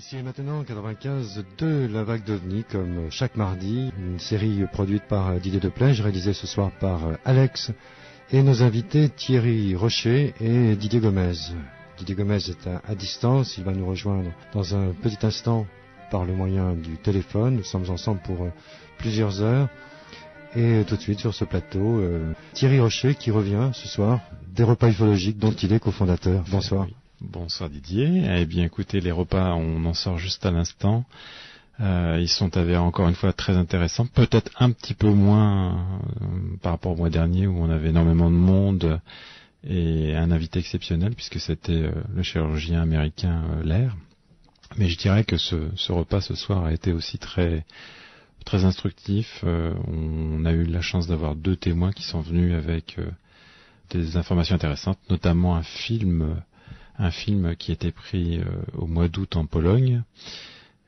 Ici et maintenant, 95.2, la vague d'OVNI, comme chaque mardi, une série produite par Didier Deplège, réalisée ce soir par Alex, et nos invités Thierry Rocher et Didier Gomez. Didier Gomez est à distance, il va nous rejoindre dans un petit instant par le moyen du téléphone. Nous sommes ensemble pour plusieurs heures. Et tout de suite sur ce plateau, Thierry Rocher qui revient ce soir des repas ufologiques dont il est cofondateur. Bonsoir. Oui. Bonsoir Didier. Eh bien écoutez, les repas, on en sort juste à l'instant. Ils sont avérés encore une fois très intéressants. Peut-être un petit peu moins par rapport au mois dernier où on avait énormément de monde et un invité exceptionnel puisque c'était le chirurgien américain Lair. Mais je dirais que ce repas ce soir a été aussi très instructif. On a eu la chance d'avoir 2 témoins qui sont venus avec des informations intéressantes, notamment un film qui était pris au mois d'août en Pologne.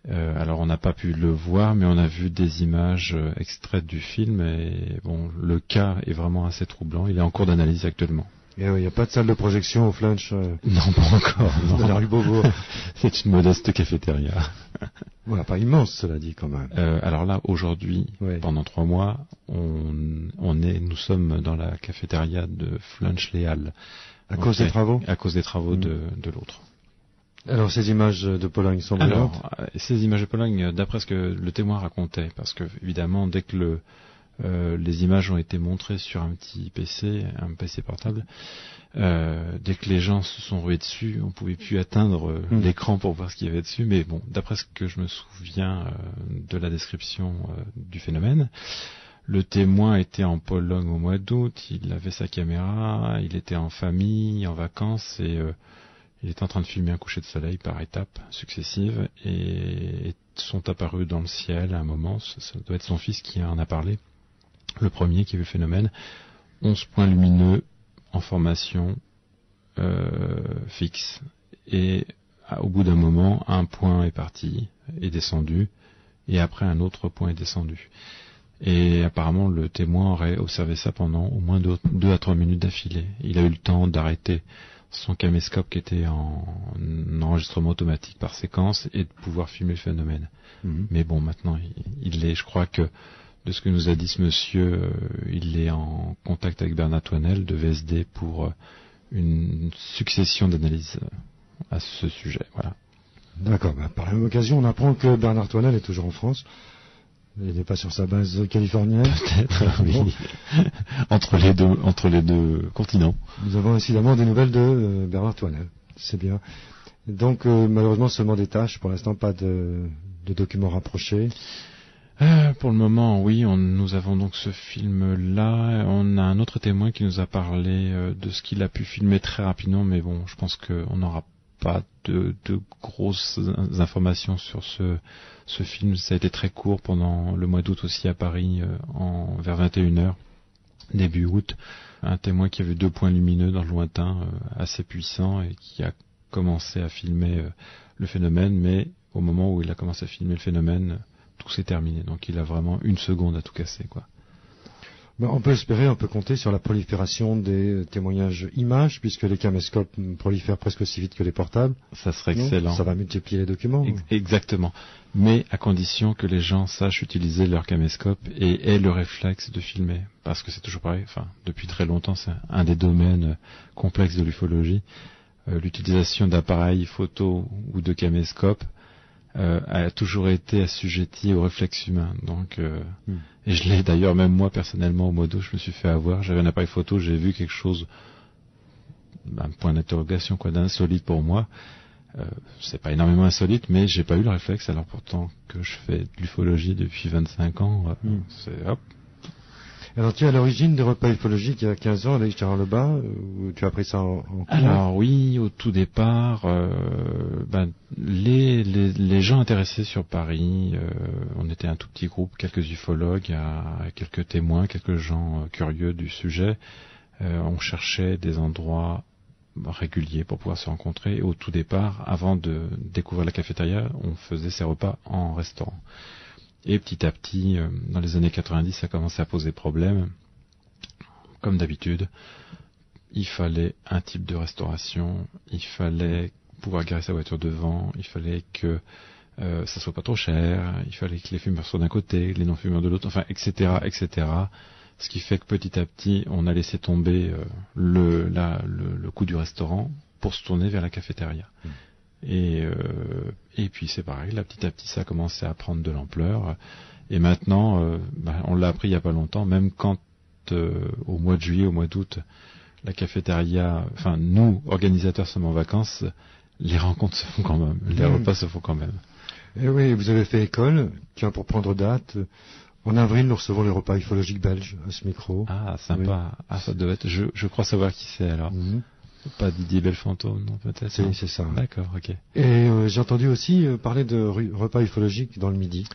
Alors on n'a pas pu le voir, mais on a vu des images extraites du film et bon, le cas est vraiment assez troublant. Il est en cours d'analyse actuellement. Et il n'y a pas de salle de projection au Flunch Non, pas encore. Non. De la rue Beaubourg. C'est une modeste cafétéria. Voilà, pas immense, cela dit, quand même. Alors là, aujourd'hui, pendant 3 mois, nous sommes dans la cafétéria de Flunch-les Halles. À cause des travaux ? À cause des travaux de l'autre. Alors, ces images de Pologne sont brillantes ? Alors, ces images de Pologne, d'après ce que le témoin racontait, parce que, évidemment, dès que les images ont été montrées sur un petit PC, un PC portable. Dès que les gens se sont rués dessus, on pouvait plus atteindre l'écran pour voir ce qu'il y avait dessus. Mais bon, d'après ce que je me souviens de la description du phénomène, le témoin était en Pologne au mois d'août. Il avait sa caméra, il était en famille, en vacances et il était en train de filmer un coucher de soleil par étapes successives et sont apparus dans le ciel à un moment. Ça doit être son fils qui en a parlé. Le premier qui a vu le phénomène, 11 points lumineux en formation fixe. Et au bout d'un moment, un point est parti, est descendu, et après un autre point est descendu. Et apparemment, le témoin aurait observé ça pendant au moins 2 à 3 minutes d'affilée. Il a eu le temps d'arrêter son caméscope qui était en enregistrement automatique par séquence et de pouvoir filmer le phénomène. Mais bon, maintenant, il est, je crois que de ce que nous a dit ce monsieur, il est en contact avec Bernard Toinel de VSD pour une succession d'analyses à ce sujet. Voilà. D'accord. Par la même occasion, on apprend que Bernard Toinel est toujours en France. Il n'est pas sur sa base californienne. Peut-être, oui. entre les deux continents. Nous avons évidemment des nouvelles de Bernard Toinel. C'est bien. Donc, malheureusement, seulement des tâches. Pour l'instant, pas de documents rapprochés. Pour le moment, oui, nous avons donc ce film-là. On a un autre témoin qui nous a parlé de ce qu'il a pu filmer très rapidement, mais bon, je pense qu'on n'aura pas de grosses informations sur ce film. Ça a été très court pendant le mois d'août aussi à Paris, vers 21h, début août. Un témoin qui a vu 2 points lumineux dans le lointain, assez puissants, et qui a commencé à filmer le phénomène, mais au moment où il a commencé à filmer le phénomène, tout s'est terminé. Donc il a vraiment 1 seconde à tout casser, quoi. On peut espérer, on peut compter sur la prolifération des témoignages images, puisque les caméscopes prolifèrent presque aussi vite que les portables. Ça serait excellent. Ça va multiplier les documents. Exactement. Mais à condition que les gens sachent utiliser leur caméscope et aient le réflexe de filmer. Parce que c'est toujours pareil, depuis très longtemps, c'est un des domaines complexes de l'ufologie. L'utilisation d'appareils photo ou de caméscope a toujours été assujetti au réflexe humain. Donc, et je l'ai d'ailleurs même moi personnellement au mois d'août, je me suis fait avoir. J'avais un appareil photo, j'ai vu quelque chose, un point d'interrogation d'insolite pour moi. C'est pas énormément insolite, mais j'ai pas eu le réflexe. Alors pourtant que je fais de l'ufologie depuis 25 ans, c'est hop. Alors tu es à l'origine des repas ufologiques il y a 15 ans avec Gérard Lebas, où tu as appris ça en cours. Alors oui, au tout départ, les gens intéressés sur Paris, on était un tout petit groupe, quelques ufologues, quelques témoins, quelques gens curieux du sujet. On cherchait des endroits réguliers pour pouvoir se rencontrer. Et au tout départ, avant de découvrir la cafétéria, on faisait ses repas en restaurant. Et petit à petit, dans les années 90, ça commençait à poser problème. Comme d'habitude, il fallait un type de restauration, il fallait pouvoir garer sa voiture devant, il fallait que ça soit pas trop cher, il fallait que les fumeurs soient d'un côté, les non-fumeurs de l'autre, enfin, etc., etc. Ce qui fait que petit à petit, on a laissé tomber le coût du restaurant pour se tourner vers la cafétéria. Et puis c'est pareil, là petit à petit ça a commencé à prendre de l'ampleur. Et maintenant, on l'a appris il y a pas longtemps, même quand au mois de juillet, au mois d'août, la cafétéria, enfin nous, organisateurs sommes en vacances, les rencontres se font quand même, les repas se font quand même. Et oui, vous avez fait école, tiens, pour prendre date. En avril, nous recevons les repas ufologiques belges à ce micro. Ah, sympa. Oui. Ah, ça devait être, je crois savoir qui c'est alors. Pas Didier Belfantôme, non, peut-être. C'est ça. D'accord, ok. Et j'ai entendu aussi parler de repas ufologiques dans le Midi.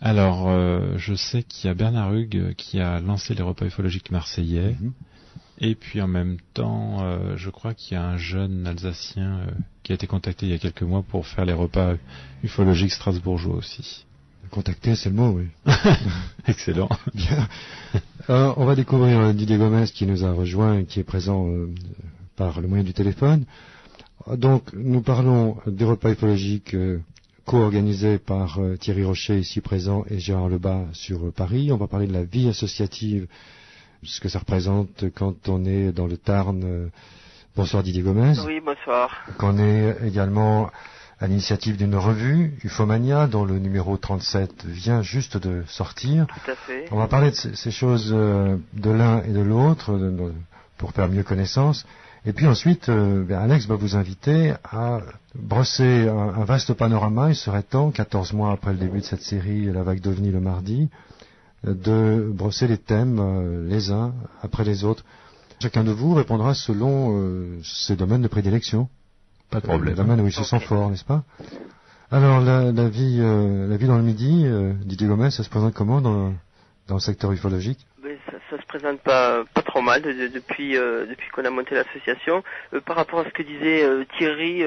Alors, je sais qu'il y a Bernard Hugues qui a lancé les repas ufologiques marseillais. Et puis en même temps, je crois qu'il y a un jeune Alsacien qui a été contacté il y a quelques mois pour faire les repas ufologiques strasbourgeois aussi. Contacté, c'est le mot, oui. Excellent. Bien. On va découvrir Didier Gomez qui nous a rejoint et qui est présent par le moyen du téléphone. Donc, nous parlons des repas ufologiques co-organisés par Thierry Rocher, ici présent, et Gérard Lebas sur Paris. On va parler de la vie associative, ce que ça représente quand on est dans le Tarn. Bonsoir Didier Gomez. Oui, bonsoir. Qu'on est également à l'initiative d'une revue, Ufomania, dont le numéro 37 vient juste de sortir. Tout à fait. On va parler de ces choses de l'un et de l'autre pour faire mieux connaissance. Et puis ensuite, Alex va vous inviter à brosser un vaste panorama. Il serait temps, 14 mois après le début de cette série, La vague d'OVNI le mardi, de brosser les thèmes les uns après les autres. Chacun de vous répondra selon ses domaines de prédilection. Pas de problème. Le domaine où il se sent fort, n'est-ce pas? Alors, la vie dans le Midi, Didier Gomez, ça se présente comment dans le secteur ufologique? Ça se présente pas trop mal depuis qu'on a monté l'association. Par rapport à ce que disait Thierry,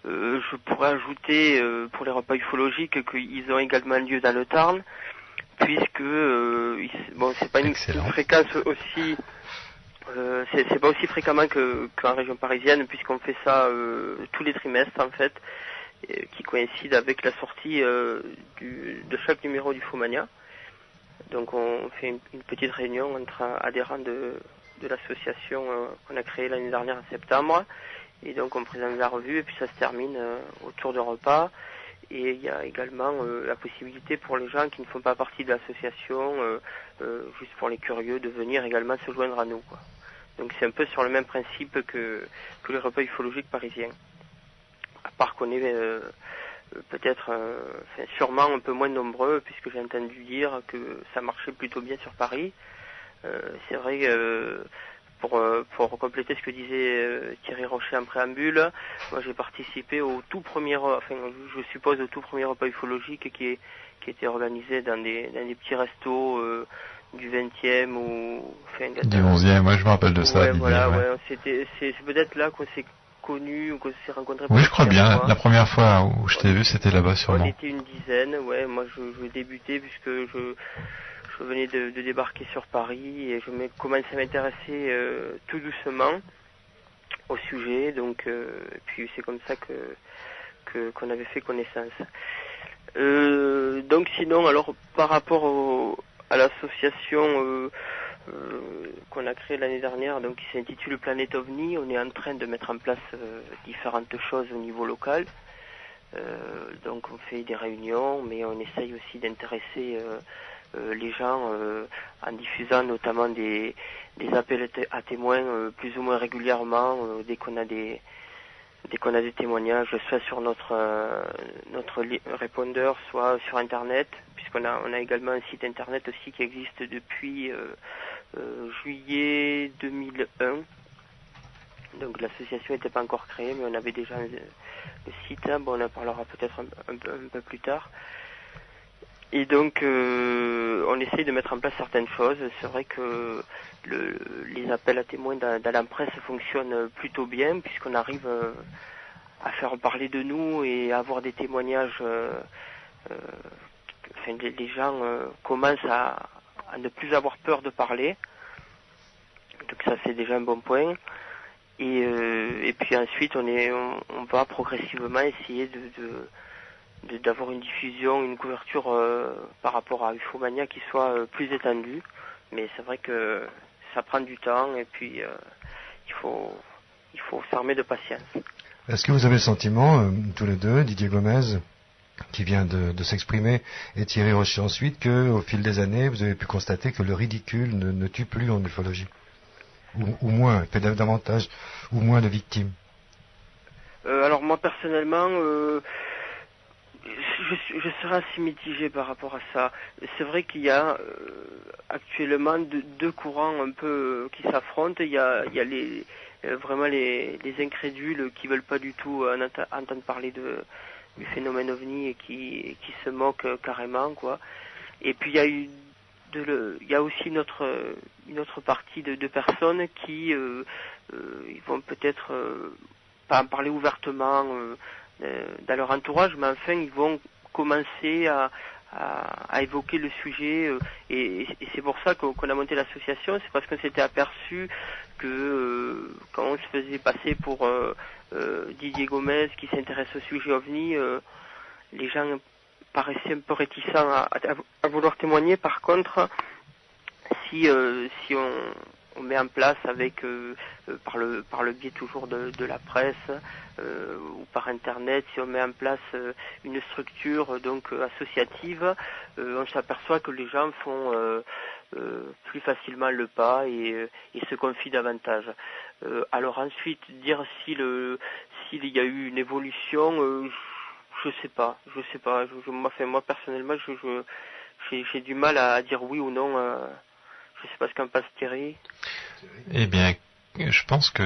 je pourrais ajouter pour les repas ufologiques qu'ils ont également lieu dans le Tarn, puisque c'est pas une fréquence aussi. C'est pas aussi fréquemment qu'en région parisienne, puisqu'on fait ça tous les trimestres en fait, qui coïncide avec la sortie de chaque numéro du Ufomania. Donc on fait une petite réunion entre adhérents de l'association qu'on a créée l'année dernière en septembre, et donc on présente la revue et puis ça se termine autour de repas. Et il y a également la possibilité pour les gens qui ne font pas partie de l'association, juste pour les curieux, de venir également se joindre à nous, quoi. Donc c'est un peu sur le même principe que les repas ufologiques parisiens. À part qu'on est peut-être, sûrement un peu moins nombreux, puisque j'ai entendu dire que ça marchait plutôt bien sur Paris. C'est vrai que pour compléter ce que disait Thierry Rocher en préambule, moi j'ai participé au tout premier, je suppose au tout premier repas ufologique qui était organisé dans des petits restos du 20e ou du 11e, moi je me rappelle de ça. Ouais, voilà, ouais. C'est peut-être là qu'on s'est connus ou qu'on s'est rencontrés. Oui, je crois bien. La première fois où je t'ai vu, c'était là-bas sûrement. On était une dizaine, ouais. Moi je débutais puisque je venais de débarquer sur Paris et je commençais à m'intéresser tout doucement au sujet, donc puis c'est comme ça qu'on avait fait connaissance. Donc sinon, alors par rapport à l'association qu'on a créée l'année dernière, donc qui s'intitule Planète OVNI, on est en train de mettre en place différentes choses au niveau local. Donc on fait des réunions, mais on essaye aussi d'intéresser les gens en diffusant notamment des appels à témoins plus ou moins régulièrement dès qu'on a des témoignages, soit sur notre répondeur, soit sur internet, puisqu'on a également un site internet aussi qui existe depuis juillet 2001. Donc l'association n'était pas encore créée, mais on avait déjà le site. Bon, on en parlera peut-être un peu plus tard. Et donc, on essaye de mettre en place certaines choses. C'est vrai que les appels à témoins dans la presse fonctionnent plutôt bien, puisqu'on arrive à faire parler de nous et à avoir des témoignages. Les gens commencent à ne plus avoir peur de parler. Donc ça, c'est déjà un bon point. Et puis ensuite, on va progressivement essayer d'avoir une diffusion, une couverture par rapport à Ufomania qui soit plus étendue. Mais c'est vrai que ça prend du temps et puis il faut s'armer de patience. Est-ce que vous avez le sentiment, tous les deux, Didier Gomez, qui vient de s'exprimer, et Thierry Rocher ensuite, qu'au fil des années, vous avez pu constater que le ridicule ne tue plus en ufologie, ou moins, fait davantage, ou moins de victimes? Alors moi personnellement, je serais assez mitigé par rapport à ça. C'est vrai qu'il y a actuellement deux courants un peu qui s'affrontent. Il y a vraiment les incrédules qui veulent pas du tout entendre parler du phénomène OVNI et qui se moquent carrément, quoi. Et puis il y a aussi une autre partie de personnes qui ils vont peut-être pas en parler ouvertement dans leur entourage, mais enfin ils vont commencer à évoquer le sujet et c'est pour ça qu'on a monté l'association. C'est parce qu'on s'était aperçu que quand on se faisait passer pour Didier Gomez qui s'intéresse au sujet OVNI, les gens paraissaient un peu réticents à vouloir témoigner. Par contre, si on met en place avec par le biais toujours de la presse ou par internet, si on met en place une structure donc associative, on s'aperçoit que les gens font plus facilement le pas et se confient davantage. Alors ensuite, dire s'il y a eu une évolution, je sais pas. Moi personnellement, j'ai du mal à dire oui ou non. Je sais pas ce qu'en passe Thierry. Eh bien, je pense que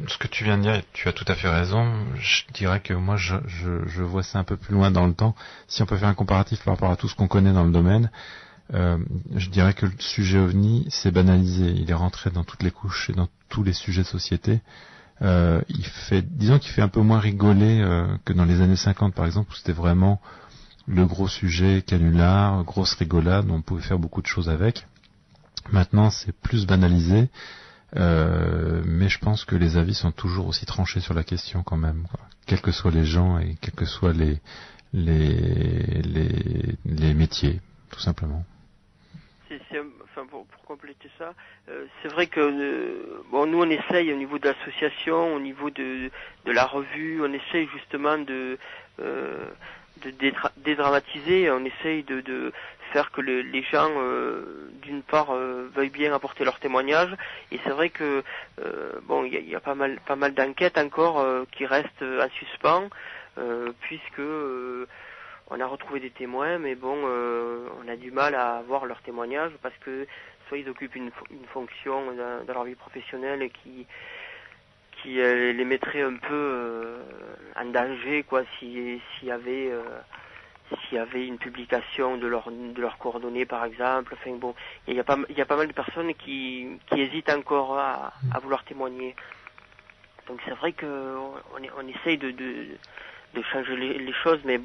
ce que tu viens de dire, tu as tout à fait raison. Je dirais que moi, je vois ça un peu plus loin dans le temps. Si on peut faire un comparatif par rapport à tout ce qu'on connaît dans le domaine, je dirais que le sujet OVNI s'est banalisé. Il est rentré dans toutes les couches et dans tous les sujets de société. Disons qu'il fait un peu moins rigoler que dans les années 50, par exemple, où c'était vraiment le gros sujet, canular, grosse rigolade, on pouvait faire beaucoup de choses avec. Maintenant, c'est plus banalisé, mais je pense que les avis sont toujours aussi tranchés sur la question quand même, quoi. Quels que soient les gens et quels que soient les métiers, tout simplement. Pour compléter ça, c'est vrai que nous on essaye au niveau de l'association, au niveau de la revue, on essaye justement de dédramatiser, on essaye de faire que les gens d'une part veuillent bien apporter leur témoignage, et c'est vrai que il y a pas mal d'enquêtes encore qui restent en suspens puisque on a retrouvé des témoins, mais on a du mal à avoir leur témoignage parce que soit ils occupent une fonction dans leur vie professionnelle qui les mettrait un peu en danger, quoi, s'il y avait une publication de leurs coordonnées, par exemple. Enfin il y a pas mal de personnes qui hésitent encore à vouloir témoigner. Donc c'est vrai que on essaye de changer les choses, mais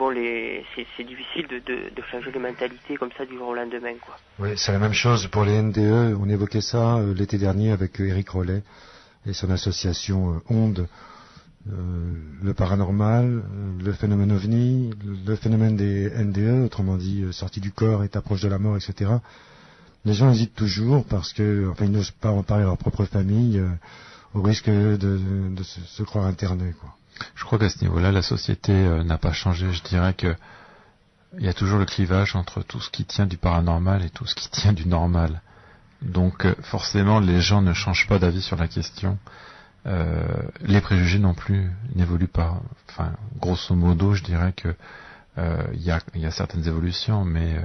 c'est difficile de changer les mentalités comme ça du jour au lendemain, quoi. Oui, c'est la même chose pour les NDE. On évoquait ça l'été dernier avec Éric Rollet et son association Onde. Le paranormal, le phénomène OVNI, le phénomène des NDE, autrement dit sortie du corps, état proche de la mort, etc. Les gens hésitent toujours parce que, ils n'osent pas en parler à leur propre famille, au risque de se croire internés, quoi. Je crois qu'à ce niveau-là, la société n'a pas changé. Je dirais que il y a toujours le clivage entre tout ce qui tient du paranormal et tout ce qui tient du normal. Donc forcément, les gens ne changent pas d'avis sur la question. Les préjugés non plus n'évoluent pas. Enfin, grosso modo, je dirais que il y a certaines évolutions, mais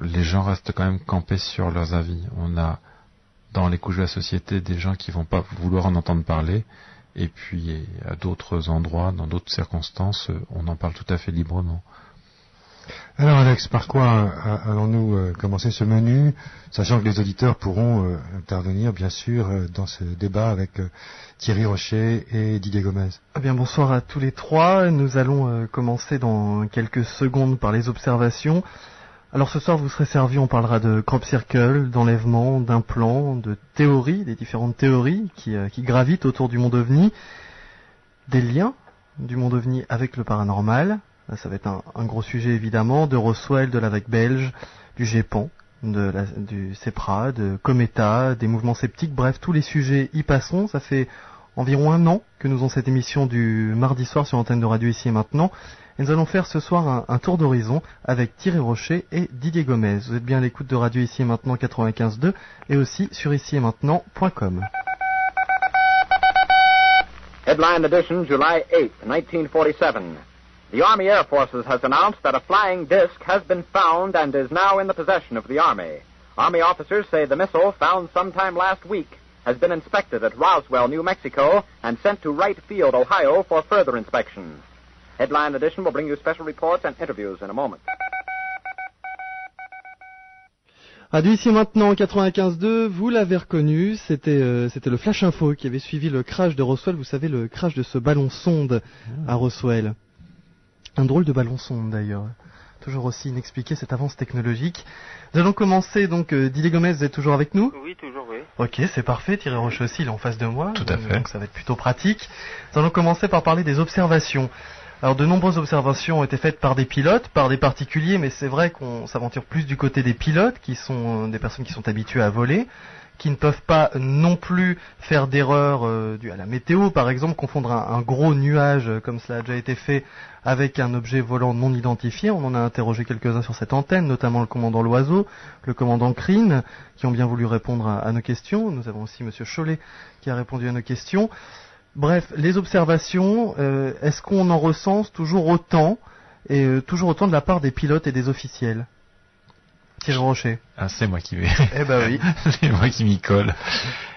les gens restent quand même campés sur leurs avis. On a dans les couches de la société des gens qui vont pas vouloir en entendre parler, et puis à d'autres endroits, dans d'autres circonstances, on en parle tout à fait librement. Alors Alex, par quoi allons-nous commencer ce menu, sachant que les auditeurs pourront intervenir bien sûr dans ce débat avec Thierry Rocher et Didier Gomez. Eh bien, bonsoir à tous les trois. Nous allons commencer dans quelques secondes par les observations. Alors ce soir vous serez servi, on parlera de crop circle, d'enlèvement, d'implants, de théories, des différentes théories qui gravitent autour du monde OVNI, des liens du monde OVNI avec le paranormal. Ça va être un gros sujet évidemment, de Roswell, de la vague belge, du GEPAN, du CEPRA, de Cometa, des mouvements sceptiques, bref, tous les sujets y passeront. Ça fait environ 1 an que nous avons cette émission du mardi soir sur l'antenne de Radio Ici et Maintenant. Et nous allons faire ce soir un tour d'horizon avec Thierry Rocher et Didier Gomez. Vous êtes bien à l'écoute de Radio Ici et Maintenant 95.2 et aussi sur icietmaintenant.com. Headline edition, July 8, 1947. The Army Air Forces has announced that a flying disc has been found and is now in the possession of the Army. Army officers say the missile, found sometime last week, has been inspected at Roswell, New Mexico, and sent to Wright Field, Ohio, for further inspection. Headline edition will bring you special reports and interviews in a moment. Radio Ici et Maintenant 95.2, vous l'avez reconnu, c'était le Flash Info qui avait suivi le crash de Roswell, vous savez, le crash de ce ballon sonde à Roswell. Un drôle de ballon sonde d'ailleurs, toujours aussi inexpliqué cette avance technologique. Nous allons commencer donc, Didier Gomez, vous êtes toujours avec nous ? Oui, toujours, oui. Ok, c'est parfait, Thierry Rocher aussi, il est en face de moi. Tout à fait. Donc ça va être plutôt pratique. Nous allons commencer par parler des observations. Alors de nombreuses observations ont été faites par des pilotes, par des particuliers, mais c'est vrai qu'on s'aventure plus du côté des pilotes, qui sont des personnes qui sont habituées à voler, qui ne peuvent pas non plus faire d'erreurs dues à la météo, par exemple, confondre un gros nuage, comme cela a déjà été fait, avec un objet volant non identifié. On en a interrogé quelques-uns sur cette antenne, notamment le commandant Loiseau, le commandant Crine, qui ont bien voulu répondre à nos questions. Nous avons aussi monsieur Chollet, qui a répondu à nos questions. Bref, les observations, est-ce qu'on en recense toujours autant, et toujours autant de la part des pilotes et des officiels ? Thierry Rocher. Ah, c'est moi qui vais. Eh ben oui. C'est moi qui m'y colle.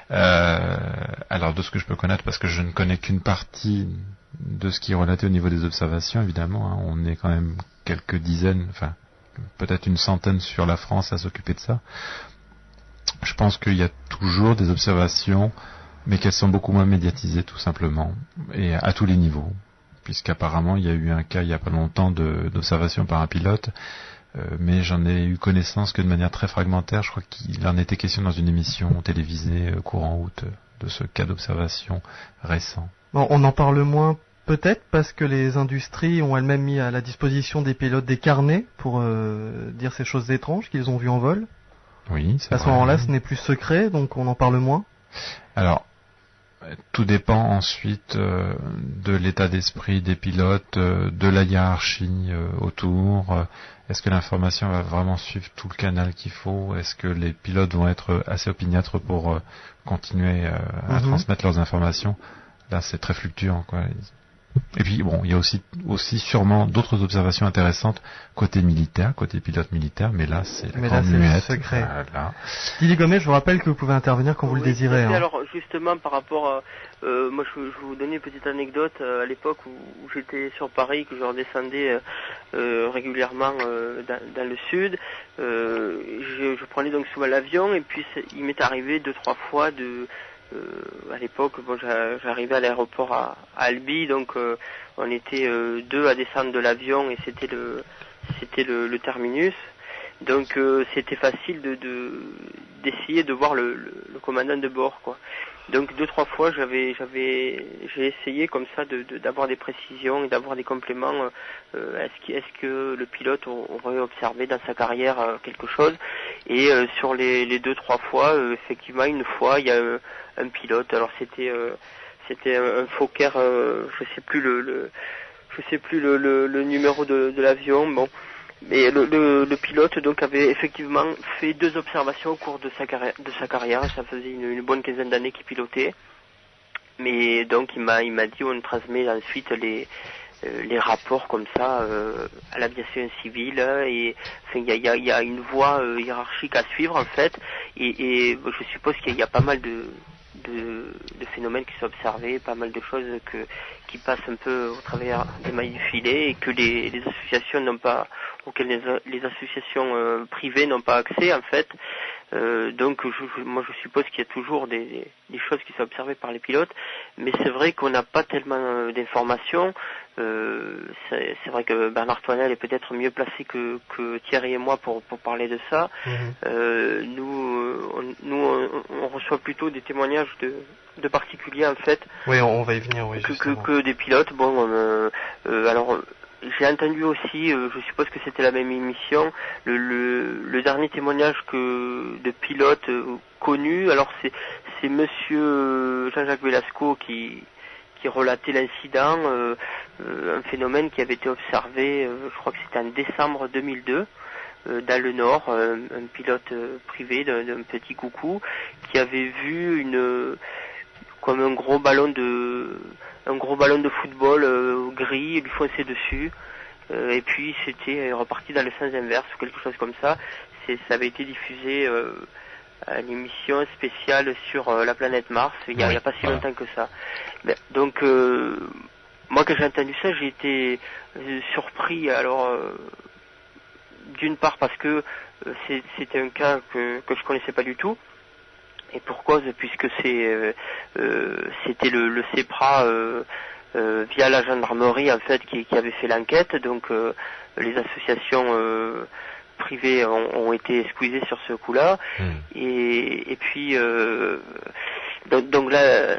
Alors, de ce que je peux connaître, parce que je ne connais qu'une partie de ce qui est relaté au niveau des observations, évidemment, hein, on est quand même quelques dizaines, enfin, peut-être une centaine sur la France à s'occuper de ça. Je pense qu'il y a toujours des observations, mais qu'elles sont beaucoup moins médiatisées, tout simplement, et à tous les niveaux, puisqu'apparemment il y a eu un cas il n'y a pas longtemps d'observation par un pilote, mais j'en ai eu connaissance que de manière très fragmentaire. Je crois qu'il en était question dans une émission télévisée courant août de ce cas d'observation récent. Bon, on en parle moins peut-être parce que les industries ont elles-mêmes mis à la disposition des pilotes des carnets pour dire ces choses étranges qu'ils ont vues en vol. Oui, c'est vrai. À ce moment-là, ce n'est plus secret, donc on en parle moins. Alors, tout dépend ensuite de l'état d'esprit des pilotes, de la hiérarchie autour. Est-ce que l'information va vraiment suivre tout le canal qu'il faut ? Est-ce que les pilotes vont être assez opiniâtres pour continuer à transmettre leurs informations ? Là, c'est très fluctuant, quoi. Et puis, bon, il y a aussi sûrement d'autres observations intéressantes côté militaire, côté pilote militaire, mais là, c'est la grande muette. Secret. Voilà. Didier Gomez, je vous rappelle que vous pouvez intervenir quand vous le désirez. Hein. Alors, justement, par rapport à... moi, je vais vous donner une petite anecdote. À l'époque où j'étais sur Paris, que je redescendais régulièrement dans le sud, je prenais donc souvent l'avion, et puis il m'est arrivé 2-3 fois à l'époque, bon, j'arrivais à l'aéroport à Albi, donc on était 2 à descendre de l'avion, et c'était le terminus. Donc c'était facile d'essayer de voir le commandant de bord, quoi. Donc 2-3 fois j'ai essayé comme ça d'avoir des précisions et d'avoir des compléments. Est-ce que le pilote aurait observé dans sa carrière quelque chose? Et sur les 2-3 fois, effectivement, une fois il y a un pilote. Alors c'était un Fokker, je sais plus le numéro de l'avion. Bon. Mais le pilote donc avait effectivement fait 2 observations au cours de sa carrière. Ça faisait une bonne quinzaine d'années qu'il pilotait. Mais donc il m'a dit, on transmet ensuite les rapports comme ça à l'aviation civile, et enfin, il y a une voie hiérarchique à suivre en fait, et je suppose qu'il y a pas mal de phénomènes qui sont observés, pas mal de choses qui passent un peu au travers des mailles du filet, et que les associations n'ont pas, auxquelles les associations privées n'ont pas accès en fait. Donc moi je suppose qu'il y a toujours des choses qui sont observées par les pilotes, mais c'est vrai qu'on n'a pas tellement d'informations. C'est vrai que Bernard Toinel est peut-être mieux placé que Thierry et moi pour parler de ça. On reçoit plutôt des témoignages de particuliers en fait. Oui, on va y venir, oui, que des pilotes. Bon, alors j'ai entendu aussi, je suppose que c'était la même émission, le dernier témoignage de pilote connu. Alors c'est Monsieur Jean-Jacques Velasco qui relatait l'incident, un phénomène qui avait été observé, je crois que c'était en décembre 2002. Dans le Nord, un pilote privé d'un petit coucou qui avait vu comme un gros ballon de football gris lui foncer dessus, et puis c'était reparti dans le sens inverse ou quelque chose comme ça. Ça avait été diffusé à une émission spéciale sur la planète Mars il y a pas si longtemps que ça. Donc moi quand j'ai entendu ça, j'ai été surpris. Alors d'une part parce que c'était un cas que je connaissais pas du tout, et pour cause, puisque c'était le CEPRA via la gendarmerie en fait qui avait fait l'enquête. Donc les associations privées ont été squeezées sur ce coup-là. Et puis donc là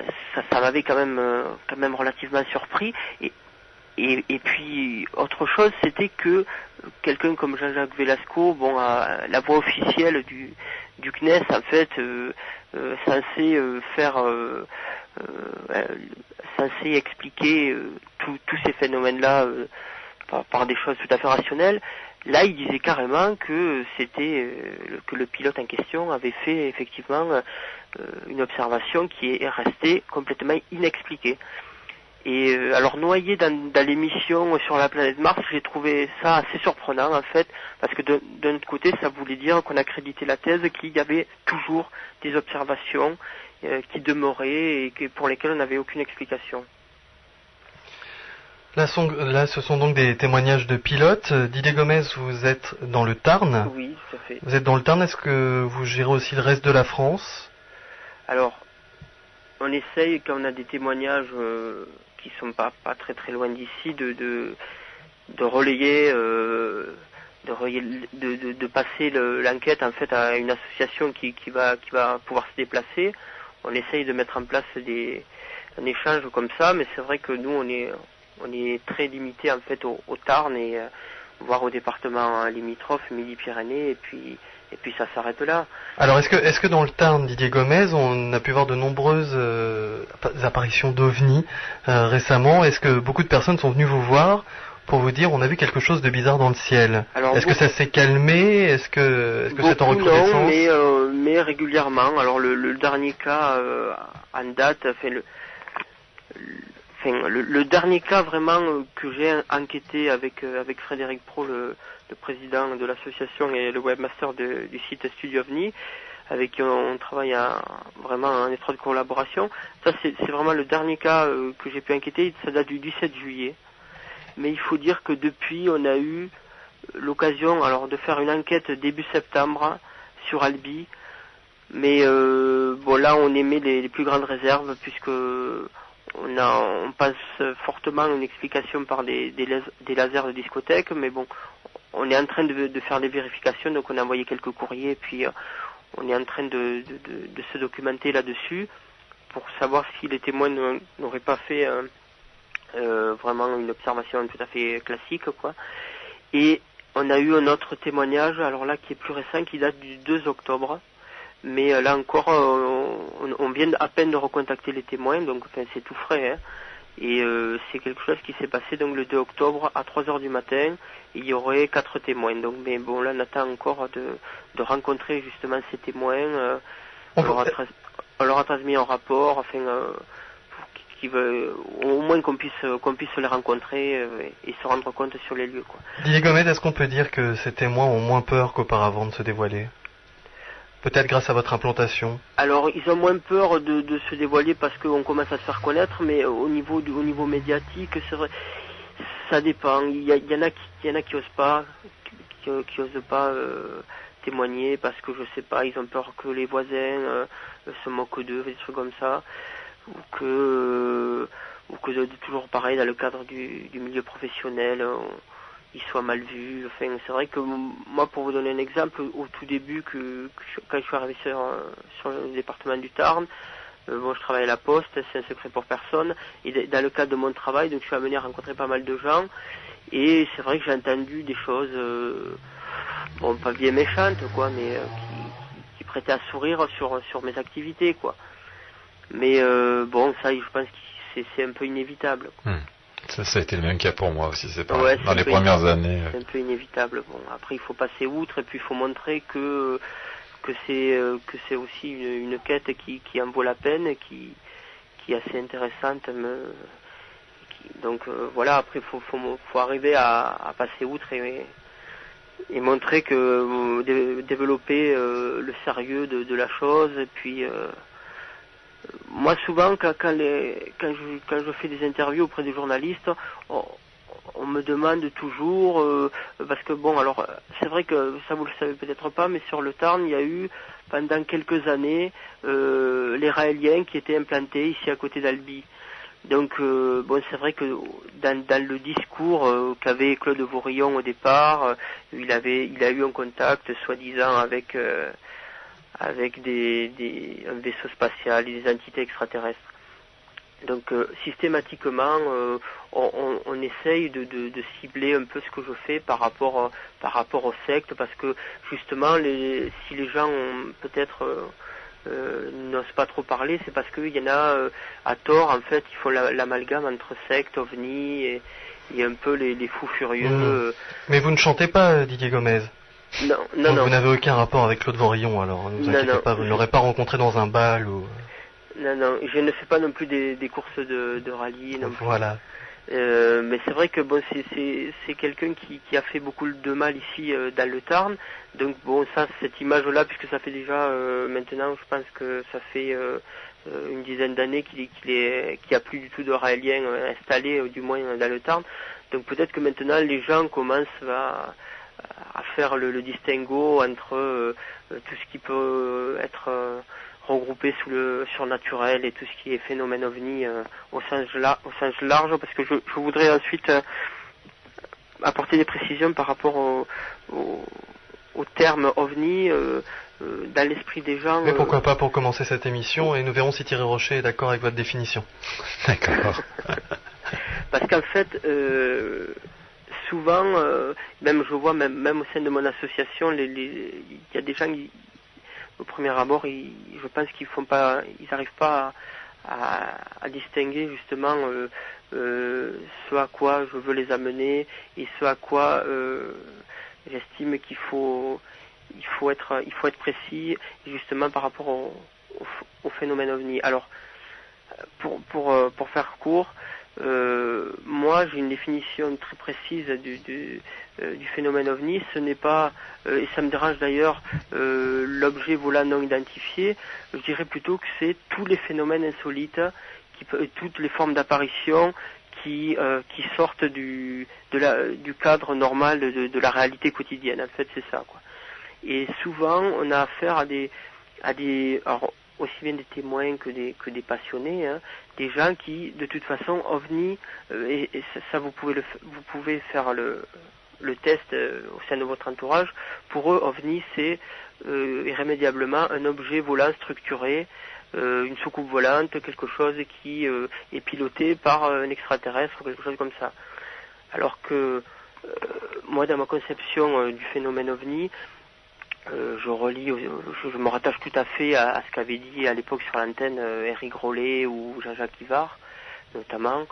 ça m'avait quand même relativement surpris. Et puis autre chose, c'était que quelqu'un comme Jean-Jacques Velasco, la voix officielle du CNES en fait, censé censé expliquer tous ces phénomènes-là par des choses tout à fait rationnelles. Là, il disait carrément que que le pilote en question avait fait effectivement une observation qui est restée complètement inexpliquée. Et alors noyé dans l'émission sur la planète Mars, j'ai trouvé ça assez surprenant en fait, parce que d'un autre côté, ça voulait dire qu'on accréditait la thèse qu'il y avait toujours des observations qui demeuraient et pour lesquelles on n'avait aucune explication. Là, ce sont donc des témoignages de pilotes. Didier Gomez, vous êtes dans le Tarn. Oui, tout à fait. Vous êtes dans le Tarn, est-ce que vous gérez aussi le reste de la France? Alors, on essaye, quand on a des témoignages qui sont pas très très loin d'ici, de relayer, de passer l'enquête en fait à une association qui va pouvoir se déplacer. On essaye de mettre en place un échange comme ça, mais c'est vrai que nous on est très limité en fait au Tarn et voire au département limitrophe, Midi-Pyrénées, et puis ça s'arrête là. Alors est-ce que dans le Tarn, Didier Gomez, on a pu voir de nombreuses apparitions d'OVNI récemment? Est-ce que beaucoup de personnes sont venues vous voir pour vous dire on a vu quelque chose de bizarre dans le ciel? Alors, est-ce que ça s'est calmé? Est-ce que c'est en recrudescence? Non, mais régulièrement. Alors le dernier cas en date, le dernier cas vraiment que j'ai enquêté avec Frédéric Pro, le président de l'association et le webmaster du site Studio OVNI, avec qui on travaille vraiment en étroite collaboration. Ça c'est vraiment le dernier cas que j'ai pu enquêter. Ça date du 17 juillet. Mais il faut dire que depuis on a eu l'occasion alors de faire une enquête début septembre sur Albi. Mais là on émet les plus grandes réserves puisque on passe fortement une explication par des lasers de discothèque, mais bon, on est en train de faire des vérifications, donc on a envoyé quelques courriers, puis on est en train de se documenter là-dessus pour savoir si les témoins n'auraient pas fait vraiment une observation tout à fait classique, quoi. Et on a eu un autre témoignage, alors là qui est plus récent, qui date du 2 octobre. Mais là encore, on vient à peine de recontacter les témoins, donc c'est tout frais. Hein. Et c'est quelque chose qui s'est passé donc le 2 octobre à 3h du matin. Il y aurait 4 témoins. Donc, mais bon, là on attend encore de rencontrer justement ces témoins. On leur a transmis un rapport, afin au moins qu'on puisse les rencontrer et se rendre compte sur les lieux, quoi. Didier Gomez, est-ce qu'on peut dire que ces témoins ont moins peur qu'auparavant de se dévoiler? Peut-être grâce à votre implantation. Alors, ils ont moins peur de se dévoiler parce qu'on commence à se faire connaître, mais au niveau médiatique, c'est vrai, ça dépend. Il y en a qui osent pas, qui osent pas témoigner parce que je sais pas, ils ont peur que les voisins se moquent d'eux, des trucs comme ça, ou que toujours pareil dans le cadre du milieu professionnel, ils soient mal vus. Enfin, c'est vrai que moi, pour vous donner un exemple, au tout début, quand je suis arrivé sur le département du Tarn, je travaille à la Poste, c'est un secret pour personne, et dans le cadre de mon travail, donc je suis amené à rencontrer pas mal de gens, et c'est vrai que j'ai entendu des choses, pas bien méchantes, quoi, mais qui prêtaient à sourire sur mes activités, quoi. Mais ça, je pense que c'est un peu inévitable. Ça a été le même cas pour moi aussi, c'est pareil. Ouais, dans les premières années. C'est un peu inévitable. Bon, après, il faut passer outre, et puis il faut montrer que c'est aussi une quête qui en vaut la peine, qui est assez intéressante. Donc voilà, après faut arriver à passer outre et montrer que développer le sérieux de la chose. Et puis moi souvent quand je fais des interviews auprès des journalistes, on me demande toujours, parce que alors c'est vrai que ça vous le savez peut-être pas, mais sur le Tarn, il y a eu pendant quelques années les Raéliens qui étaient implantés ici à côté d'Albi. Donc c'est vrai que dans le discours qu'avait Claude Vaurillon au départ, il a eu un contact soi-disant avec un vaisseau spatial et des entités extraterrestres. Donc systématiquement, on essaye de cibler un peu ce que je fais par rapport aux sectes, parce que justement, si les gens peut-être n'osent pas trop parler, c'est parce qu'il y en a à tort, en fait, ils font l'amalgame entre sectes, ovnis et un peu les fous furieux. Mais vous ne chantez pas, Didier Gomez? Non. Vous n'avez aucun rapport avec Claude Vaurillon, alors ne vous inquiétez pas, vous ne l'aurez pas rencontré dans un bal ou... Non, je ne fais pas non plus des courses de rallye. Non plus. Voilà. Mais c'est vrai que c'est quelqu'un qui a fait beaucoup de mal ici dans le Tarn. Donc cette image-là, puisque ça fait déjà maintenant, je pense que ça fait une dizaine d'années qu'il n'y a plus du tout de Raéliens installés, du moins dans le Tarn. Donc peut-être que maintenant les gens commencent à faire le distinguo entre tout ce qui peut être regroupé sous le surnaturel et tout ce qui est phénomène ovni au sens large, parce que je voudrais ensuite apporter des précisions par rapport au terme ovni dans l'esprit des gens. Mais pourquoi pas pour commencer cette émission, et nous verrons si Thierry Rocher est d'accord avec votre définition. D'accord. Parce qu'en fait, souvent, même je vois, même au sein de mon association, il y a des gens qui, au premier abord, je pense qu'ils n'arrivent pas à distinguer justement ce à quoi je veux les amener et ce à quoi j'estime qu'il faut être précis, justement par rapport au phénomène ovni. Alors, pour faire court, moi j'ai une définition très précise du phénomène ovni. Ce n'est pas, et ça me dérange d'ailleurs, l'objet volant non identifié. Je dirais plutôt que c'est tous les phénomènes insolites, toutes les formes d'apparition qui sortent du cadre normal de la réalité quotidienne. En fait, c'est ça, quoi. Et souvent on a affaire à des alors, aussi bien des témoins que des passionnés, hein, des gens qui, de toute façon, ovni, et ça vous pouvez faire le test au sein de votre entourage. Pour eux, ovni, c'est irrémédiablement un objet volant structuré, une soucoupe volante, quelque chose qui est piloté par un extraterrestre ou quelque chose comme ça. Alors que moi, dans ma conception du phénomène ovni, je me rattache tout à fait à ce qu'avait dit à l'époque sur l'antenne Éric Rollet ou Jean-Jacques Ivard, notamment,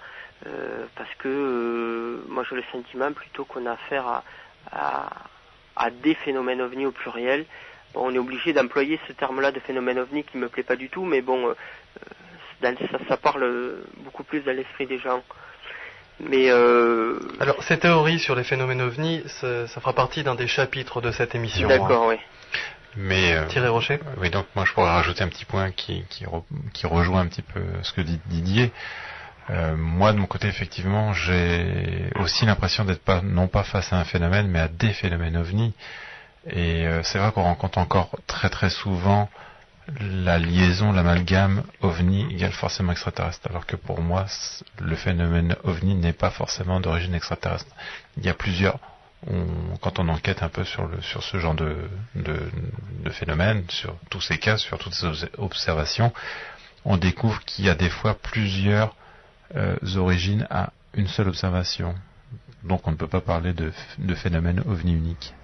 parce que moi j'ai le sentiment plutôt qu'on a affaire à des phénomènes ovni au pluriel. Bon, on est obligé d'employer ce terme-là de phénomène ovni qui me plaît pas du tout, mais bon, ça parle beaucoup plus dans l'esprit des gens. Mais alors, ces théories sur les phénomènes ovni, ça fera partie d'un des chapitres de cette émission. D'accord, oui. Mais Thierry Rocher. Oui, donc moi je pourrais rajouter un petit point qui rejoint un petit peu ce que dit Didier. Moi de mon côté, effectivement, j'ai aussi l'impression d'être non pas face à un phénomène, mais à des phénomènes ovni. Et c'est vrai qu'on rencontre encore très très souvent la liaison, l'amalgame OVNI égale forcément extraterrestre, alors que pour moi, le phénomène OVNI n'est pas forcément d'origine extraterrestre. Il y a plusieurs... quand on enquête un peu sur ce genre de phénomène, sur tous ces cas, sur toutes ces observations, on découvre qu'il y a des fois plusieurs origines à une seule observation. Donc on ne peut pas parler de phénomène OVNI unique.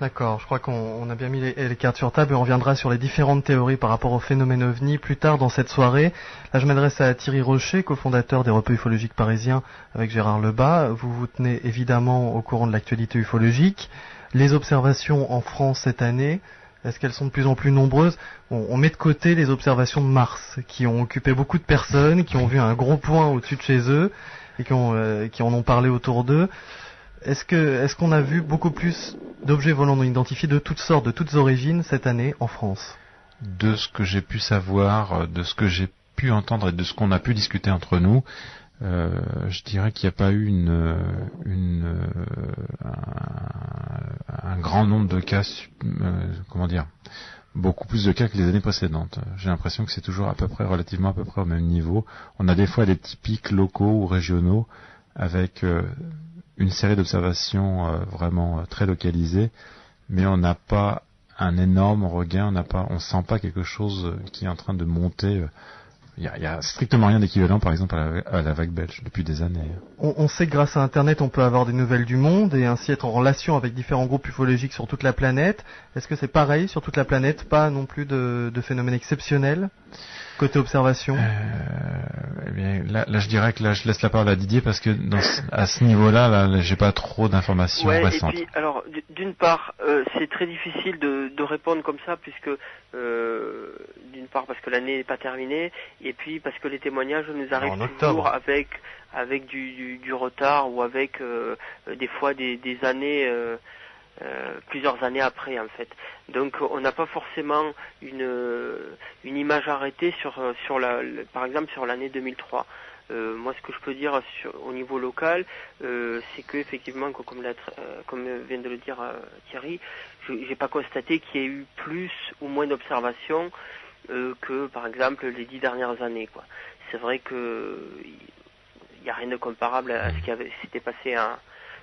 D'accord, je crois qu'on a bien mis les cartes sur table et on reviendra sur les différentes théories par rapport au phénomène OVNI plus tard dans cette soirée. Là, je m'adresse à Thierry Rocher, cofondateur des repas ufologiques parisiens avec Gérard Lebas. Vous vous tenez évidemment au courant de l'actualité ufologique. Les observations en France cette année, est-ce qu'elles sont de plus en plus nombreuses? On met de côté les observations de Mars, qui ont occupé beaucoup de personnes, qui ont vu un gros point au-dessus de chez eux et qui en ont parlé autour d'eux. Est-ce qu'on a vu beaucoup plus d'objets volants non identifiés de toutes sortes, de toutes origines cette année en France? De ce que j'ai pu savoir, de ce que j'ai pu entendre et de ce qu'on a pu discuter entre nous, je dirais qu'il n'y a pas eu un grand nombre de cas, beaucoup plus de cas que les années précédentes. J'ai l'impression que c'est toujours relativement à peu près au même niveau. On a des fois des petits pics locaux ou régionaux avec une série d'observations vraiment très localisées, mais on n'a pas un énorme regain, on sent pas quelque chose qui est en train de monter. Il y a strictement rien d'équivalent, par exemple, à la vague belge depuis des années. On sait que grâce à Internet, on peut avoir des nouvelles du monde et ainsi être en relation avec différents groupes ufologiques sur toute la planète. Est-ce que c'est pareil sur toute la planète? Pas non plus de phénomènes exceptionnels côté observation? Eh bien, là, je dirais que je laisse la parole à Didier parce que à ce niveau-là, j'ai pas trop d'informations récentes. Et puis, alors, d'une part, c'est très difficile de répondre comme ça puisque, d'une part, parce que l'année n'est pas terminée, et puis parce que les témoignages nous arrivent toujours avec du retard ou avec des fois des années. Plusieurs années après en fait. Donc on n'a pas forcément une image arrêtée par exemple sur l'année 2003. Moi ce que je peux dire au niveau local, c'est que effectivement comme vient de le dire Thierry, j'ai pas constaté qu'il y ait eu plus ou moins d'observations que par exemple les 10 dernières années quoi. C'est vrai que il n'y a rien de comparable à ce qui s'était passé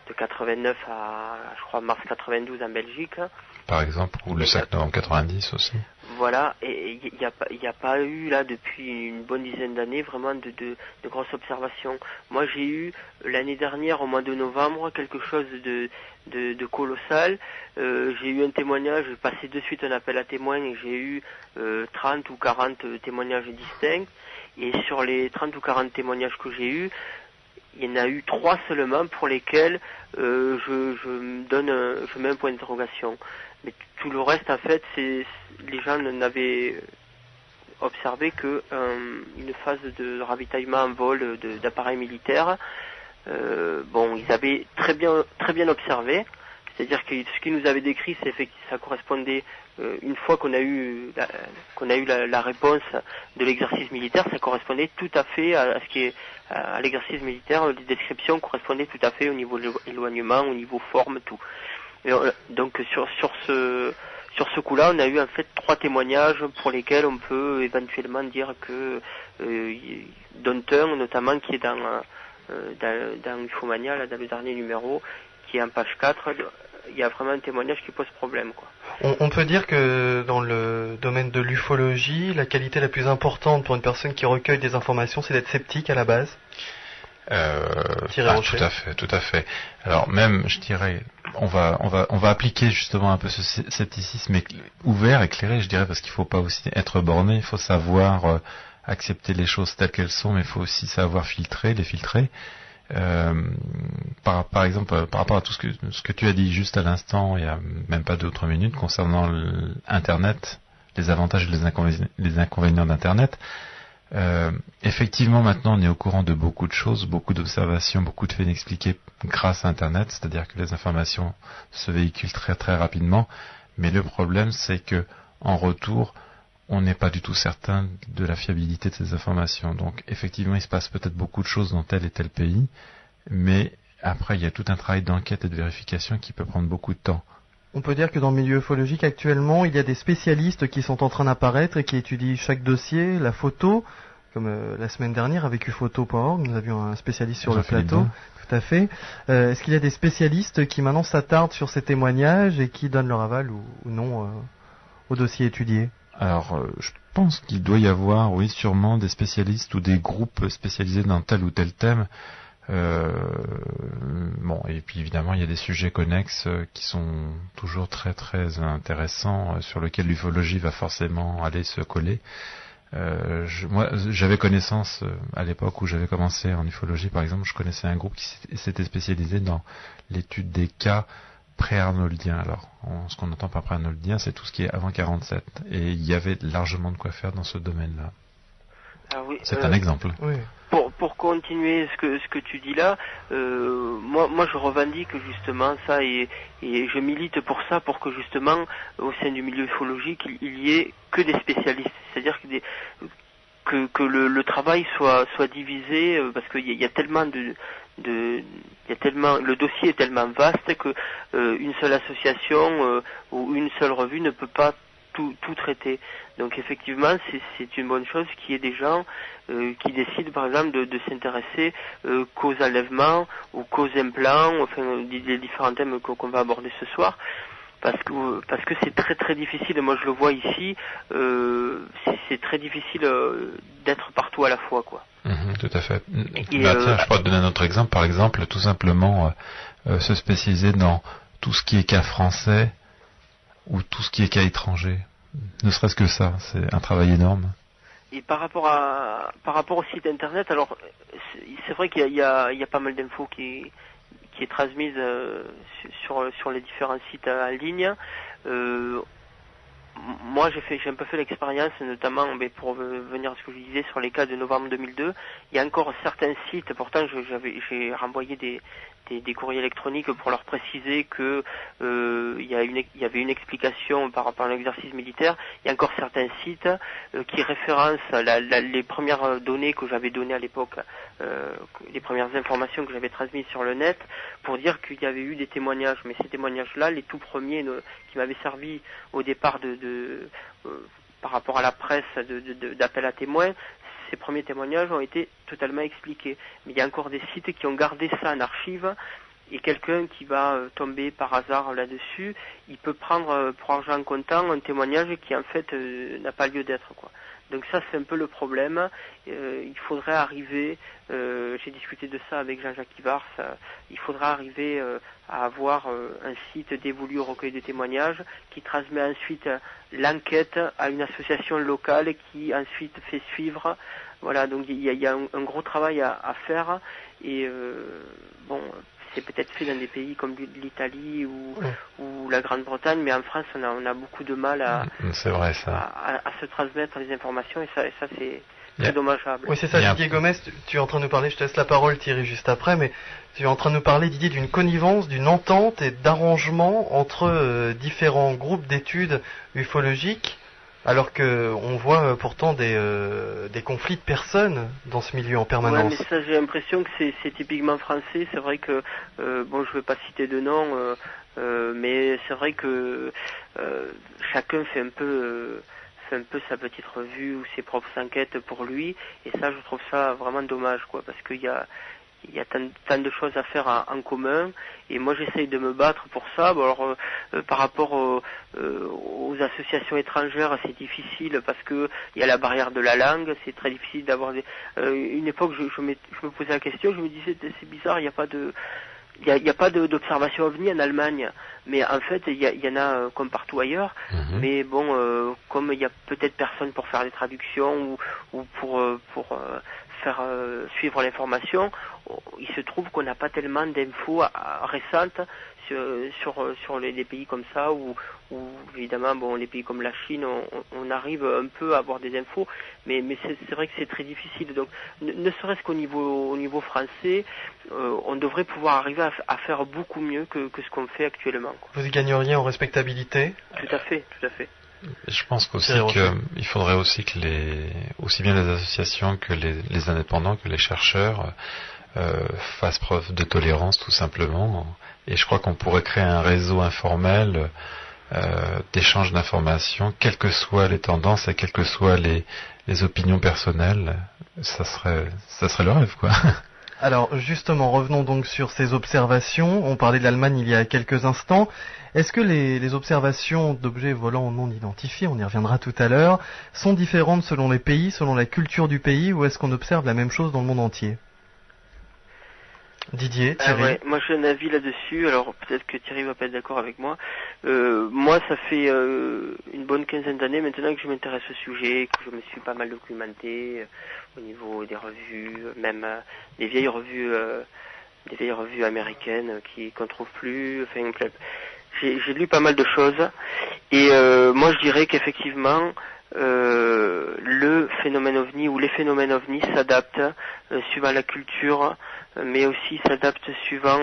de 89 à, je crois, mars 92 en Belgique. Par exemple, ou le 5 novembre 90 aussi. Voilà, et il n'y a pas eu, là, depuis une bonne dizaine d'années, vraiment de grosses observations. Moi, j'ai eu, l'année dernière, au mois de novembre, quelque chose de colossal. J'ai eu un témoignage, j'ai passé de suite un appel à témoins, et j'ai eu 30 ou 40 témoignages distincts. Et sur les 30 ou 40 témoignages que j'ai eus, il y en a eu 3 seulement pour lesquels je mets un point d'interrogation. Mais tout le reste, en fait, les gens n'avaient observé que une phase de ravitaillement en vol d'appareils militaires. Ils avaient très bien observé. C'est-à-dire que ce qu'ils nous avaient décrit, c'est effectivement, ça correspondait une fois qu'on a eu la réponse de l'exercice militaire, ça correspondait tout à fait à ce qui est à l'exercice militaire. Les descriptions correspondaient tout à fait au niveau de l'éloignement, au niveau forme, tout. Et donc sur ce coup-là, on a eu en fait 3 témoignages pour lesquels on peut éventuellement dire que dont un notamment qui est dans Ufomania, là, dans le dernier numéro, qui est en page 4, il y a vraiment un témoignage qui pose problème, quoi. On peut dire que dans le domaine de l'ufologie, la qualité la plus importante pour une personne qui recueille des informations, c'est d'être sceptique à la base. Tout à fait. Alors même, je dirais, on va appliquer justement un peu ce scepticisme ouvert, éclairé, je dirais, parce qu'il faut pas aussi être borné, il faut savoir accepter les choses telles qu'elles sont, mais il faut aussi savoir les filtrer. Par exemple, par rapport à tout ce que tu as dit juste à l'instant, il y a même pas 2 ou 3 minutes, concernant Internet, les avantages et les inconvénients d'Internet. Effectivement, maintenant, on est au courant de beaucoup de choses, beaucoup d'observations, beaucoup de faits inexpliqués grâce à Internet, c'est-à-dire que les informations se véhiculent très très rapidement. Mais le problème, c'est que en retour, on n'est pas du tout certain de la fiabilité de ces informations. Donc, effectivement, il se passe peut-être beaucoup de choses dans tel et tel pays, mais après, il y a tout un travail d'enquête et de vérification qui peut prendre beaucoup de temps. On peut dire que dans le milieu ufologique actuellement, il y a des spécialistes qui sont en train d'apparaître et qui étudient chaque dossier, la photo, comme la semaine dernière avec ufphoto.org, nous avions un spécialiste sur le plateau. Tout à fait. Est-ce qu'il y a des spécialistes qui maintenant s'attardent sur ces témoignages et qui donnent leur aval ou non au dossier étudié? Alors, je pense qu'il doit y avoir, oui, sûrement des spécialistes ou des groupes spécialisés dans tel ou tel thème. Bon, et puis évidemment, il y a des sujets connexes qui sont toujours très très intéressants, sur lesquels l'ufologie va forcément aller se coller. Moi, j'avais connaissance à l'époque où j'avais commencé en ufologie, par exemple, je connaissais un groupe qui s'était spécialisé dans l'étude des cas pré-arnoldiens. Alors, ce qu'on entend par pré-arnoldien, c'est tout ce qui est avant 47, et il y avait largement de quoi faire dans ce domaine-là. Ah oui, c'est un exemple. Oui. Pour continuer ce que tu dis là, moi je revendique justement ça et je milite pour ça, pour que justement au sein du milieu ufologique il y ait que des spécialistes, c'est-à-dire que le travail soit divisé, parce qu'il y a tellement le dossier est tellement vaste que une seule association ou une seule revue ne peut pas tout traiter. Donc effectivement, c'est une bonne chose qu'il y ait des gens qui décident par exemple de s'intéresser qu'aux enlèvements ou qu'aux implants, enfin les différents thèmes qu'on va aborder ce soir, parce que c'est très très difficile. Moi je le vois ici, c'est très difficile d'être partout à la fois, quoi. Tout à fait. Tiens, je peux te donner un autre exemple. Par exemple, tout simplement se spécialiser dans tout ce qui est cas français ou tout ce qui est cas étranger. Ne serait-ce que ça, c'est un travail énorme. Et par rapport au site internet, alors c'est vrai qu'il y a pas mal d'infos qui est transmise sur les différents sites en ligne. Moi j'ai un peu fait l'expérience, notamment pour venir à ce que je disais sur les cas de novembre 2002. Il y a encore certains sites, pourtant j'ai renvoyé des courriers électroniques pour leur préciser que il y avait une explication par rapport à l'exercice militaire. Il y a encore certains sites qui référencent les premières données que j'avais données à l'époque, les premières informations que j'avais transmises sur le net, pour dire qu'il y avait eu des témoignages. Mais ces témoignages-là, les tout premiers qui m'avaient servi au départ par rapport à la presse d'appel à témoins, ces premiers témoignages ont été totalement expliqués. Mais il y a encore des sites qui ont gardé ça en archive, et quelqu'un qui va tomber par hasard là-dessus, il peut prendre pour argent comptant un témoignage qui en fait n'a pas lieu d'être, quoi. Donc ça c'est un peu le problème. Il faudrait arriver, j'ai discuté de ça avec Jean-Jacques Ivars, il faudrait arriver à avoir un site dévolu au recueil de témoignages qui transmet ensuite l'enquête à une association locale qui ensuite fait suivre. Voilà, donc il y a un gros travail à faire, et bon, c'est peut-être fait dans des pays comme l'Italie ou la Grande-Bretagne, mais en France on a beaucoup de mal c'est vrai, ça. à se transmettre les informations, et ça c'est très dommageable. Oui, c'est ça, Didier Gomez, tu es en train de nous parler, je te laisse la parole Thierry juste après, mais tu es en train de nous parler, Didier, d'une connivence, d'une entente et d'arrangement entre différents groupes d'études ufologiques, alors qu'on voit pourtant des conflits de personnes dans ce milieu en permanence. Ouais, mais ça j'ai l'impression que c'est typiquement français. C'est vrai que, bon, je ne vais pas citer de nom, mais c'est vrai que chacun fait un peu sa petite revue ou ses propres enquêtes pour lui, et ça je trouve ça vraiment dommage, quoi, parce qu'il y a tant de choses à faire en commun, et moi j'essaye de me battre pour ça. Bon, alors par rapport aux associations étrangères, c'est difficile parce que il y a la barrière de la langue, c'est très difficile d'avoir une époque je me posais la question, je me disais c'est bizarre, il n'y a pas d'observation OVNI en Allemagne, mais en fait il y en a comme partout ailleurs. Mais bon, comme il y a peut-être personne pour faire des traductions ou pour faire suivre l'information, il se trouve qu'on n'a pas tellement d'infos récentes sur les pays comme ça, où évidemment, bon, les pays comme la Chine, on arrive un peu à avoir des infos, mais c'est vrai que c'est très difficile. Donc, ne serait-ce qu'au niveau français, on devrait pouvoir arriver à faire beaucoup mieux que ce qu'on fait actuellement, quoi. Vous y gagneriez en respectabilité? Tout à fait. Je pense qu'aussi qu'il faudrait aussi que aussi bien les associations que les indépendants, que les chercheurs fassent preuve de tolérance, tout simplement, Et je crois qu'on pourrait créer un réseau informel d'échange d'informations, quelles que soient les tendances et quelles que soient les opinions personnelles. Ça serait le rêve, quoi. Alors justement, revenons donc sur ces observations. On parlait de l'Allemagne il y a quelques instants. Est-ce que les observations d'objets volants non identifiés, on y reviendra tout à l'heure, sont différentes selon les pays, selon la culture du pays, ou est-ce qu'on observe la même chose dans le monde entier? Didier, Thierry. Ouais, moi j'ai un avis là-dessus, alors peut-être que Thierry va pas être d'accord avec moi. Moi ça fait une bonne quinzaine d'années maintenant que je m'intéresse au sujet, que je me suis pas mal documenté au niveau des revues, même des vieilles revues américaines qu'on trouve plus. Enfin, j'ai lu pas mal de choses et moi je dirais qu'effectivement le phénomène OVNI ou les phénomènes OVNI s'adaptent suivant la culture, mais aussi s'adaptent suivant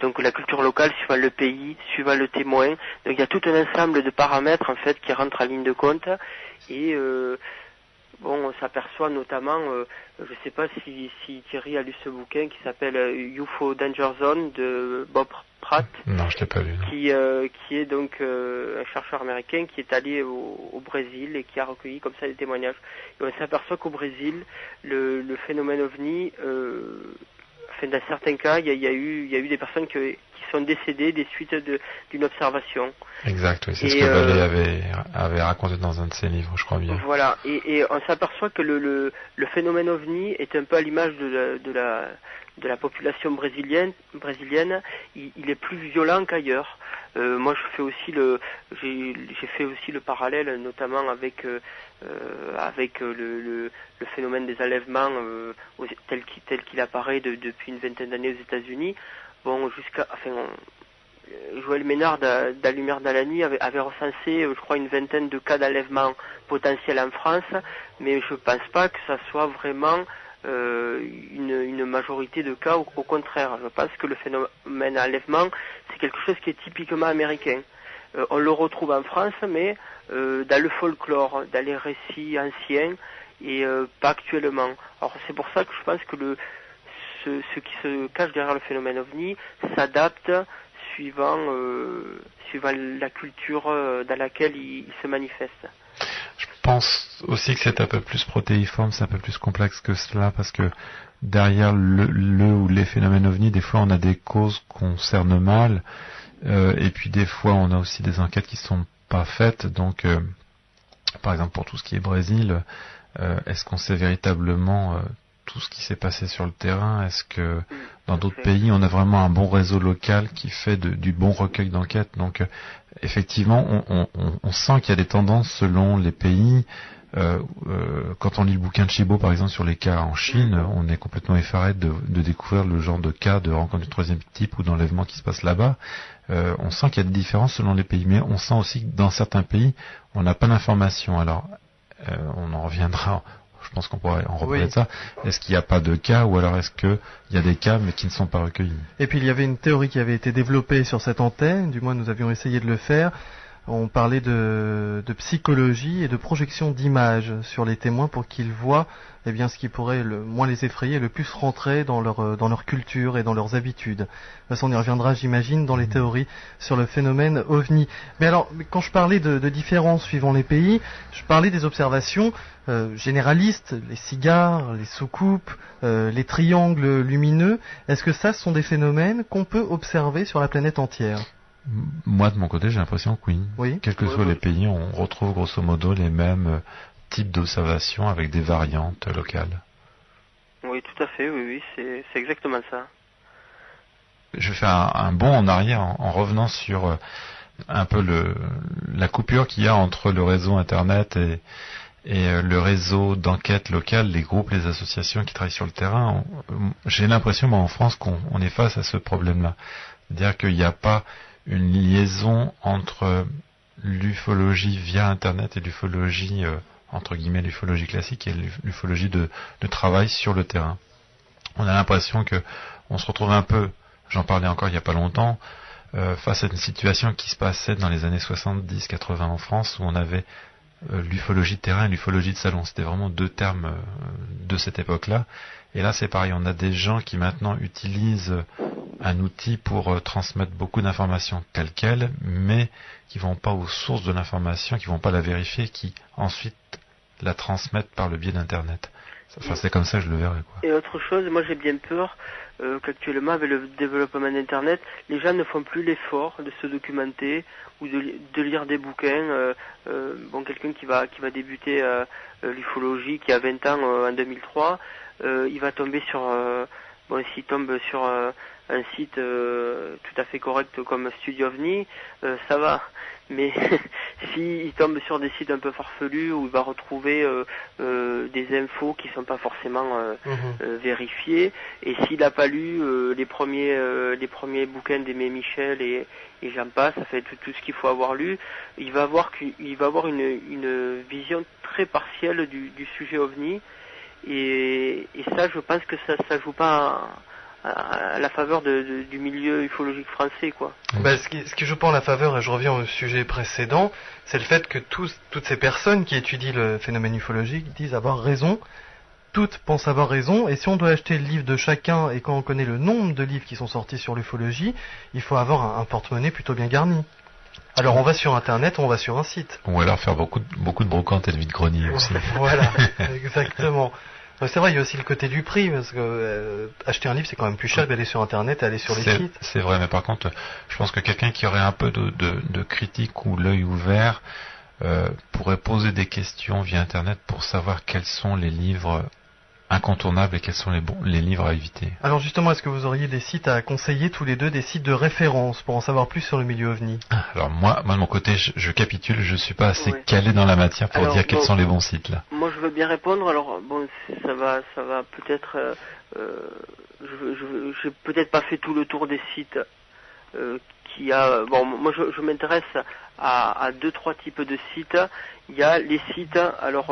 donc la culture locale, suivant le pays, suivant le témoin. Donc il y a tout un ensemble de paramètres en fait qui rentrent en ligne de compte et on s'aperçoit notamment, je ne sais pas si Thierry a lu ce bouquin qui s'appelle UFO Danger Zone de Bob Pratt. Non, je l'ai pas lu. Qui est donc un chercheur américain qui est allé au Brésil et qui a recueilli comme ça des témoignages. Et on s'aperçoit qu'au Brésil, le phénomène OVNI, dans certains cas, il y a eu des personnes qui sont décédées des suites d'une observation. Exact, oui, c'est ce que Vallée avait raconté dans un de ses livres, je crois bien. Voilà, et on s'aperçoit que le phénomène OVNI est un peu à l'image de la population brésilienne. Il est plus violent qu'ailleurs. Moi, j'ai fait aussi le parallèle, notamment avec le phénomène des enlèvements tel qu'il apparaît depuis une vingtaine d'années aux États-Unis. Bon, Joël Ménard d'Lumière dans la nuit avait recensé, je crois, une vingtaine de cas d'enlèvement potentiels en France, mais je pense pas que ça soit vraiment une majorité de cas. Au contraire, je pense que le phénomène enlèvement, c'est quelque chose qui est typiquement américain. On le retrouve en France, mais dans le folklore, dans les récits anciens, et pas actuellement. Alors c'est pour ça que je pense que ce qui se cache derrière le phénomène OVNI s'adapte suivant la culture dans laquelle il se manifeste. Je pense aussi que c'est un peu plus protéiforme, c'est un peu plus complexe que cela, parce que derrière le ou les phénomènes OVNI, des fois on a des causes qu'on cerne mal, et puis des fois on a aussi des enquêtes qui sont pas faites. Donc, par exemple pour tout ce qui est Brésil, est-ce qu'on sait véritablement tout ce qui s'est passé sur le terrain? Est-ce que dans d'autres pays, on a vraiment un bon réseau local qui fait du bon recueil d'enquête? Donc, effectivement, on sent qu'il y a des tendances selon les pays. Quand on lit le bouquin de Chibo, par exemple, sur les cas en Chine, on est complètement effaré de découvrir le genre de cas de rencontre du troisième type ou d'enlèvement qui se passe là-bas. On sent qu'il y a des différences selon les pays, mais on sent aussi que dans certains pays, on n'a pas d'informations. Alors, on en reviendra. Je pense qu'on pourrait en reparler de ça. Est-ce qu'il n'y a pas de cas, ou alors est-ce qu'il y a des cas mais qui ne sont pas recueillis? Et puis il y avait une théorie qui avait été développée sur cette antenne, du moins nous avions essayé de le faire. On parlait de psychologie et de projection d'images sur les témoins pour qu'ils voient ce qui pourrait le moins les effrayer et le plus rentrer dans leur culture et dans leurs habitudes. De toute façon, on y reviendra, j'imagine, dans les théories sur le phénomène OVNI. Mais alors, quand je parlais de différences suivant les pays, je parlais des observations généralistes, les cigares, les soucoupes, les triangles lumineux. Est-ce que ça, ce sont des phénomènes qu'on peut observer sur la planète entière? Moi, de mon côté, j'ai l'impression que oui. Oui. Quels que soient les pays, on retrouve grosso modo les mêmes types d'observations avec des variantes locales. Oui, tout à fait, oui, c'est exactement ça. Je fais un bond en arrière en revenant sur un peu la coupure qu'il y a entre le réseau Internet et le réseau d'enquête locale, les groupes, les associations qui travaillent sur le terrain. J'ai l'impression, moi, en France, qu'on est face à ce problème-là. C'est-à-dire qu'il n'y a pas une liaison entre l'ufologie via Internet et l'ufologie, entre guillemets, l'ufologie classique et l'ufologie de travail sur le terrain. On a l'impression que on se retrouve un peu, j'en parlais encore il n'y a pas longtemps, face à une situation qui se passait dans les années 70-80 en France, où on avait l'ufologie de terrain et l'ufologie de salon. C'était vraiment deux termes de cette époque-là. Et là, c'est pareil, on a des gens qui maintenant utilisent un outil pour transmettre beaucoup d'informations telles quelles, mais qui vont pas aux sources de l'information, qui vont pas la vérifier, qui ensuite la transmettent par le biais d'Internet. Enfin, c'est comme ça que je le verrai, quoi. Et autre chose, moi j'ai bien peur qu'actuellement, avec le développement d'Internet, les gens ne font plus l'effort de se documenter ou de lire des bouquins. Quelqu'un qui va débuter l'ufologie, qui a 20 ans en 2003, il va tomber sur... s'il tombe sur un site tout à fait correct comme Studio OVNI, ça va. Mais s'il tombe sur des sites un peu farfelus où il va retrouver des infos qui sont pas forcément vérifiées, et s'il n'a pas lu les premiers bouquins d'Aimé Michel et j'en passe, ça fait tout ce qu'il faut avoir lu, il va avoir une vision très partielle du sujet OVNI, et ça, je pense que ça joue pas à la faveur du milieu ufologique français, quoi. Ce qui joue pas en la faveur, et je reviens au sujet précédent, c'est le fait que toutes ces personnes qui étudient le phénomène ufologique disent avoir raison, toutes pensent avoir raison, et si on doit acheter le livre de chacun, et quand on connaît le nombre de livres qui sont sortis sur l'ufologie, il faut avoir un porte-monnaie plutôt bien garni. Alors on va sur Internet, on va sur un site. Ou alors faire beaucoup de brocantes et de vide-grenier aussi. Voilà, exactement. C'est vrai, il y a aussi le côté du prix, parce que acheter un livre, c'est quand même plus cher d'aller sur Internet et aller sur les sites. C'est vrai, mais par contre, je pense que quelqu'un qui aurait un peu de critique ou l'œil ouvert pourrait poser des questions via Internet pour savoir quels sont les livres incontournables et quels sont les livres à éviter. Alors justement, est-ce que vous auriez des sites à conseiller tous les deux, des sites de référence pour en savoir plus sur le milieu OVNI? Alors moi de mon côté, je capitule, je suis pas assez calé dans la matière pour dire quels sont les bons sites là. Moi je veux bien répondre. Alors ça va peut-être. Je n'ai peut-être pas fait tout le tour des sites qu'il y a. Moi je m'intéresse à 2-3 types de sites. Il y a les sites. Alors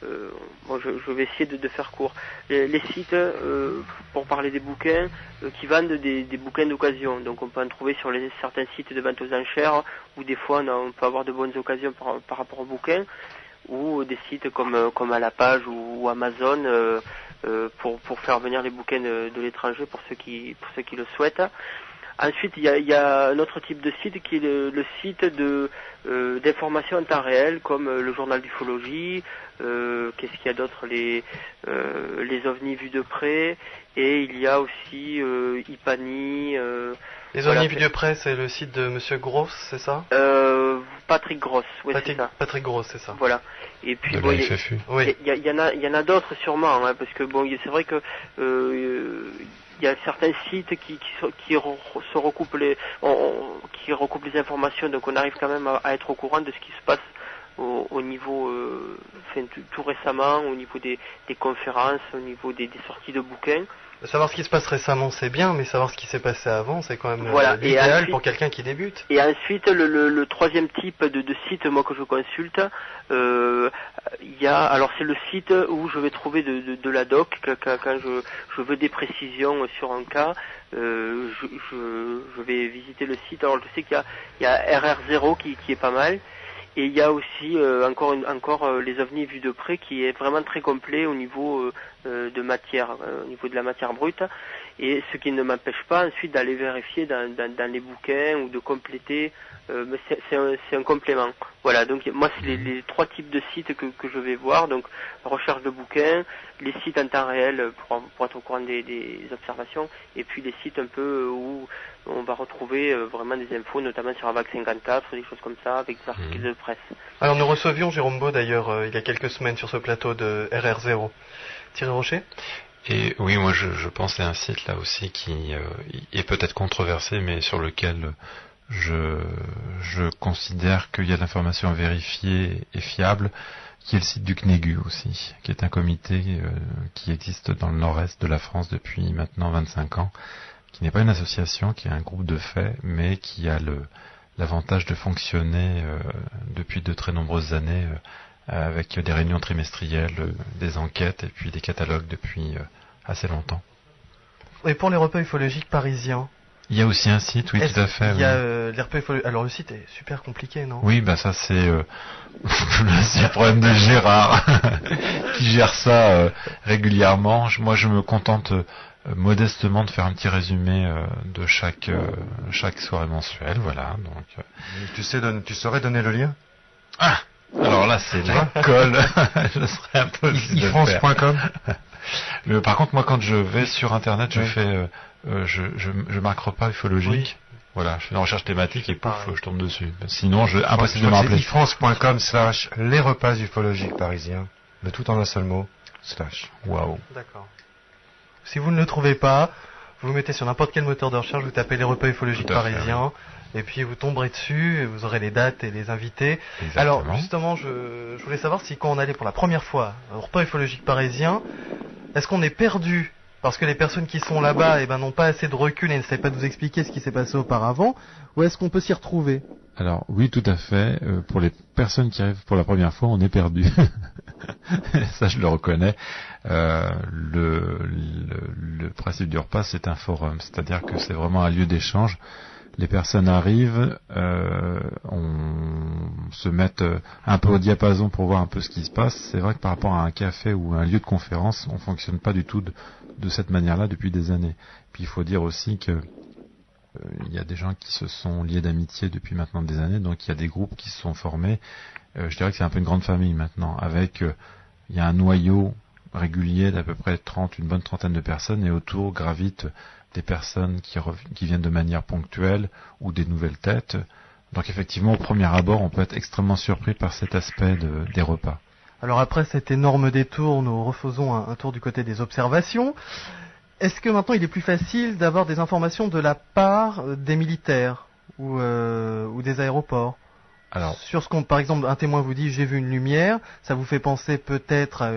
je vais essayer de faire court. Les sites, pour parler des bouquins, qui vendent des bouquins d'occasion. Donc on peut en trouver sur certains sites de vente aux enchères, où des fois on peut avoir de bonnes occasions par rapport aux bouquins, ou des sites comme à la page ou Amazon pour faire venir les bouquins de l'étranger pour ceux qui le souhaitent. Ensuite, il y a un autre type de site qui est le site d'information en temps réel, comme le journal d'ufologie. Qu'est-ce qu'il y a d'autre, les ovnis vus de près, et il y a aussi Ipani. Les ovnis vus de près, c'est le site de Monsieur Gross, c'est ça? Patrick Gross, oui, c'est ça. Patrick Gross, c'est ça. Voilà. Et puis il y en a d'autres sûrement, parce que c'est vrai que il y a certains sites qui recoupent les informations, donc on arrive quand même à être au courant de ce qui se passe au niveau, tout récemment, au niveau des conférences, au niveau des sorties de bouquins. Savoir ce qui se passe récemment, c'est bien, mais savoir ce qui s'est passé avant, c'est quand même l'idéal pour quelqu'un qui débute. Et ensuite, le troisième type de site, moi, que je consulte, alors c'est le site où je vais trouver de la doc, quand je veux des précisions sur un cas, je vais visiter le site. Alors je sais qu'il y a RR0 qui est pas mal. Et il y a aussi encore les ovnis vus de près, qui est vraiment très complet au niveau de matière, au niveau de la matière brute, et ce qui ne m'empêche pas ensuite d'aller vérifier dans les bouquins ou de compléter, mais c'est un complément. Voilà, donc moi c'est les 3 types de sites que je vais voir, donc recherche de bouquins, les sites en temps réel pour être au courant des observations, et puis les sites un peu où on va retrouver vraiment des infos, notamment sur AVAC 54, des choses comme ça, avec des articles de presse. Alors nous recevions Jérôme Beau d'ailleurs il y a quelques semaines sur ce plateau de RR0. Thierry Rocher? Et oui, moi je pense à un site là aussi qui est peut-être controversé, mais sur lequel je considère qu'il y a de l'information vérifiée et fiable, qui est le site du CNEGU aussi, qui est un comité qui existe dans le nord-est de la France depuis maintenant 25 ans, qui n'est pas une association, qui est un groupe de faits, mais qui a l'avantage de fonctionner depuis de très nombreuses années avec des réunions trimestrielles, des enquêtes et puis des catalogues depuis assez longtemps. Et pour les repas ufologiques parisiens? Il y a aussi un site, oui, tout à fait. Il y a les repas ufologiques. Alors le site est super compliqué, non? Oui, ça c'est le problème de Gérard qui gère ça régulièrement. Moi je me contente modestement de faire un petit résumé de chaque soirée mensuelle, voilà. Donc Tu saurais donner le lien? Ah, alors là c'est la colle. Je serais impossible de le faire. France.com. Mais par contre, moi quand je vais sur internet, je fais je marque repas ufologique. Oui. Voilà, je fais une recherche thématique et pouf, je tombe dessus. Sinon, impossible de me rappeler. France.com/les repas ufologiques parisiens. Le tout en un seul mot. / Waouh. D'accord. Si vous ne le trouvez pas, vous mettez sur n'importe quel moteur de recherche, vous tapez les repas ufologiques parisiens, et puis vous tomberez dessus, et vous aurez les dates et les invités. Exactement. Alors, justement, je voulais savoir si quand on allait pour la première fois au repas ufologique parisien, est-ce qu'on est perdu parce que les personnes qui sont là-bas n'ont pas assez de recul et ne savent pas nous expliquer ce qui s'est passé auparavant, ou est-ce qu'on peut s'y retrouver? Alors oui, tout à fait. Pour les personnes qui arrivent pour la première fois, on est perdu. Ça, je le reconnais. Le principe du repas, c'est un forum, c'est-à-dire que c'est vraiment un lieu d'échange. Les personnes arrivent, on se met un peu au diapason pour voir un peu ce qui se passe. C'est vrai que par rapport à un café ou un lieu de conférence, on fonctionne pas du tout de cette manière-là depuis des années. Puis il faut dire aussi que il y a des gens qui se sont liés d'amitié depuis maintenant des années, donc il y a des groupes qui se sont formés. Je dirais que c'est un peu une grande famille maintenant, avec il y a un noyau régulier d'à peu près une bonne trentaine de personnes, et autour gravitent des personnes qui viennent de manière ponctuelle ou des nouvelles têtes. Donc effectivement, au premier abord, on peut être extrêmement surpris par cet aspect des repas. Alors après cet énorme détour, nous refaisons un tour du côté des observations. Est-ce que maintenant il est plus facile d'avoir des informations de la part des militaires ou des aéroports? Alors, sur ce par exemple, un témoin vous dit j'ai vu une lumière, ça vous fait penser peut-être à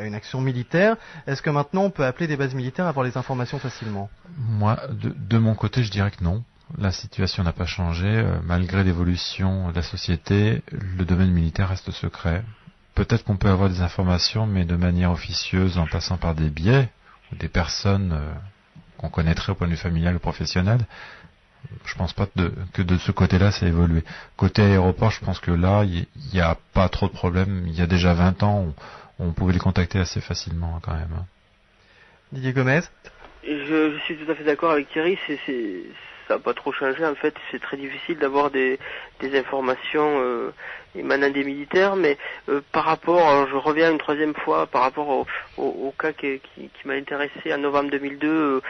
une action militaire. Est-ce que maintenant on peut appeler des bases militaires et avoir les informations facilement? Moi, de mon côté, je dirais que non. La situation n'a pas changé. Malgré l'évolution de la société, le domaine militaire reste secret. Peut-être qu'on peut avoir des informations, mais de manière officieuse, en passant par des biais, ou des personnes qu'on connaîtrait au point de vue familial ou professionnel. Je pense pas que de ce côté-là, ça a évolué. Côté aéroport, je pense que là, il n'y a pas trop de problèmes. Il y a déjà 20 ans, on pouvait les contacter assez facilement quand même. Didier Gomez? Je suis tout à fait d'accord avec Thierry, ça n'a pas trop changé en fait, c'est très difficile d'avoir des informations émanant des militaires, mais par rapport, alors je reviens une troisième fois, par rapport au cas qui m'a intéressé en novembre 2002,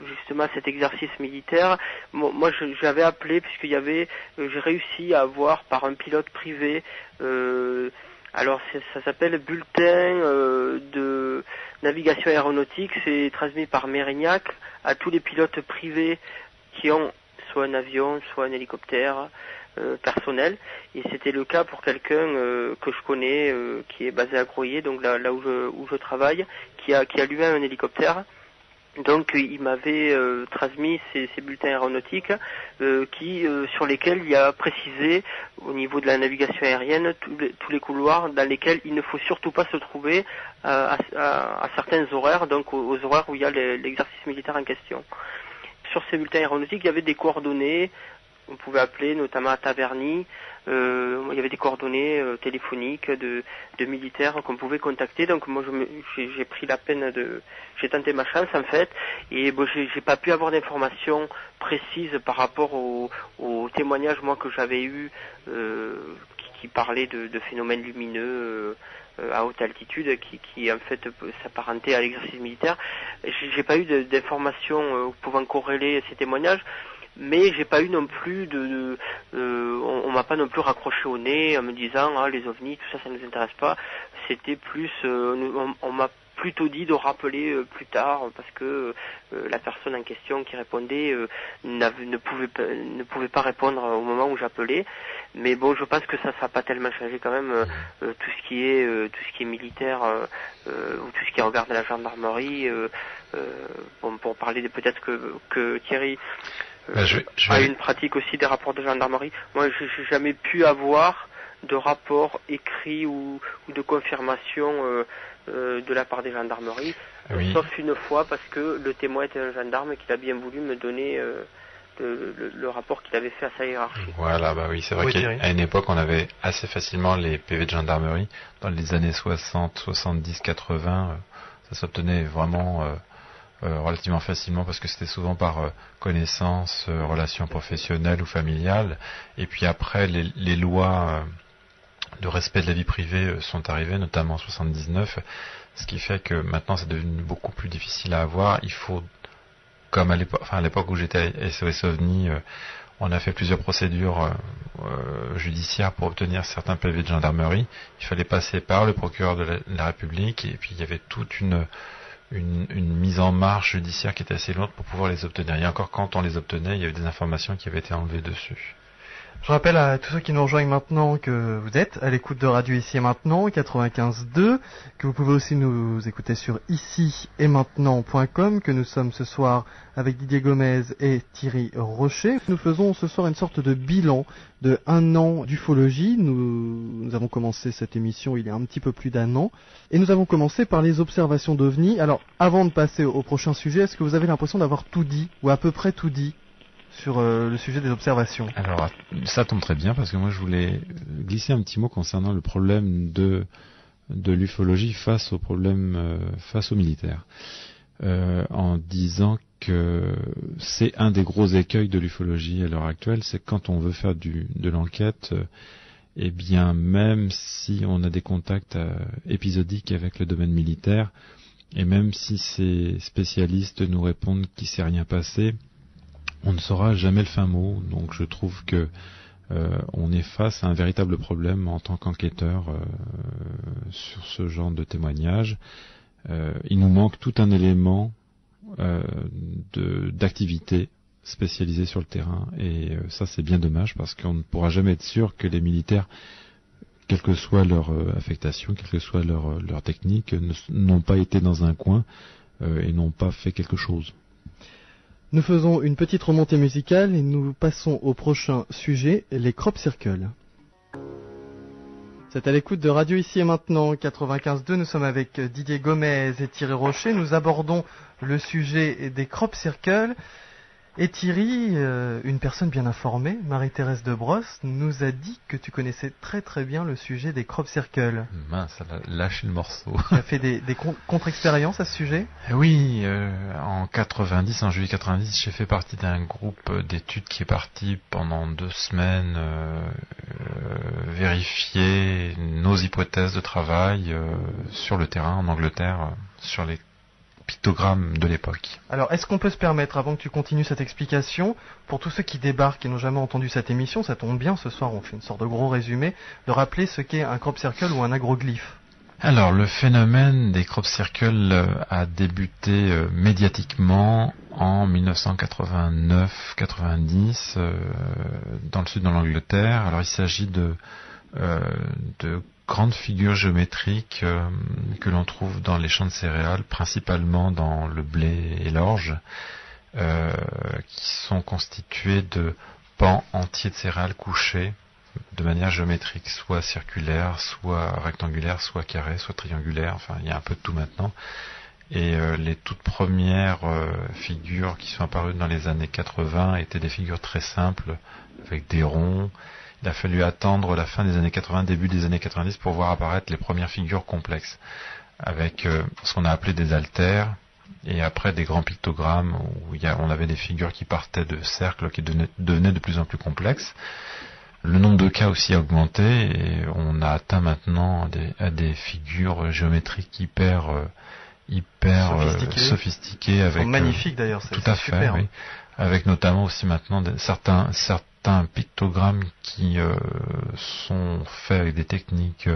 justement à cet exercice militaire, moi j'avais appelé puisqu'il y avait, j'ai réussi à avoir par un pilote privé, alors ça s'appelle bulletin de navigation aéronautique, c'est transmis par Mérignac à tous les pilotes privés qui ont soit un avion, soit un hélicoptère personnel. Et c'était le cas pour quelqu'un que je connais, qui est basé à Groyer, donc là où je travaille, qui a lui-même un hélicoptère. Donc il m'avait transmis ces bulletins aéronautiques sur lesquels il y a précisé au niveau de la navigation aérienne tous les couloirs dans lesquels il ne faut surtout pas se trouver à certains horaires, donc aux horaires où il y a l'exercice militaire en question. Sur ces bulletins aéronautiques, il y avait des coordonnées, on pouvait appeler notamment à Taverny, il y avait des coordonnées téléphoniques de militaires qu'on pouvait contacter, donc moi j'ai pris la peine j'ai tenté ma chance en fait, et bon, j'ai pas pu avoir d'informations précises par rapport aux témoignages moi que j'avais eu qui parlaient de phénomènes lumineux à haute altitude qui en fait s'apparentait à l'exercice militaire. J'ai pas eu d'informations pouvant corréler ces témoignages, mais j'ai pas eu non plus on m'a pas non plus raccroché au nez en me disant les ovnis, tout ça nous intéresse pas. C'était plus on m'a plutôt dit de rappeler plus tard parce que la personne en question qui répondait ne pouvait pas répondre au moment où j'appelais. Mais bon, je pense que ça n'a pas tellement changé quand même tout ce qui est militaire ou tout ce qui regarde la gendarmerie. Pour parler peut-être que Thierry a une pratique aussi des rapports de gendarmerie. Moi, j'ai jamais pu avoir de rapport écrit ou de confirmation de la part des gendarmeries, sauf une fois parce que le témoin était un gendarme et qu'il a bien voulu me donner le rapport qu'il avait fait à sa hiérarchie. Voilà, bah oui, c'est vrai qu'à une époque on avait assez facilement les PV de gendarmerie. Dans les années 60, 70, 80, ça s'obtenait vraiment relativement facilement parce que c'était souvent par connaissance, relations professionnelles ou familiales. Et puis après, les lois de respect de la vie privée sont arrivées, notamment en 79, ce qui fait que maintenant c'est devenu beaucoup plus difficile à avoir. Il faut, comme à l'époque où j'étais à SOS OVNI, on a fait plusieurs procédures judiciaires pour obtenir certains PV de gendarmerie. Il fallait passer par le procureur de la République, et puis il y avait toute une mise en marche judiciaire qui était assez lourde pour pouvoir les obtenir. Et encore, quand on les obtenait, il y avait des informations qui avaient été enlevées dessus. Je rappelle à tous ceux qui nous rejoignent maintenant que vous êtes à l'écoute de Radio Ici et Maintenant 95.2, que vous pouvez aussi nous écouter sur icietmaintenant.com, que nous sommes ce soir avec Didier Gomez et Thierry Rocher. Nous faisons ce soir une sorte de bilan de 1 an d'ufologie. Nous avons commencé cette émission il y a un petit peu plus d'1 an, et nous avons commencé par les observations d'OVNI. Alors, avant de passer au prochain sujet, est-ce que vous avez l'impression d'avoir tout dit, ou à peu près tout dit, sur le sujet des observations? Alors, ça tombe très bien parce que moi je voulais glisser un petit mot concernant le problème de l'ufologie face au problème, face aux militaires, en disant que c'est un des gros écueils de l'ufologie à l'heure actuelle, c'est quand on veut faire de l'enquête, eh bien même si on a des contacts épisodiques avec le domaine militaire, et même si ces spécialistes nous répondent qu'il s'est rien passé, on ne saura jamais le fin mot. Donc je trouve que on est face à un véritable problème en tant qu'enquêteur sur ce genre de témoignage. Il nous manque tout un élément d'activité spécialisée sur le terrain, et ça c'est bien dommage parce qu'on ne pourra jamais être sûr que les militaires, quelle que soit leur affectation, quelle que soit leur technique, n'ont pas été dans un coin et n'ont pas fait quelque chose. Nous faisons une petite remontée musicale et nous passons au prochain sujet, les crop circles. C'est à l'écoute de Radio Ici et Maintenant 95.2. Nous sommes avec Didier Gomez et Thierry Rocher. Nous abordons le sujet des crop circles. Et Thierry, une personne bien informée, Marie-Thérèse de Brosse, nous a dit que tu connaissais très très bien le sujet des crop circles. Mince, elle a lâché le morceau. Tu as fait des contre-expériences à ce sujet? Oui, en juillet 90, j'ai fait partie d'un groupe d'études qui est parti pendant 2 semaines vérifier nos hypothèses de travail sur le terrain en Angleterre, sur les pictogrammes de l'époque. Alors, est-ce qu'on peut se permettre, avant que tu continues cette explication, pour tous ceux qui débarquent et n'ont jamais entendu cette émission, ça tombe bien, ce soir on fait une sorte de gros résumé, de rappeler ce qu'est un crop circle ou un agroglyphe? Alors, le phénomène des crop circles a débuté médiatiquement en 1989-90 dans le sud de l'Angleterre. Alors, il s'agit de grandes figures géométriques que l'on trouve dans les champs de céréales, principalement dans le blé et l'orge, qui sont constitués de pans entiers de céréales couchés de manière géométrique, soit circulaire, soit rectangulaire, soit carré, soit triangulaire. Enfin, il y a un peu de tout maintenant. Et les toutes premières figures qui sont apparues dans les années 80 étaient des figures très simples, avec des ronds. Il a fallu attendre la fin des années 80, début des années 90 pour voir apparaître les premières figures complexes, avec ce qu'on a appelé des haltères, et après des grands pictogrammes où on avait des figures qui partaient de cercles qui devenaient de plus en plus complexes. Le nombre de cas aussi a augmenté, et on a atteint maintenant à des figures géométriques hyper sophistiquées. Avec, magnifiques d'ailleurs, c'est tout à super, fait, oui. Avec notamment aussi maintenant certains pictogrammes qui sont faits avec des techniques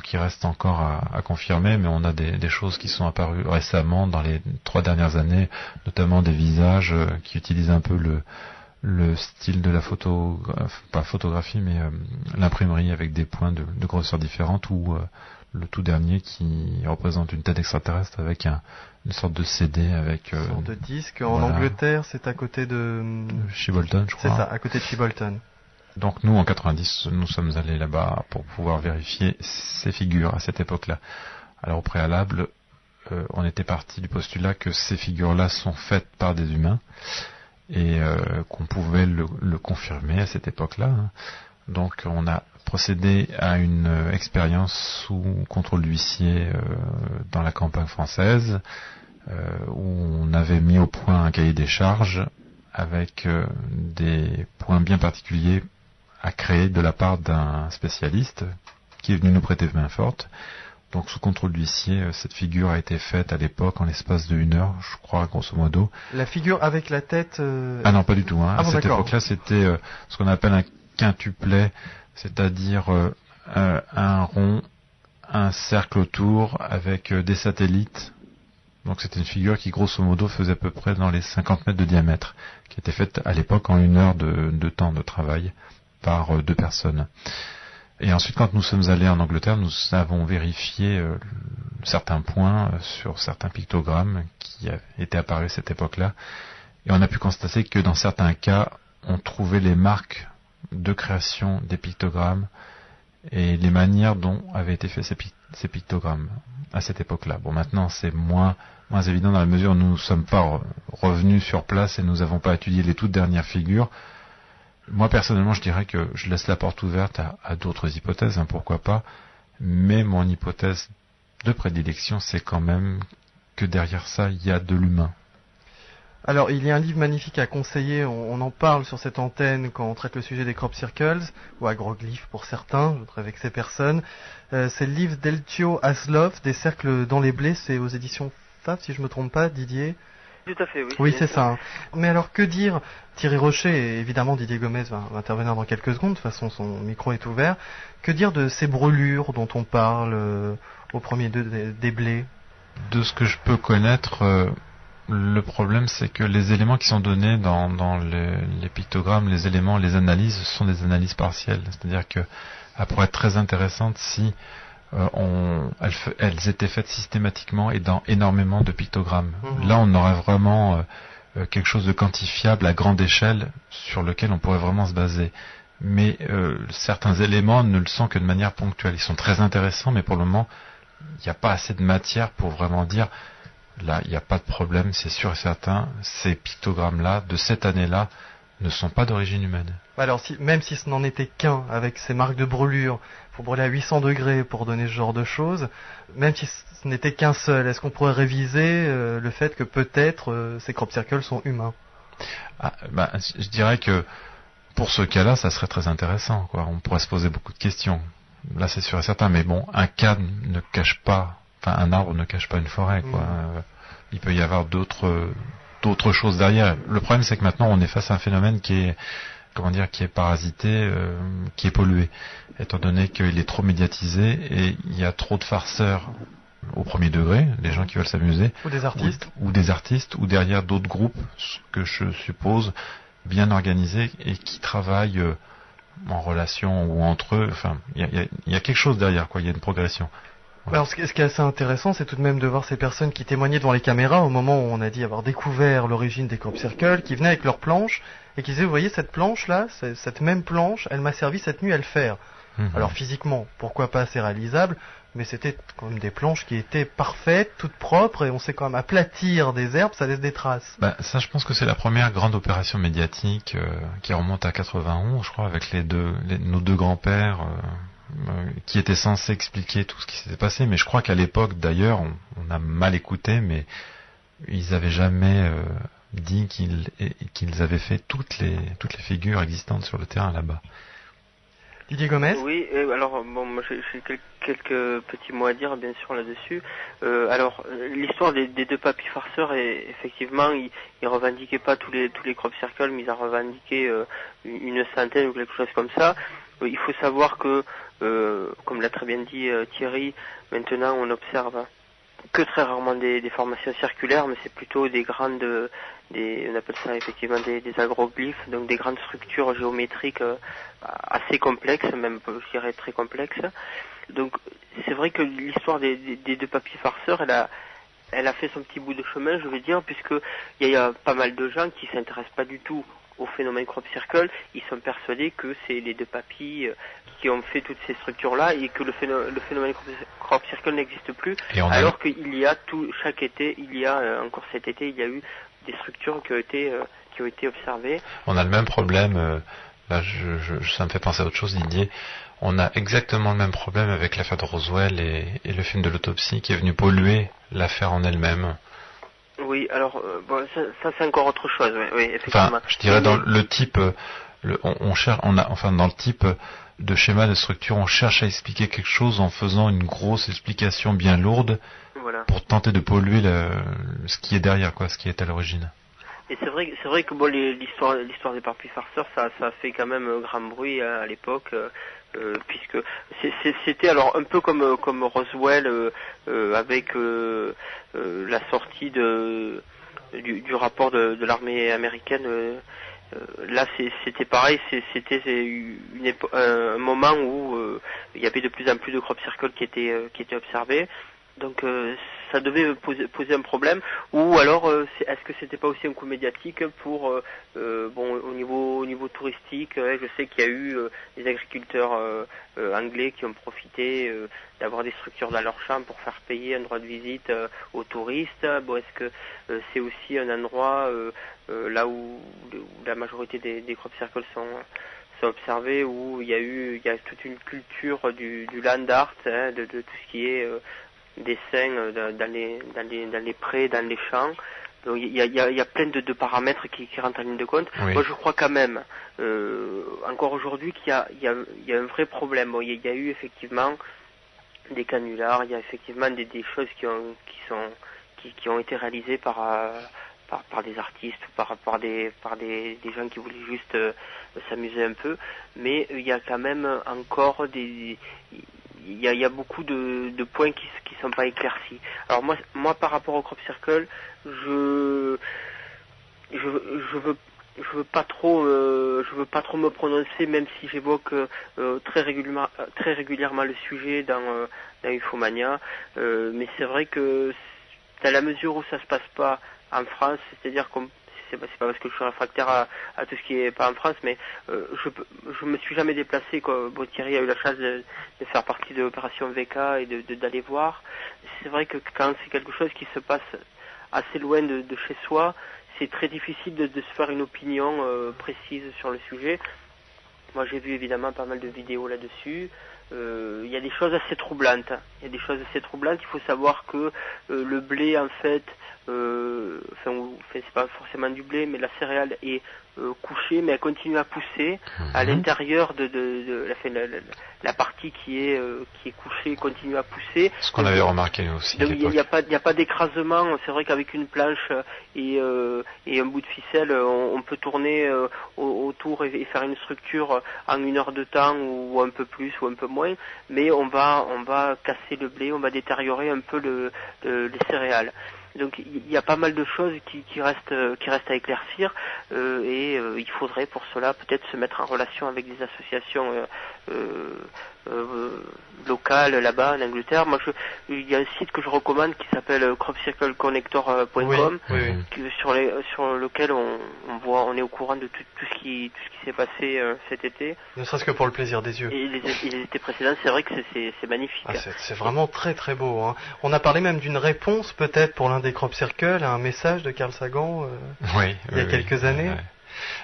qui restent encore à confirmer, mais on a des choses qui sont apparues récemment dans les 3 dernières années, notamment des visages qui utilisent un peu le style de la photographie, mais l'imprimerie avec des points de grosseur différentes, ou le tout dernier qui représente une tête extraterrestre avec une sorte de CD avec une sorte de disque. En Angleterre, c'est à côté de Shibbolton, je crois. C'est ça, à côté de Shibbolton. Donc nous, en 90, nous sommes allés là-bas pour pouvoir vérifier ces figures à cette époque-là. Alors au préalable, on était parti du postulat que ces figures-là sont faites par des humains, et qu'on pouvait le confirmer à cette époque-là. Donc on a procédé à une expérience sous contrôle d'huissier dans la campagne française, où on avait mis au point un cahier des charges avec des points bien particuliers à créer de la part d'un spécialiste qui est venu nous prêter main forte. Donc sous contrôle d'huissier, cette figure a été faite à l'époque en l'espace de 1 heure, je crois, grosso modo. La figure avec la tête... Ah non, pas du tout. Hein. Ah bon, à cette époque-là, c'était ce qu'on appelle un quintuplet, c'est-à-dire un rond, un cercle autour avec des satellites. Donc c'était une figure qui grosso modo faisait à peu près dans les 50 mètres de diamètre, qui était faite à l'époque en 1 heure de temps de travail par 2 personnes. Et ensuite, quand nous sommes allés en Angleterre, nous avons vérifié certains points sur certains pictogrammes qui étaient apparus à cette époque-là. Et on a pu constater que dans certains cas, on trouvait les marques de création des pictogrammes et les manières dont avaient été faits ces pictogrammes à cette époque-là. Bon, maintenant, c'est moins évident dans la mesure où nous ne sommes pas revenus sur place et nous n'avons pas étudié les toutes dernières figures. Moi, personnellement, je dirais que je laisse la porte ouverte à d'autres hypothèses, hein, pourquoi pas. Mais mon hypothèse de prédilection, c'est quand même que derrière ça, il y a de l'humain. Alors, il y a un livre magnifique à conseiller, on en parle sur cette antenne quand on traite le sujet des crop circles, ou agroglyphes pour certains, je voudrais avec ces personnes. C'est le livre d'Eltio Haslov, Des cercles dans les blés, c'est aux éditions FAF, si je me trompe pas, Didier. Tout à fait, oui. Oui, c'est ça. Mais alors, que dire, Thierry Rocher, et évidemment Didier Gomez va intervenir dans quelques secondes, de toute façon son micro est ouvert, que dire de ces brûlures dont on parle au premier des blés? De ce que je peux connaître, le problème c'est que les éléments qui sont donnés dans les pictogrammes, les éléments, les analyses, sont des analyses partielles. C'est-à-dire que, elles pourraient être très intéressantes si elles étaient faites systématiquement et dans énormément de pictogrammes. Là, on aurait vraiment quelque chose de quantifiable à grande échelle sur lequel on pourrait vraiment se baser. Mais certains éléments ne le sont que de manière ponctuelle. Ils sont très intéressants, mais pour le moment, il n'y a pas assez de matière pour vraiment dire là, il n'y a pas de problème, c'est sûr et certain, ces pictogrammes-là, de cette année-là, ne sont pas d'origine humaine. Alors, même si ce n'en était qu'un, avec ces marques de brûlure, faut brûler à 800 degrés pour donner ce genre de choses, même si ce n'était qu'un seul, est-ce qu'on pourrait réviser le fait que peut-être ces crop circles sont humains? Je dirais que pour ce cas-là, ça serait très intéressant, quoi. On pourrait se poser beaucoup de questions. Là, c'est sûr et certain, mais bon, un cadre ne cache pas, un arbre ne cache pas une forêt, quoi. Il peut y avoir d'autres choses derrière. Le problème, c'est que maintenant, on est face à un phénomène qui est parasité, qui est pollué, étant donné qu'il est trop médiatisé et il y a trop de farceurs au premier degré, des gens qui veulent s'amuser, ou des artistes, ou derrière d'autres groupes, ce que je suppose bien organisés et qui travaillent en relation ou entre eux. Enfin, il y a quelque chose derrière, quoi. Il y a une progression. Ouais. Alors, ce qui est assez intéressant, c'est tout de même de voir ces personnes qui témoignaient devant les caméras au moment où on a dit avoir découvert l'origine des crop circles, qui venaient avec leurs planches et qui disaient, vous voyez cette planche-là, cette même planche, elle m'a servi cette nuit à le faire. Alors physiquement, pourquoi pas, c'est réalisable, mais c'était quand même des planches qui étaient parfaites, toutes propres, et on sait quand même aplatir des herbes, ça laisse des traces. Ça, je pense que c'est la première grande opération médiatique qui remonte à 91, je crois, avec nos deux grands-pères qui étaient censés expliquer tout ce qui s'était passé. Mais je crois qu'à l'époque, d'ailleurs, on a mal écouté, mais ils n'avaient jamais dit qu'ils avaient fait toutes les figures existantes sur le terrain là-bas. Didier Gomez? Oui, alors bon, moi j'ai quelques petits mots à dire bien sûr là-dessus. Alors l'histoire des deux papis farceurs, effectivement, ils revendiquaient pas tous les crop circles, mais ils en revendiquaient une centaine ou quelque chose comme ça. Il faut savoir que, comme l'a très bien dit Thierry, maintenant on observe que très rarement des formations circulaires, mais c'est plutôt on appelle ça effectivement des agroglyphes, donc des grandes structures géométriques assez complexes, même je dirais très complexes. Donc c'est vrai que l'histoire des deux papiers farceurs, elle a fait son petit bout de chemin, je veux dire, puisque il y a pas mal de gens qui s'intéressent pas du tout au phénomène crop circle. Ils sont persuadés que c'est les deux papis qui ont fait toutes ces structures-là et que le phénomène crop circle n'existe plus, alors qu'il y a chaque été, encore cet été, il y a eu des structures qui ont été observées. On a le même problème, là ça me fait penser à autre chose, Didier. On a exactement le même problème avec l'affaire de Roswell et le film de l'autopsie qui est venu polluer l'affaire en elle-même. Oui, alors bon, ça c'est encore autre chose, oui, effectivement. Enfin, je dirais dans le type, dans le type de schéma de structure, on cherche à expliquer quelque chose en faisant une grosse explication bien lourde, voilà, pour tenter de polluer ce qui est derrière, ce qui est à l'origine. Et c'est vrai que bon, l'histoire des parapluies farceurs, ça a fait quand même grand bruit à l'époque, puisque c'était alors un peu comme Roswell avec la sortie du rapport de l'armée américaine. Là, c'était pareil, c'était un moment où il y avait de plus en plus de crop circles qui étaient observés. Donc ça devait poser un problème, ou alors est-ce que c'était pas aussi un coup médiatique pour au niveau touristique, je sais qu'il y a eu des agriculteurs anglais qui ont profité d'avoir des structures dans leur champ pour faire payer un droit de visite aux touristes. Bon, est-ce que c'est aussi un endroit là où la majorité des crop circles sont observés, où il y a toute une culture du land art, de tout ce qui est dessins dans les prés, dans les champs. Donc il y a plein de paramètres qui rentrent en ligne de compte. Oui. Moi je crois quand même, encore aujourd'hui, qu'il y a un vrai problème. Bon, il y a eu effectivement des canulars, il y a effectivement des choses qui ont été réalisées par des artistes ou par des gens qui voulaient juste s'amuser un peu, mais il y a quand même encore il y a beaucoup de points qui sont pas éclaircis. Alors moi par rapport au crop circle, je veux pas trop me prononcer, même si j'évoque très régulièrement le sujet dans Infomania, mais c'est vrai que dans la mesure où ça se passe pas en France, c'est-à-dire qu'on c'est pas parce que je suis réfractaire à tout ce qui est pas en France, mais je me suis jamais déplacé. Bon, Thierry a eu la chance de faire partie de l'opération VK et d'aller voir. C'est vrai que quand c'est quelque chose qui se passe assez loin de chez soi, c'est très difficile de se faire une opinion précise sur le sujet. Moi j'ai vu évidemment pas mal de vidéos là-dessus. Il y a des choses assez troublantes. Il faut savoir que le blé, en fait, c'est pas forcément du blé, mais la céréale est couchée, mais elle continue à pousser. À l'intérieur de la partie qui est couchée continue à pousser. Ce qu'on avait remarqué aussi. Donc il n'y a pas d'écrasement. C'est vrai qu'avec une planche et un bout de ficelle, on peut tourner autour et faire une structure en 1 heure de temps, ou un peu plus ou un peu moins. Mais on va casser le blé, on va détériorer un peu les céréales. Donc il y a pas mal de choses qui restent à éclaircir, et il faudrait pour cela peut-être se mettre en relation avec des associations locales là-bas en Angleterre. Moi il y a un site que je recommande qui s'appelle cropcircleconnector.com, sur lequel on est au courant de tout ce qui s'est passé cet été. Ne serait-ce que pour le plaisir des yeux. Et les étés précédents, c'est vrai que c'est magnifique. C'est vraiment très très beau. Hein. On a parlé même d'une réponse peut-être pour l'un des crop circles à un message de Carl Sagan il y a quelques années.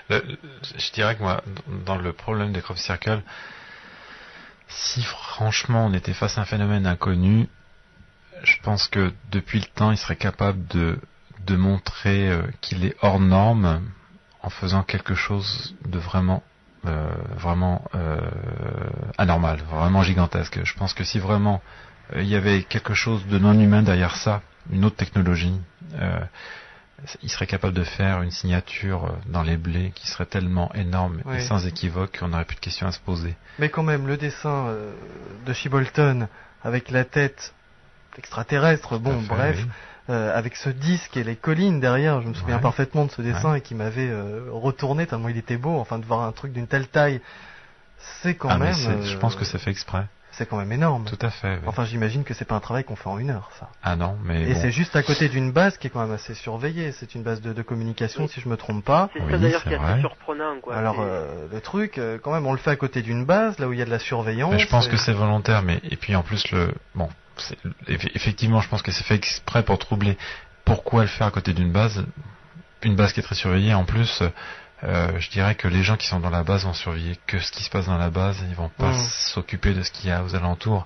Je dirais que moi, dans le problème des crop circles, si franchement on était face à un phénomène inconnu, je pense que depuis le temps il serait capable de montrer qu'il est hors norme en faisant quelque chose de vraiment anormal, vraiment gigantesque. Je pense que si vraiment il y avait quelque chose de non humain derrière ça, une autre technologie, il serait capable de faire une signature dans les blés qui serait tellement énorme et sans équivoque qu'on n'aurait plus de questions à se poser. Mais quand même, le dessin de Shibbolton avec la tête extraterrestre, avec ce disque et les collines derrière, je me souviens parfaitement de ce dessin et qui m'avait retourné tellement il était beau. Enfin, de voir un truc d'une telle taille, c'est quand même... je pense que c'est fait exprès. C'est quand même énorme. Tout à fait. Oui. Enfin, j'imagine que c'est pas un travail qu'on fait en 1 heure, ça. Ah non, mais et c'est juste à côté d'une base qui est quand même assez surveillée. C'est une base de communication, si je me trompe pas. C'est ça d'ailleurs qui est assez surprenant, quoi. Alors, le truc, quand même, on le fait à côté d'une base, là où il y a de la surveillance. Mais je pense que c'est volontaire, et puis en plus effectivement, je pense que c'est fait exprès pour troubler. Pourquoi le faire à côté d'une base qui est très surveillée? En plus, je dirais que les gens qui sont dans la base vont surveiller que ce qui se passe dans la base, ils vont pas s'occuper de ce qu'il y a aux alentours.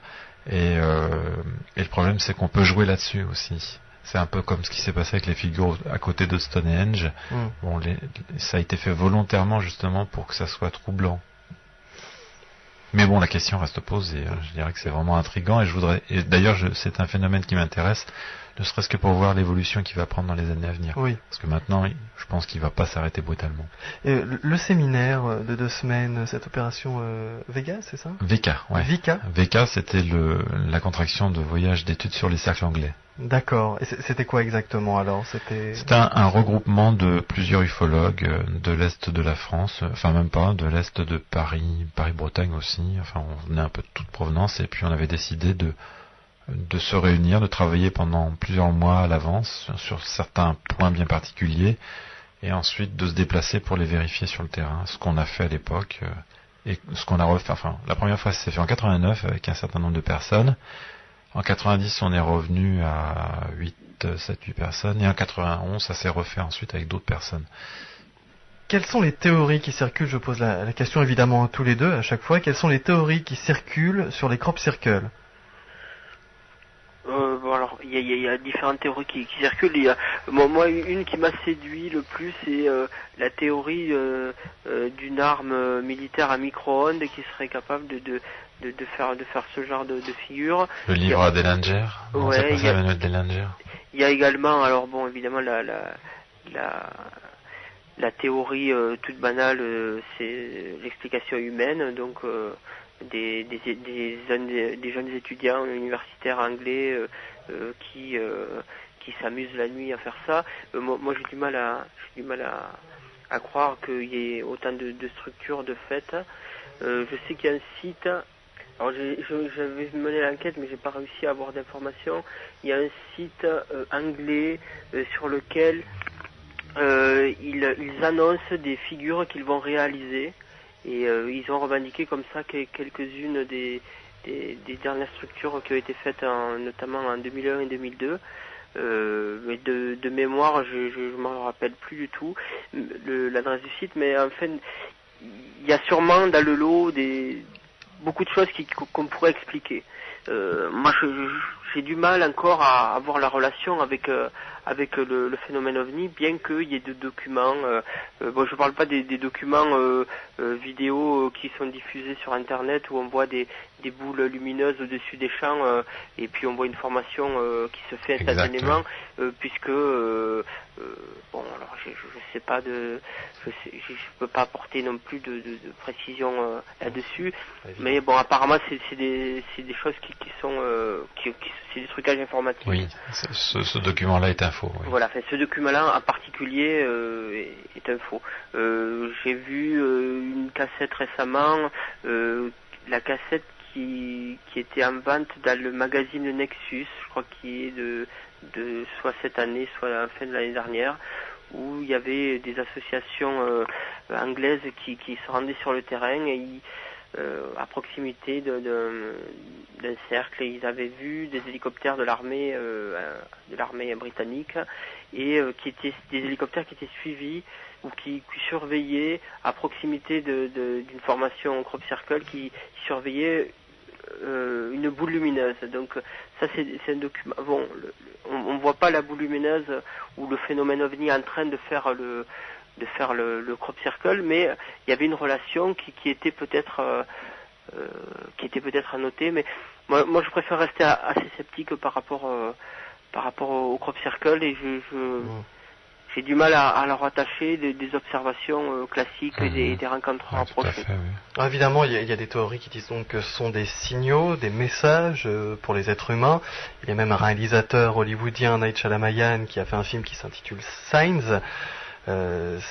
Et le problème, c'est qu'on peut jouer là-dessus aussi. C'est un peu comme ce qui s'est passé avec les figures à côté de Stonehenge. Bon, ça a été fait volontairement justement pour que ça soit troublant. Mais bon, la question reste posée. Je dirais que c'est vraiment intriguant et d'ailleurs, c'est un phénomène qui m'intéresse, ne serait-ce que pour voir l'évolution qu'il va prendre dans les années à venir. Oui. Parce que maintenant, je pense qu'il va pas s'arrêter brutalement. Et le séminaire de 2 semaines, cette opération Vega, c'est ça? VECA, ouais. VECA, c'était la contraction de voyage d'études sur les cercles anglais. D'accord. Et c'était quoi exactement alors? C'était un regroupement de plusieurs ufologues de l'Est de la France, enfin même pas, de l'Est de Paris, Paris-Bretagne aussi, enfin on venait un peu de toute provenance et puis on avait décidé de se réunir, de travailler pendant plusieurs mois à l'avance sur certains points bien particuliers et ensuite de se déplacer pour les vérifier sur le terrain, ce qu'on a fait à l'époque et ce qu'on a refait, enfin la première fois ça s'est fait en 89 avec un certain nombre de personnes. En 90, on est revenu à 7-8 personnes, et en 91, ça s'est refait ensuite avec d'autres personnes. Quelles sont les théories qui circulent? Je pose la question évidemment à tous les deux, à chaque fois. Quelles sont les théories qui circulent sur les crop circles? Bon, alors, il y a différentes théories qui circulent. Il y a, moi, une qui m'a séduit le plus, c'est la théorie d'une arme militaire à micro-ondes qui serait capable de faire ce genre de figure. Le livre à Dellinger. Ouais, c'est pas ça, Manuel Dellinger. Il y a également, alors bon, évidemment la théorie toute banale, c'est l'explication humaine, donc des jeunes étudiants universitaires anglais qui s'amusent la nuit à faire ça. Moi j'ai du mal à croire qu'il y ait autant de structures de fait. Je sais qu'il y a un site. Alors j'avais mené l'enquête mais j'ai pas réussi à avoir d'informations. Il y a un site anglais sur lequel ils annoncent des figures qu'ils vont réaliser et ils ont revendiqué comme ça quelques-unes des dernières structures qui ont été faites notamment en 2001 et 2002. Mais de mémoire je m'en rappelle plus du tout l'adresse du site, mais en fait il y a sûrement dans le lot beaucoup de choses qu'on pourrait expliquer. Moi, j'ai du mal encore à avoir la relation avec le phénomène OVNI, bien qu'il y ait des documents. Bon, je parle pas des documents vidéo qui sont diffusés sur Internet où on voit des boules lumineuses au-dessus des champs et puis on voit une formation qui se fait instantanément, puisque bon, alors je sais pas je peux pas apporter non plus de précision là-dessus, mais bon, apparemment c'est des choses qui sont c'est du trucage informatique. Oui, ce document-là est un faux. Oui. Voilà, enfin, ce document-là en particulier est un faux. J'ai vu une cassette récemment, la cassette qui était en vente dans le magazine Nexus, je crois qu'il est de soit cette année, soit à la fin de l'année dernière, où il y avait des associations anglaises qui se rendaient sur le terrain et à proximité d'un cercle, et ils avaient vu des hélicoptères de l'armée britannique et qui étaient des hélicoptères qui étaient suivis ou qui surveillaient à proximité d'une formation crop circle qui surveillait une boule lumineuse. Donc ça c'est un document. Bon, on voit pas la boule lumineuse ou le phénomène OVNI en train de faire le crop circle, mais il y avait une relation qui était peut-être à noter. Mais moi je préfère rester assez sceptique par rapport au crop circle, et j'ai du mal à leur attacher des observations classiques et des rencontres rapprochées. Oui. Alors, évidemment, il y a des théories qui disent donc que ce sont des signaux, des messages pour les êtres humains. Il y a même un réalisateur hollywoodien, Night Shyamalan, qui a fait un film qui s'intitule Signs.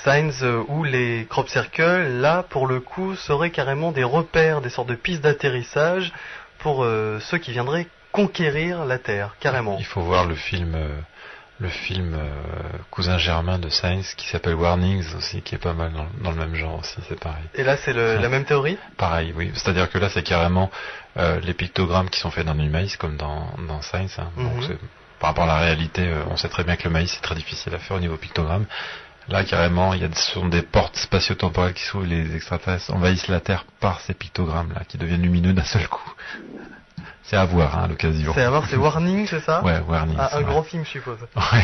Signs où les crop circles, là, pour le coup, seraient carrément des repères, des sortes de pistes d'atterrissage pour ceux qui viendraient conquérir la Terre, carrément. Il faut voir le film cousin germain de Science qui s'appelle Warnings aussi, qui est pas mal dans le même genre aussi, c'est pareil. Et là c'est la même théorie? Pareil, oui. C'est-à-dire que là c'est carrément les pictogrammes qui sont faits dans du maïs comme dans Science. Hein. Donc par rapport à la réalité, on sait très bien que le maïs c'est très difficile à faire au niveau pictogramme. Là carrément, ce sont des portes spatio-temporelles qui s'ouvrent, les extraterrestres envahissent la Terre par ces pictogrammes là, qui deviennent lumineux d'un seul coup. C'est à voir à l'occasion. C'est à voir, c'est Warning, c'est ça? Ouais, Warning. Un grand film, je suppose. Ouais.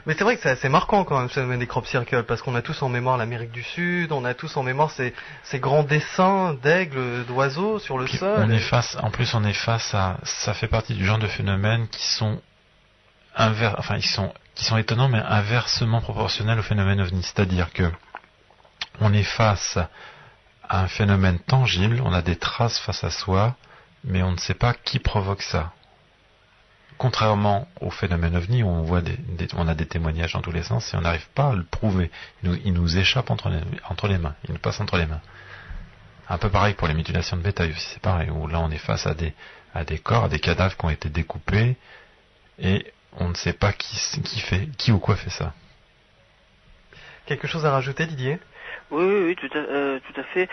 Mais c'est vrai que c'est assez marquant quand même, ce phénomène des crop circles, parce qu'on a tous en mémoire l'Amérique du Sud, on a tous en mémoire ces grands dessins d'aigles, d'oiseaux sur le sol. On est face à, ça fait partie du genre de phénomènes qui sont qui sont étonnants, mais inversement proportionnels au phénomène ovni. C'est-à-dire que on est face à un phénomène tangible, on a des traces face à soi, mais on ne sait pas qui provoque ça. Contrairement au phénomène ovni, où on voit on a des témoignages dans tous les sens et on n'arrive pas à le prouver. Il nous échappe entre les mains, il nous passe entre les mains. Un peu pareil pour les mutilations de bétail aussi, c'est pareil, où là on est face à des corps, à des cadavres qui ont été découpés, et on ne sait pas qui ou quoi fait ça. Quelque chose à rajouter, Didier? Oui, tout à fait.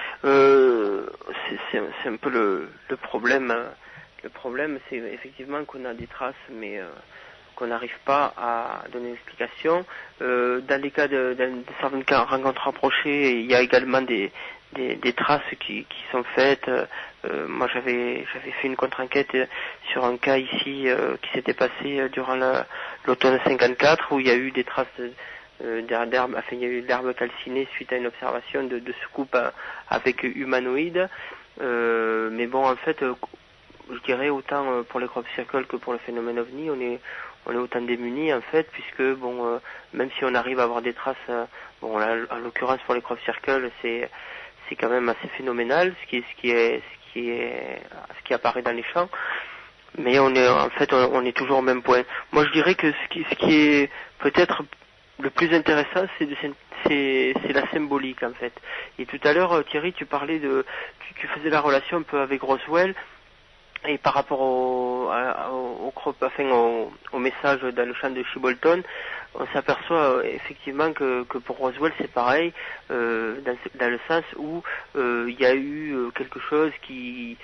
C'est un peu le problème. Le problème, c'est effectivement qu'on a des traces, mais qu'on n'arrive pas à donner une explication. Dans les cas de certaines rencontres rapprochées, il y a également des traces qui sont faites. Moi, j'avais fait une contre-enquête sur un cas ici qui s'était passé durant l'automne 54, où il y a eu des traces d'herbe, enfin, il y a eu de l'herbe calcinée suite à une observation de scoop avec humanoïde. Mais bon, en fait, je dirais autant pour les crop circles que pour le phénomène ovni, on est autant démunis en fait, puisque bon, même si on arrive à avoir des traces, bon là, en l'occurrence pour les crop circles, c'est quand même assez phénoménal ce qui apparaît dans les champs. Mais on est toujours au même point. Moi, je dirais que ce qui est peut-être le plus intéressant, c'est la symbolique en fait. Et tout à l'heure, Thierry, tu parlais tu faisais la relation un peu avec Roswell. Et par rapport au message dans le champ de Shibolton, on s'aperçoit effectivement que pour Roswell c'est pareil, dans le sens où il y a eu quelque chose qui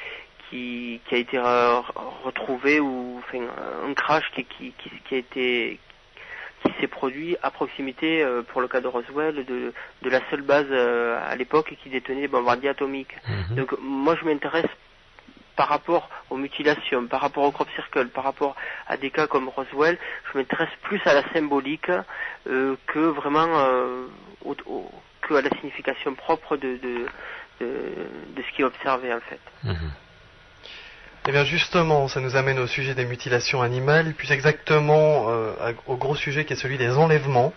a été retrouvé, ou enfin un crash qui s'est produit à proximité, pour le cas de Roswell, de la seule base à l'époque qui détenait des bombardiers atomiques. Mm-hmm. Donc moi je m'intéresse par rapport aux mutilations, par rapport au crop circle, par rapport à des cas comme Roswell, je m'intéresse plus à la symbolique que vraiment que à la signification propre de ce qui est observé en fait. Mmh. Eh bien justement, ça nous amène au sujet des mutilations animales, plus exactement au gros sujet qui est celui des enlèvements.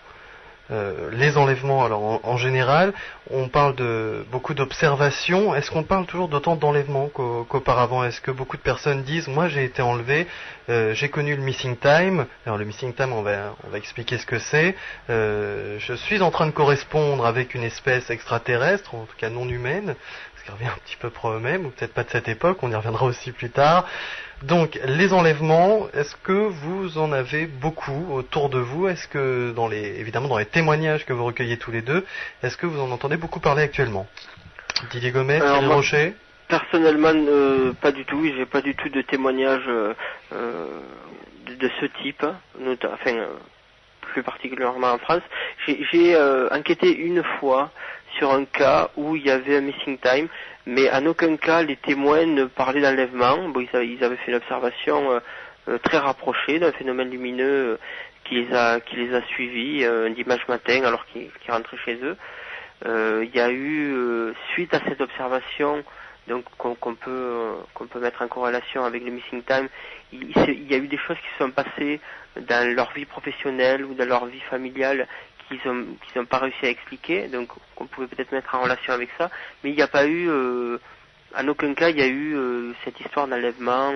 Les enlèvements, alors en général, on parle de beaucoup d'observations. Est-ce qu'on parle toujours d'autant d'enlèvements qu'auparavant? Est-ce que beaucoup de personnes disent, moi j'ai été enlevé, j'ai connu le missing time. Alors le missing time, on va expliquer ce que c'est. Je suis en train de correspondre avec une espèce extraterrestre, en tout cas non humaine, ce qui revient un petit peu pro eux-mêmes, ou peut-être pas de cette époque, on y reviendra aussi plus tard. Donc, les enlèvements, est-ce que vous en avez beaucoup autour de vous? Est-ce que, évidemment, dans les témoignages que vous recueillez tous les deux, est-ce que vous en entendez beaucoup parler actuellement? Didier Gomez, Thierry Rocher? Personnellement, pas du tout. J'ai pas du tout de témoignages de ce type, plus particulièrement en France. J'ai enquêté une fois sur un cas où il y avait un missing time, mais en aucun cas les témoins ne parlaient d'enlèvement. Bon, ils avaient fait une observation très rapprochée d'un phénomène lumineux qui les a suivis un dimanche matin alors qu'ils rentraient chez eux. Il y a eu, suite à cette observation, donc qu'on peut mettre en corrélation avec le missing time, il y a eu des choses qui sont passées dans leur vie professionnelle ou dans leur vie familiale qu'ils ont pas réussi à expliquer, donc qu'on pouvait peut-être mettre en relation avec ça, mais il n'y a pas eu, en aucun cas il y a eu cette histoire d'enlèvement,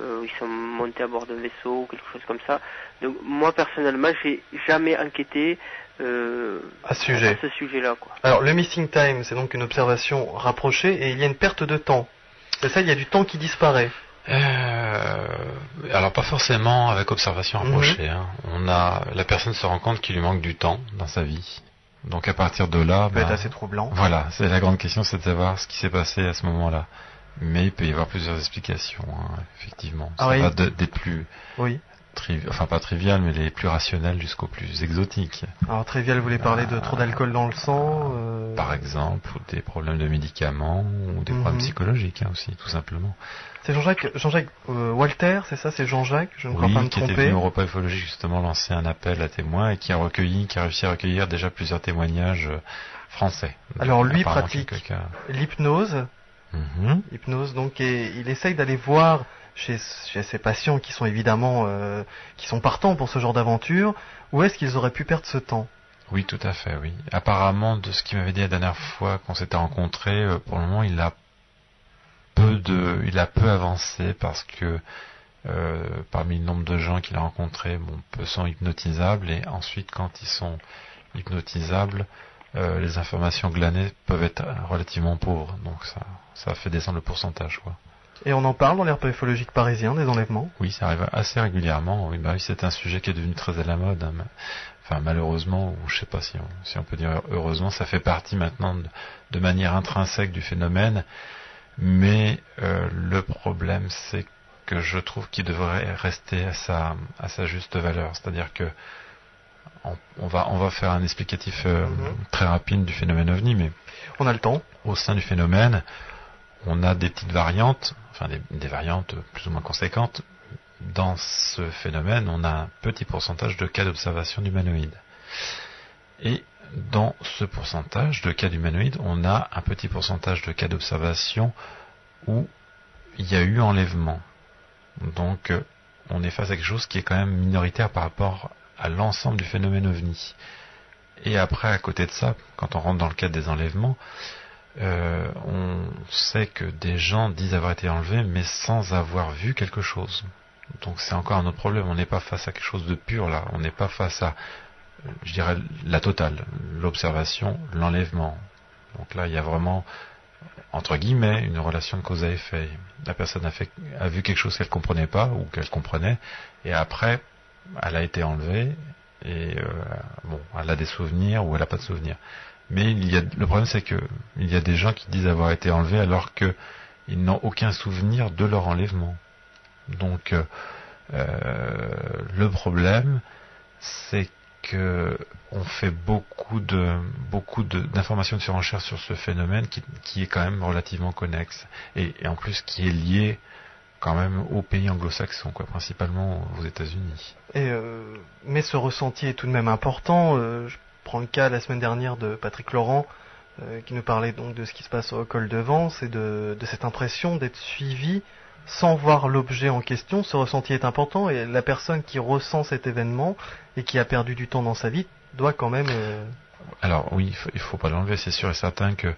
ils sont montés à bord d'un vaisseau ou quelque chose comme ça. Donc moi personnellement j'ai jamais enquêté à ce sujet-là, quoi. Alors le missing time, c'est donc une observation rapprochée et il y a une perte de temps. C'est ça, il y a du temps qui disparaît. Alors pas forcément avec observation rapprochée. La personne se rend compte qu'il lui manque du temps dans sa vie. Donc à partir de là, ça peut être assez troublant. Voilà, c'est la grande question, c'est de savoir ce qui s'est passé à ce moment-là. Mais il peut y avoir plusieurs explications, effectivement. Ça va d'être plus. Oui. enfin pas triviales, mais les plus rationnelles jusqu'aux plus exotiques. Alors trivial, vous voulez parler de trop d'alcool dans le sang Par exemple, ou des problèmes de médicaments, ou des problèmes psychologiques aussi, tout simplement. C'est Jean-Jacques Walter, c'est ça, c'est Jean-Jacques, je ne crois pas me tromper. Qui était venu au repas ufologique justement lancer un appel à témoins et qui a réussi à recueillir déjà plusieurs témoignages français. Alors lui pratique l'hypnose, hypnose donc, et il essaye d'aller voir chez ses patients qui sont évidemment qui sont partants pour ce genre d'aventure, où est-ce qu'ils auraient pu perdre ce temps. Oui, tout à fait, oui. Apparemment, de ce qu'il m'avait dit la dernière fois qu'on s'était rencontrés, pour le moment, il a peu avancé parce que parmi le nombre de gens qu'il a rencontrés, peu sont hypnotisables, et ensuite, quand ils sont hypnotisables, les informations glanées peuvent être relativement pauvres, donc ça fait descendre le pourcentage, quoi. Et on en parle dans les repas ufologiques parisiens, des enlèvements? Oui, ça arrive assez régulièrement. Oui, c'est un sujet qui est devenu très à la mode. Hein. Enfin, malheureusement, ou je sais pas si on peut dire heureusement, ça fait partie maintenant de manière intrinsèque du phénomène. Mais le problème, c'est que je trouve qu'il devrait rester à sa juste valeur. C'est-à-dire que on va faire un explicatif très rapide du phénomène OVNI, mais on a le temps. Au sein du phénomène, on a des petites variantes, enfin des variantes plus ou moins conséquentes. Dans ce phénomène, on a un petit pourcentage de cas d'observation d'humanoïdes. Et dans ce pourcentage de cas d'humanoïdes, on a un petit pourcentage de cas d'observation où il y a eu enlèvement. Donc, on est face à quelque chose qui est quand même minoritaire par rapport à l'ensemble du phénomène OVNI. Et après, à côté de ça, quand on rentre dans le cadre des enlèvements, on sait que des gens disent avoir été enlevés, mais sans avoir vu quelque chose. Donc c'est encore un autre problème. On n'est pas face à quelque chose de pur là. On n'est pas face à, je dirais, la totale, l'observation, l'enlèvement. Donc là, il y a vraiment, entre guillemets, une relation de cause à effet. La personne a vu quelque chose qu'elle comprenait pas ou qu'elle comprenait, et après, elle a été enlevée et elle a des souvenirs ou elle n'a pas de souvenirs. Mais le problème, c'est que il y a des gens qui disent avoir été enlevés alors qu'ils n'ont aucun souvenir de leur enlèvement. Donc, le problème, c'est que on fait beaucoup d'informations de surenchère sur ce phénomène qui est quand même relativement connexe et en plus qui est lié quand même aux pays anglo-saxons, principalement aux États-Unis. Mais ce ressenti est tout de même important. Je prends le cas la semaine dernière de Patrick Laurent, qui nous parlait donc de ce qui se passe au col de Vence et de cette impression d'être suivi sans voir l'objet en question. Ce ressenti est important et la personne qui ressent cet événement et qui a perdu du temps dans sa vie doit quand même... Alors oui, il faut pas l'enlever, c'est sûr et certain que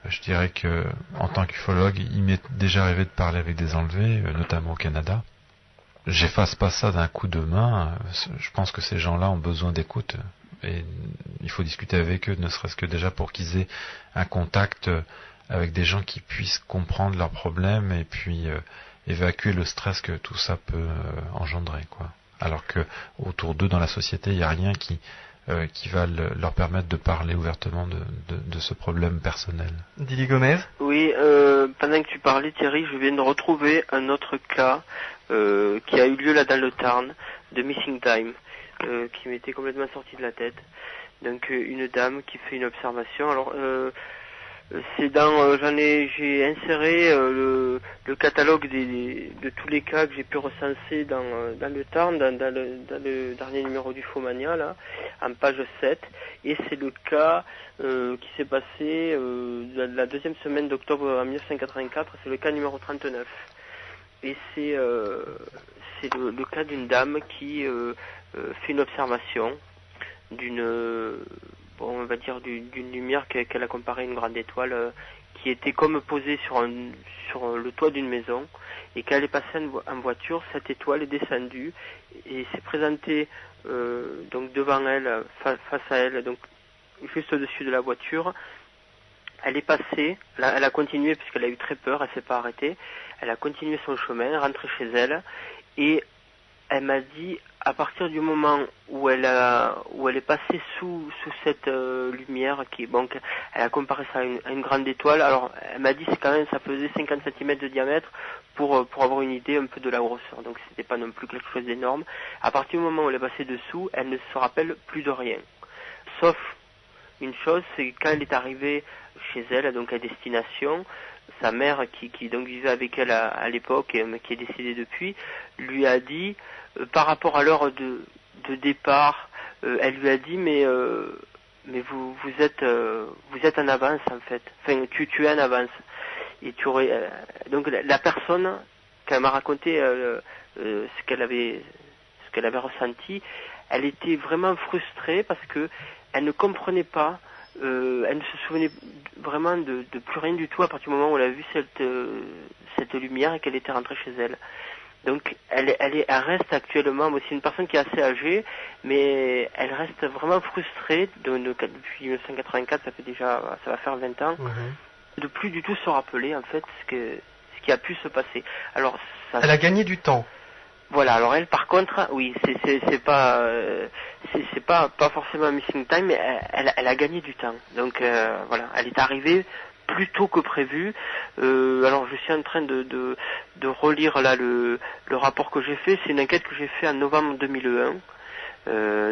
je dirais que en tant qu'ufologue, il m'est déjà arrivé de parler avec des enlevés, notamment au Canada. J'efface pas ça d'un coup de main. Je pense que ces gens-là ont besoin d'écoute et il faut discuter avec eux, ne serait-ce que déjà pour qu'ils aient un contact avec des gens qui puissent comprendre leurs problèmes et puis évacuer le stress que tout ça peut engendrer, quoi. Alors que autour d'eux dans la société, il n'y a rien qui va leur permettre de parler ouvertement de ce problème personnel. Didier Gomez ? Oui, pendant que tu parlais, Thierry, je viens de retrouver un autre cas qui a eu lieu là dans le Tarn, de Missing Time, qui m'était complètement sorti de la tête. Donc une dame qui fait une observation. Alors c'est j'ai inséré le catalogue de tous les cas que j'ai pu recenser dans le Tarn, dans le dernier numéro du Fomania, là, en page 7, et c'est le cas qui s'est passé la deuxième semaine d'octobre en 1984, c'est le cas numéro 39. Et c'est le cas d'une dame qui fait une observation on va dire d'une lumière qu'elle a comparée à une grande étoile qui était comme posée sur le toit d'une maison, et quand elle est passée en voiture, cette étoile est descendue et s'est présentée donc devant elle, face à elle, donc juste au-dessus de la voiture. Elle est passée, elle a continué puisqu'elle a eu très peur, elle s'est pas arrêtée, elle a continué son chemin, rentrée chez elle, et elle m'a dit, à partir du moment où elle est passée sous cette lumière, elle a comparé ça à une grande étoile. Alors, elle m'a dit, ça faisait 50 cm de diamètre pour avoir une idée un peu de la grosseur. Donc, c'était pas non plus quelque chose d'énorme. À partir du moment où elle est passée dessous, elle ne se rappelle plus de rien. Sauf une chose, c'est quand elle est arrivée chez elle, donc à destination, sa mère, qui donc vivait avec elle à l'époque, mais qui est décédée depuis, lui a dit, par rapport à l'heure de départ, elle lui a dit, mais vous êtes en avance en fait. Enfin, tu es en avance. Et tu aurais donc la personne, quand elle m'a raconté ce qu'elle avait ressenti, elle était vraiment frustrée parce que elle ne comprenait pas. Elle ne se souvenait vraiment de plus rien du tout à partir du moment où elle a vu cette lumière et qu'elle était rentrée chez elle. Donc elle reste actuellement, c'est une personne qui est assez âgée, mais elle reste vraiment frustrée depuis 1984, ça va faire 20 ans, de plus du tout se rappeler en fait ce qui a pu se passer. Alors elle a gagné du temps. Voilà, alors elle par contre, oui, c'est pas forcément un missing time, mais elle a gagné du temps. Donc voilà, elle est arrivée plus tôt que prévu. Alors je suis en train de relire là le rapport que j'ai fait. C'est une enquête que j'ai fait en novembre 2001.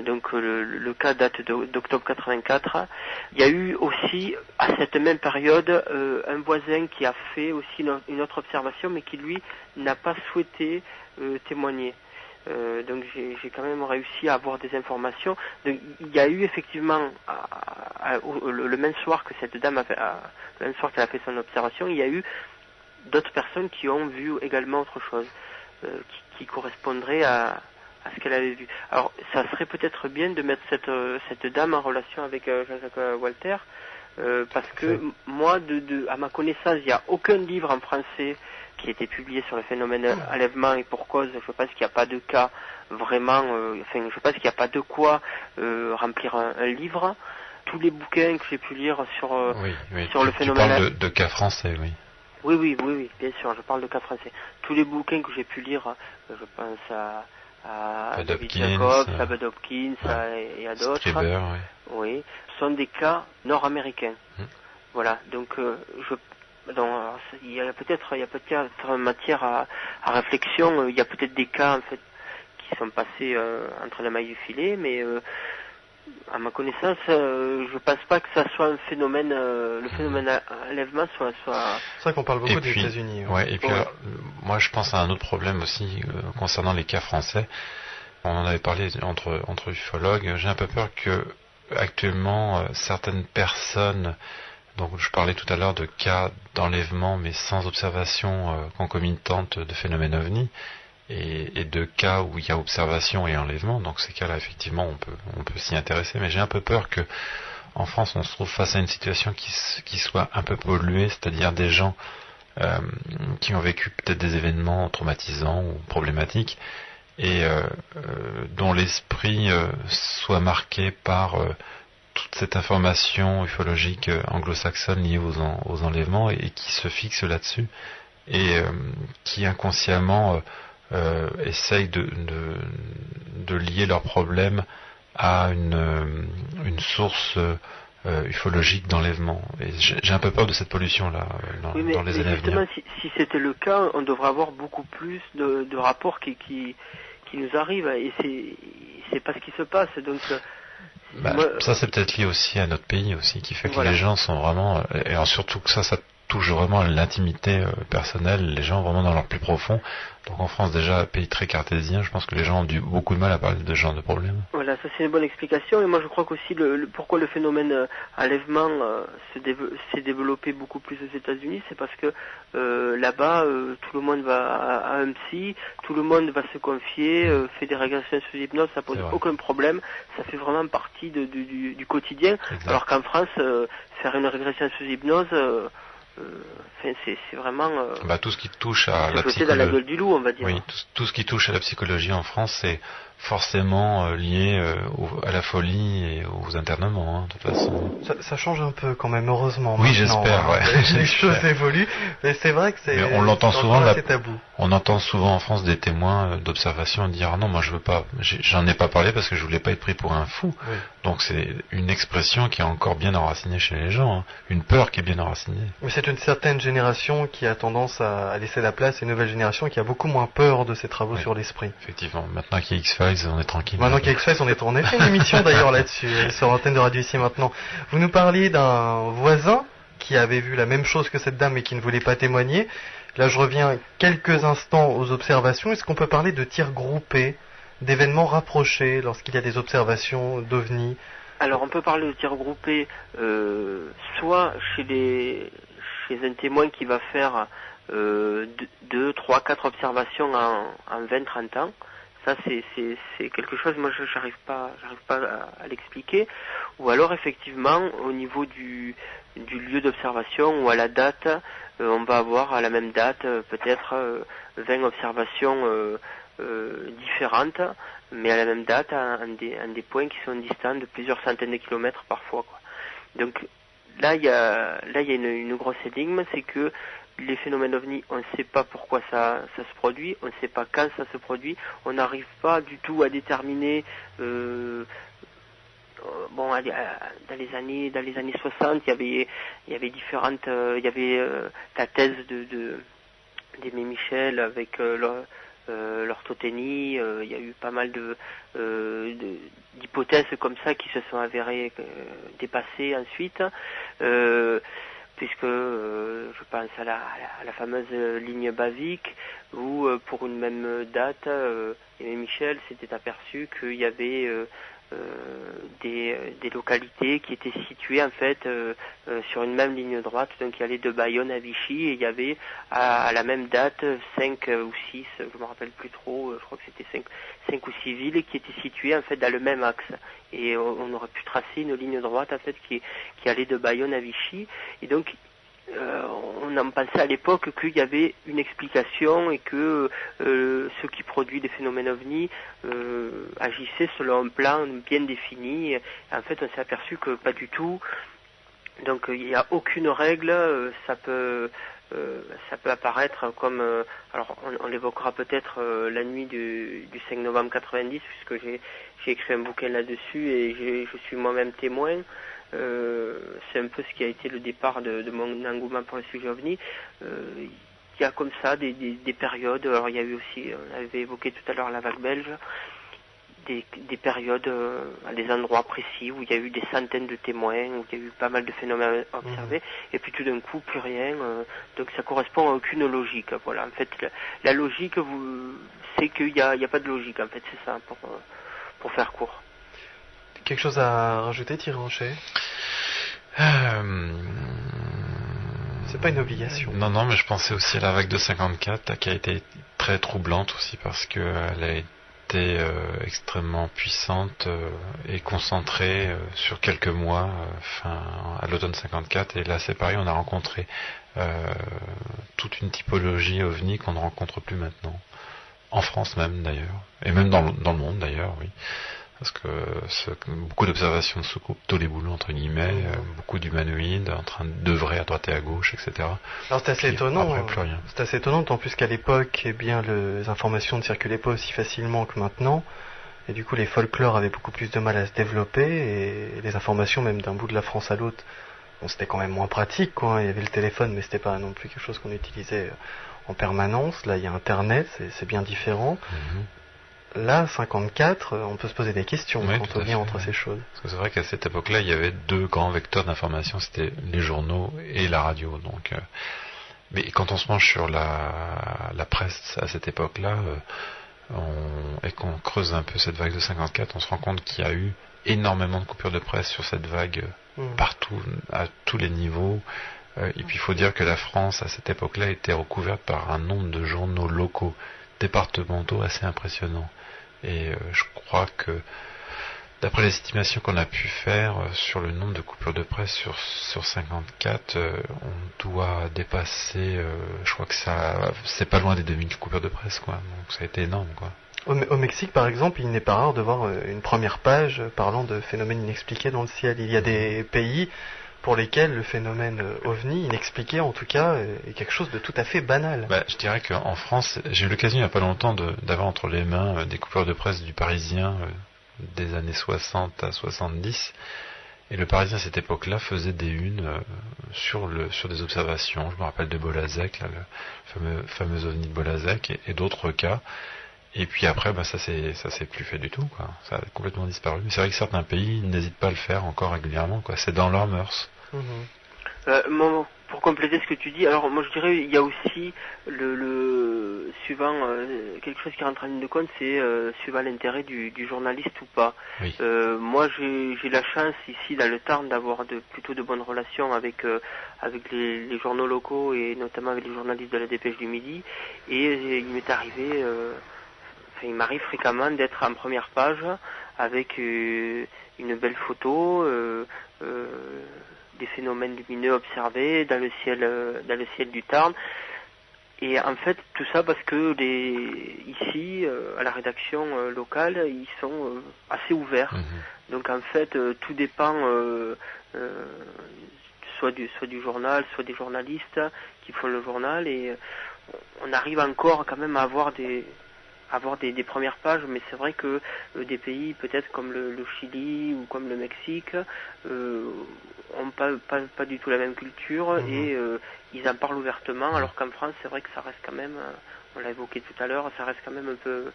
Donc le cas date d'octobre 84. Il y a eu aussi à cette même période un voisin qui a fait aussi une autre observation, mais qui lui n'a pas souhaité témoigner. Donc j'ai quand même réussi à avoir des informations. Donc, il y a eu effectivement le même soir que cette dame le même soir qu'elle a fait son observation, il y a eu d'autres personnes qui ont vu également autre chose qui correspondrait à ce qu'elle avait vu. Alors ça serait peut-être bien de mettre cette dame en relation avec Jean-Jacques Walter, parce que moi, à ma connaissance, il n'y a aucun livre en français qui a été publié sur le phénomène enlèvement, et pour cause. Je pense qu'il n'y a pas de cas vraiment, je pense qu'il n'y a pas de quoi remplir un livre. Tous les bouquins que j'ai pu lire sur le phénomène... Tu parles de cas français, oui. Oui, bien sûr, je parle de cas français. Tous les bouquins que j'ai pu lire, je pense à David Jacobs, à Bud Hopkins et à d'autres, Scriber, oui, sont des cas nord-américains. Voilà, donc il y a peut-être matière à réflexion. Il y a peut-être des cas en fait qui sont passés entre la maille du filet, mais à ma connaissance, je pense pas que ça soit un phénomène, le phénomène enlèvement soit. C'est vrai qu'on parle beaucoup des États-Unis. Et puis alors, moi je pense à un autre problème aussi concernant les cas français. On en avait parlé entre ufologues. J'ai un peu peur que actuellement certaines personnes, donc je parlais tout à l'heure de cas d'enlèvement mais sans observation concomitante de phénomènes ovni, et de cas où il y a observation et enlèvement. Donc ces cas-là, effectivement, on peut s'y intéresser, mais j'ai un peu peur que en France on se trouve face à une situation qui soit un peu polluée, c'est-à-dire des gens qui ont vécu peut-être des événements traumatisants ou problématiques, et dont l'esprit soit marqué par toute cette information ufologique anglo-saxonne liée aux enlèvements, et qui se fixe là-dessus, et qui inconsciemment essayent de lier leurs problèmes à une source ufologique d'enlèvement. Et j'ai un peu peur de cette pollution-là dans les années à venir. Si c'était le cas, on devrait avoir beaucoup plus de rapports qui nous arrivent, et c'est pas ce qui se passe. Donc ça c'est peut-être lié aussi à notre pays aussi, qui fait que les gens sont vraiment, et surtout que ça touche vraiment à l'intimité personnelle, les gens vraiment dans leur plus profond. Donc en France, déjà, pays très cartésien, je pense que les gens ont beaucoup de mal à parler de ce genre de problème. Voilà, ça c'est une bonne explication. Et moi je crois qu'aussi pourquoi le phénomène enlèvement s'est développé beaucoup plus aux États-Unis, c'est parce que là-bas, tout le monde va à un psy, tout le monde va se confier, fait des régressions sous hypnose, ça pose aucun problème, ça fait vraiment partie du quotidien. Exact. Alors qu'en France, faire une régression sous hypnose... c'est vraiment tout ce qui touche à la psychologie, dans la gueule du loup, on va dire. Oui, tout ce qui touche à la psychologie en France, c'est forcément lié à la folie et aux internements, de toute façon. Ça change un peu quand même, heureusement. Oui, j'espère, ouais. Les choses évoluent, mais c'est vrai que c'est on l'entend souvent, assez tabou. On entend souvent en France des témoins d'observation dire non, moi je veux pas, j'en ai pas parlé parce que je voulais pas être pris pour un fou. Oui. Donc c'est une expression qui est encore bien enracinée chez les gens, une peur qui est bien enracinée. Mais c'est une certaine génération qui a tendance à laisser la place à une nouvelle génération qui a beaucoup moins peur de ces travaux sur l'esprit. Effectivement, maintenant qu'il y a X-Files, on est tranquille. Maintenant qu'il y a X-Files, on a fait une émission d'ailleurs là-dessus, sur l'antenne de Radio Ici Maintenant. Vous nous parliez d'un voisin qui avait vu la même chose que cette dame et qui ne voulait pas témoigner. Là, je reviens quelques instants aux observations. Est-ce qu'on peut parler de tirs groupés, d'événements rapprochés lorsqu'il y a des observations d'OVNI? Alors, on peut parler de tirs groupés, soit chez un témoin qui va faire 2, 3, 4 observations en 20-30 ans. Ça, c'est quelque chose, moi, j'arrive pas à l'expliquer. Ou alors, effectivement, au niveau du lieu d'observation ou à la date, on va avoir à la même date peut-être 20 observations différentes, mais à la même date, à des points qui sont distants de plusieurs centaines de kilomètres parfois, quoi. Donc là, il y a une grosse énigme, c'est que les phénomènes ovni, on ne sait pas pourquoi ça se produit, on ne sait pas quand ça se produit, on n'arrive pas du tout à déterminer. Bon, dans les années 60, il y avait différentes, il y avait la thèse d'Aimé Michel avec l'orthothénie. Il y a eu pas mal d'hypothèses comme ça qui se sont avérées dépassées ensuite. Puisque je pense à la fameuse ligne Bavik, où pour une même date, Aimé Michel s'était aperçu qu'il y avait des localités qui étaient situées en fait sur une même ligne droite, donc il y allait de Bayonne à Vichy, et il y avait à la même date 5 ou 6, je me rappelle plus trop, je crois que c'était 5 ou 6 villes qui étaient situées en fait dans le même axe, et on aurait pu tracer une ligne droite en fait qui allait de Bayonne à Vichy, et donc on en pensait à l'époque qu'il y avait une explication et que ceux qui produisent des phénomènes ovni agissaient selon un plan bien défini. En fait, on s'est aperçu que pas du tout. Donc, il n'y a aucune règle. Ça peut apparaître comme... alors, on l'évoquera peut-être la nuit du 5 novembre 90, puisque j'ai écrit un bouquin là-dessus et je suis moi-même témoin. C'est un peu ce qui a été le départ de mon engouement pour le sujet OVNI. Il y a comme ça des périodes. Alors il y a eu aussi, on avait évoqué tout à l'heure la vague belge, des périodes à des endroits précis où il y a eu des centaines de témoins, où il y a eu pas mal de phénomènes observés, et puis tout d'un coup plus rien. Donc ça correspond à aucune logique. Voilà. En fait, la logique, c'est qu'il n'y a pas de logique. En fait, c'est ça pour faire court. Quelque chose à rajouter, Thierry Rocher? C'est pas une obligation. Non, mais je pensais aussi à la vague de 54 qui a été très troublante aussi parce qu'elle a été extrêmement puissante et concentrée sur quelques mois, à l'automne 54. Et là, c'est pareil, on a rencontré toute une typologie OVNI qu'on ne rencontre plus maintenant. En France même d'ailleurs, et même dans le monde d'ailleurs, oui. Parce que beaucoup d'observations de soucoupes, tous les boulots entre guillemets, beaucoup d'humanoïdes en train d'œuvrer à droite et à gauche, etc. Alors c'est assez étonnant. Après, plus rien. C'est assez étonnant, tant plus qu'à l'époque, les informations ne circulaient pas aussi facilement que maintenant, et du coup les folklores avaient beaucoup plus de mal à se développer, et les informations même d'un bout de la France à l'autre, bon, c'était quand même moins pratique, quoi. Il y avait le téléphone, mais c'était pas non plus quelque chose qu'on utilisait en permanence. Là, il y a Internet, c'est bien différent. Là, 54, on peut se poser des questions quand on vient entre ces choses. Parce que c'est vrai qu'à cette époque-là, il y avait deux grands vecteurs d'information, c'était les journaux et la radio. Donc, mais quand on se penche sur la presse à cette époque-là, et qu'on creuse un peu cette vague de 54, on se rend compte qu'il y a eu énormément de coupures de presse sur cette vague partout, à tous les niveaux. Et puis il faut dire que la France, à cette époque-là, était recouverte par un nombre de journaux locaux, départementaux assez impressionnants. Et je crois que, d'après les estimations qu'on a pu faire sur le nombre de coupures de presse sur 54, on doit dépasser, je crois que c'est pas loin des 2000 coupures de presse, quoi. Donc ça a été énorme, quoi. Au Mexique, par exemple, il n'est pas rare de voir une première page parlant de phénomènes inexpliqués dans le ciel. Il y a des pays pour lesquels le phénomène ovni, inexpliqué en tout cas, est quelque chose de tout à fait banal. Je dirais qu'en France, j'ai eu l'occasion il n'y a pas longtemps d'avoir entre les mains des coupures de presse du Parisien des années 60 à 70. Et le Parisien à cette époque-là faisait des unes sur des observations. Je me rappelle de Bolasec, là, le fameux ovni de Bolasec, et d'autres cas. Et puis après, ça s'est plus fait du tout, quoi. Ça a complètement disparu. Mais c'est vrai que certains pays n'hésitent pas à le faire encore régulièrement, quoi. C'est dans leurs mœurs. Pour compléter ce que tu dis, alors moi je dirais il y a aussi le suivant quelque chose qui rentre en ligne de compte, c'est suivant l'intérêt du journaliste ou pas. Oui. Moi j'ai la chance ici dans le Tarn d'avoir plutôt de bonnes relations avec les journaux locaux et notamment avec les journalistes de la Dépêche du Midi, et il m'est arrivé il m'arrive fréquemment d'être en première page avec une belle photo des phénomènes lumineux observés dans le ciel du Tarn. Et en fait, tout ça parce que ici, à la rédaction locale, ils sont assez ouverts. Donc en fait, tout dépend soit du journal, soit des journalistes qui font le journal, et on arrive encore quand même à avoir des premières pages, mais c'est vrai que des pays peut-être comme le Chili ou comme le Mexique ont pas du tout la même culture, et ils en parlent ouvertement, alors qu'en France c'est vrai que ça reste quand même, on l'a évoqué tout à l'heure, ça reste quand même un peu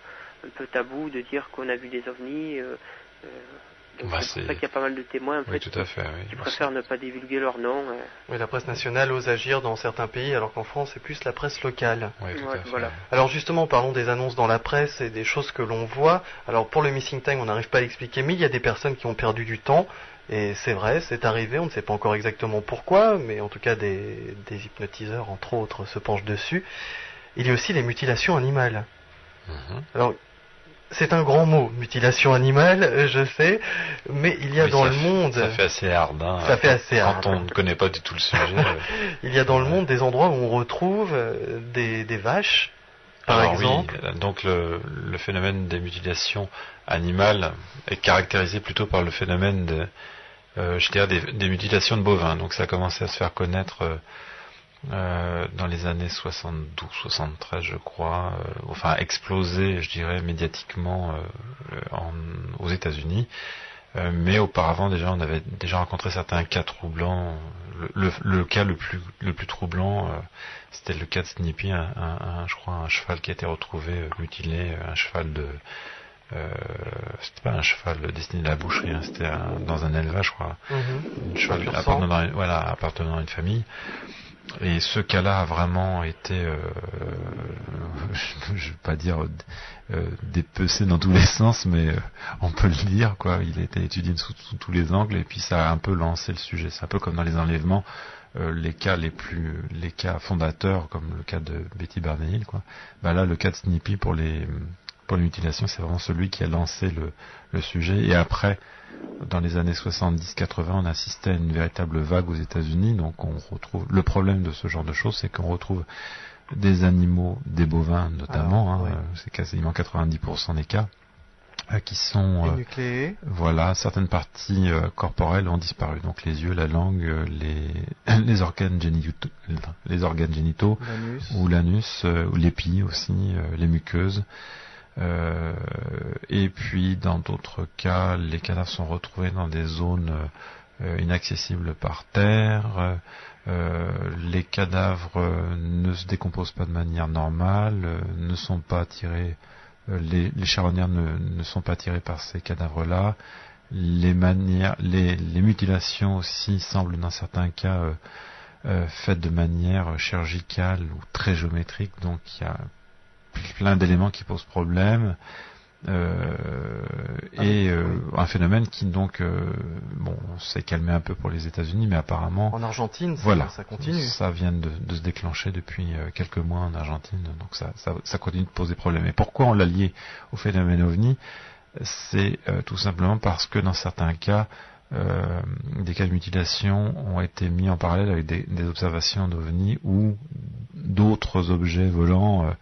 tabou de dire qu'on a vu des ovnis. Donc c'est pour ça qu'il y a pas mal de témoins en fait, tout à fait, qui préfèrent ne pas divulguer leur nom. Oui, la presse nationale ose agir dans certains pays, alors qu'en France c'est plus la presse locale. Oui, tout à fait. Voilà. Alors justement, parlons des annonces dans la presse et des choses que l'on voit. Alors pour le missing time, on n'arrive pas à l'expliquer, mais il y a des personnes qui ont perdu du temps. Et c'est vrai, c'est arrivé, on ne sait pas encore exactement pourquoi, mais en tout cas des hypnotiseurs, entre autres, se penchent dessus. Il y a aussi les mutilations animales. Alors, c'est un grand mot, mutilation animale, je sais, mais il y a dans le monde... Ça fait assez hard, hein. Ça fait assez hard. Quand on ne connaît pas du tout le sujet. Il y a dans le monde des endroits où on retrouve des vaches, par exemple. Oui, donc le phénomène des mutilations animales est caractérisé plutôt par le phénomène des mutilations de bovins. Donc ça a commencé à se faire connaître dans les années 72-73, je crois, explosé, je dirais, médiatiquement aux États-Unis. Mais auparavant, déjà, on avait déjà rencontré certains cas troublants. Le cas le plus troublant, c'était le cas de Snippy, je crois, un cheval qui a été retrouvé mutilé, un cheval c'était pas un cheval destiné à la boucherie, hein, c'était dans un élevage, je crois, un cheval appartenant à une famille. Et ce cas-là a vraiment été, je vais pas dire dépecé dans tous les sens, mais on peut le dire, quoi. Il a été étudié sous tous les angles, et puis ça a un peu lancé le sujet. C'est un peu comme dans les enlèvements, les cas fondateurs, comme le cas de Betty Barney-Hill, quoi. Là, le cas de Snippy pour les mutilations, c'est vraiment celui qui a lancé le sujet. Et après, dans les années 70-80, on assistait à une véritable vague aux États-Unis. Donc on retrouve le problème de ce genre de choses, c'est qu'on retrouve des animaux, des bovins notamment, c'est quasiment 90% des cas, qui sont énucléés. Voilà, certaines parties corporelles ont disparu. Donc les yeux, la langue, les organes génitaux, ou l'anus, ou l'épi aussi, les muqueuses. Et puis dans d'autres cas, les cadavres sont retrouvés dans des zones inaccessibles par terre. Les cadavres ne se décomposent pas de manière normale, ne sont pas attirés, les charognards ne sont pas attirés par ces cadavres-là. Les mutilations aussi semblent dans certains cas faites de manière chirurgicale ou très géométrique, donc il y a plein d'éléments qui posent problème, un phénomène qui donc s'est calmé un peu pour les États-Unis, mais apparemment en Argentine ça continue. Ça vient de se déclencher depuis quelques mois en Argentine, donc ça continue de poser problème. Et pourquoi on l'a lié au phénomène OVNI? C'est tout simplement parce que dans certains cas, des cas de mutilation ont été mis en parallèle avec des observations d'OVNI ou d'autres objets volants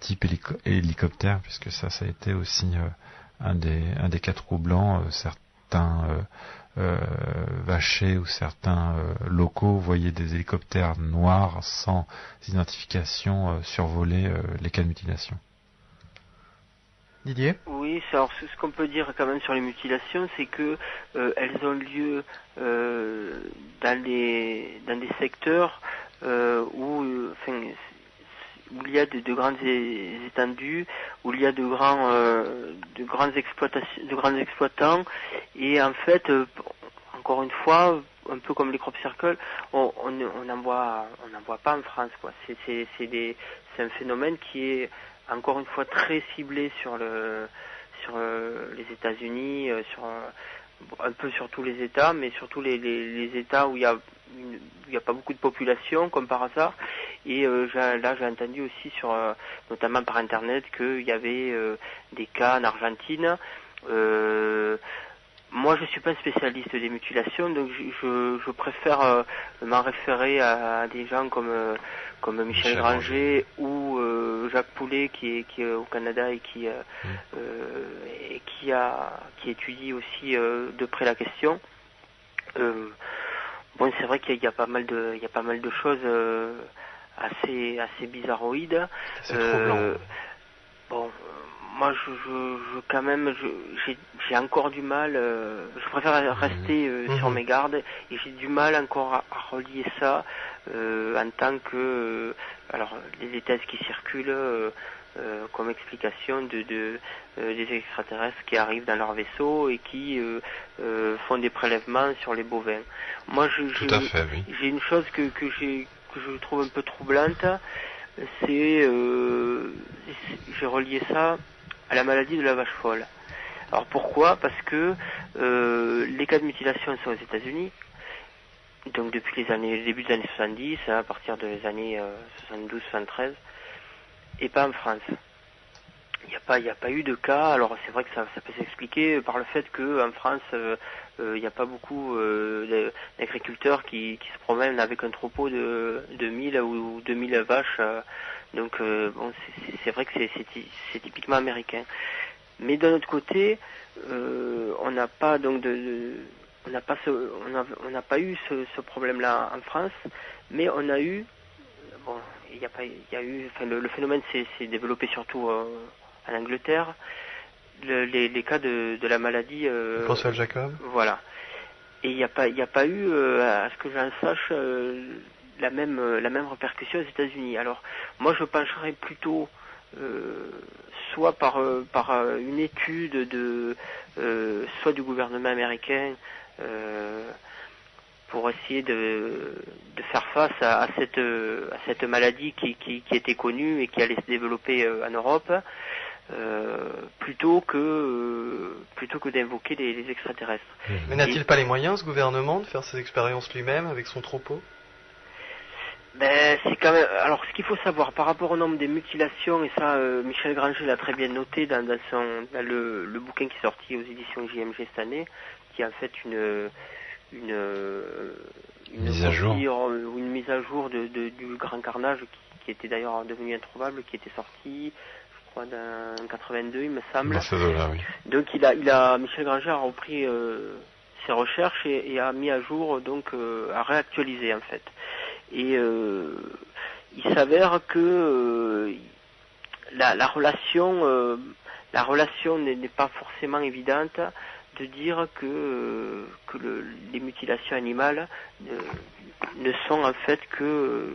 type hélicoptère, puisque ça a été aussi un des cas troublants. Certains vachers ou certains locaux voyaient des hélicoptères noirs sans identification survoler les cas de mutilation. Didier ? Oui, alors ce qu'on peut dire quand même sur les mutilations, c'est que elles ont lieu dans des secteurs où il y a de grandes étendues, où il y a de grands exploitants, et en fait, encore une fois, un peu comme les crop circles, on n'en voit pas en France, quoi. C'est un phénomène qui est encore une fois très ciblé sur les États-Unis, un peu sur tous les États, mais surtout les États où il y a pas beaucoup de population, comme par hasard. Et j'ai entendu aussi notamment par internet, qu'il y avait des cas en Argentine. Moi, je suis pas un spécialiste des mutilations, donc je préfère m'en référer à des gens comme Michel Granger ou Jacques Poulet, qui est au Canada et qui étudie aussi de près la question. Bon, c'est vrai qu'il y a pas mal de choses assez bizarroïdes. C'est troublant. Bon, moi, quand même, j'ai encore du mal. Je préfère rester sur mes gardes, et j'ai du mal encore à relier ça en tant que, alors, les thèses qui circulent comme explication des extraterrestres qui arrivent dans leur vaisseau et qui font des prélèvements sur les bovins. Moi, Tout à fait, oui. j'ai une chose que je trouve un peu troublante, c'est j'ai relié ça à la maladie de la vache folle. Alors pourquoi ? Parce que les cas de mutilation sont aux États-Unis, donc depuis le début des années 70, à partir des années 72-73, et pas en France. Il n'y a pas eu de cas. Alors c'est vrai que ça peut s'expliquer par le fait qu'en France, il n'y a pas beaucoup d'agriculteurs qui se promènent avec un troupeau de 1000 ou 2000 vaches. Donc bon, c'est vrai que c'est typiquement américain. Mais d'un autre côté, on n'a pas eu ce problème-là en France, mais on a eu, bon, le phénomène s'est développé surtout en Angleterre, les cas de la maladie. François Jacob. Voilà. Et il n'y a pas eu, à ce que j'en sache, la même répercussion aux États-Unis. Alors, moi, je pencherais plutôt soit par une étude soit du gouvernement américain pour essayer de faire face à cette maladie qui était connue et qui allait se développer en Europe, plutôt que d'invoquer les extraterrestres. Mais n'a-t-il pas les moyens, ce gouvernement, de faire ses expériences lui-même avec son troupeau ? Ben, c'est quand même. Alors, ce qu'il faut savoir par rapport au nombre des mutilations, et ça, Michel Granger l'a très bien noté dans le bouquin qui est sorti aux éditions JMG cette année, qui a en fait une mise à jour ou une mise à jour du Grand Carnage, qui était d'ailleurs devenu introuvable, qui était sorti, je crois, en 82, il me semble. Dans ce dos-là, oui. Donc, Michel Granger a repris ses recherches et a mis à jour, donc, a réactualisé en fait. Et il s'avère que la relation n'est pas forcément évidente, de dire que les mutilations animales ne sont en fait que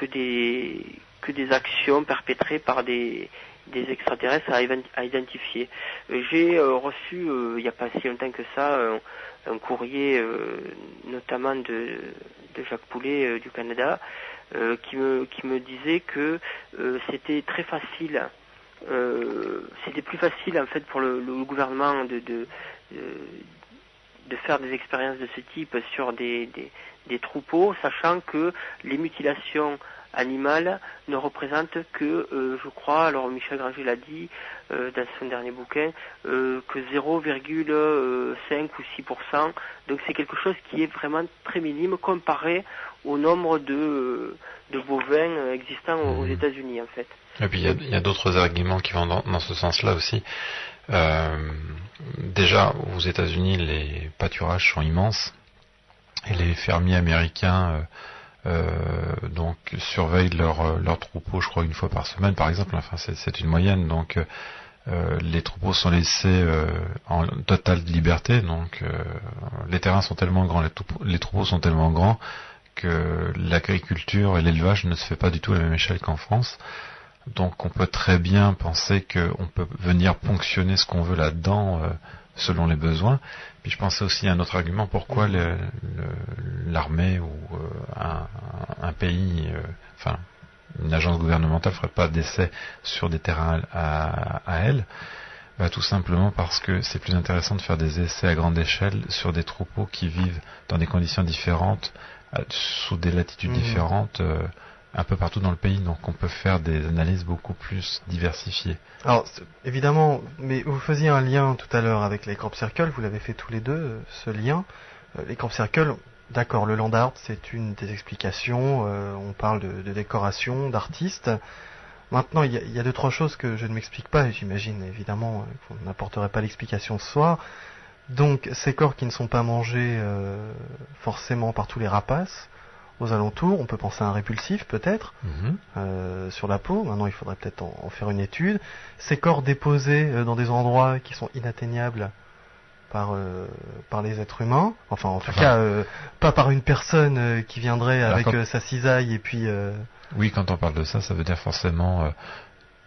des actions perpétrées par des extraterrestres à identifier. J'ai reçu il n'y a pas si longtemps que ça un courrier notamment de Jacques Poulet du Canada qui me disait que c'était très facile, c'était plus facile en fait pour le gouvernement de faire des expériences de ce type sur des troupeaux, sachant que les mutilations animales ne représentent que, je crois, alors Michel Granger l'a dit dans son dernier bouquin, que 0,5 ou 6%. Donc c'est quelque chose qui est vraiment très minime comparé au nombre de bovins existants aux États-Unis en fait. Et puis il y a d'autres arguments qui vont dans ce sens-là aussi. Déjà, aux États-Unis, les pâturages sont immenses et les fermiers américains donc surveillent leurs troupeaux, je crois, une fois par semaine, par exemple. Enfin, c'est une moyenne. Donc, les troupeaux sont laissés en totale liberté. Donc, les terrains sont tellement grands, les troupeaux sont tellement grands que l'agriculture et l'élevage ne se fait pas du tout à la même échelle qu'en France. Donc on peut très bien penser qu'on peut venir ponctionner ce qu'on veut là-dedans selon les besoins. Puis je pensais aussi à un autre argument, pourquoi l'armée ou un pays, enfin une agence gouvernementale ne ferait pas d'essais sur des terrains à elle. Tout simplement parce que c'est plus intéressant de faire des essais à grande échelle sur des troupeaux qui vivent dans des conditions différentes, sous des latitudes différentes, un peu partout dans le pays, donc on peut faire des analyses beaucoup plus diversifiées. Alors, évidemment, mais vous faisiez un lien tout à l'heure avec les crop circles, vous l'avez fait tous les deux, ce lien. Les crop circles, d'accord, le land art, c'est une des explications, on parle de décoration, d'artistes. Maintenant, il y a deux, trois choses que je ne m'explique pas, et j'imagine évidemment qu'on n'apporterait pas l'explication ce soir. Donc, ces corps qui ne sont pas mangés forcément par tous les rapaces, aux alentours, on peut penser à un répulsif peut-être sur la peau. Maintenant, il faudrait peut-être en faire une étude. Ces corps déposés dans des endroits qui sont inatteignables par les êtres humains. Enfin, en tout cas, pas par une personne qui viendrait avec sa cisaille et puis. Oui, quand on parle de ça, ça veut dire forcément,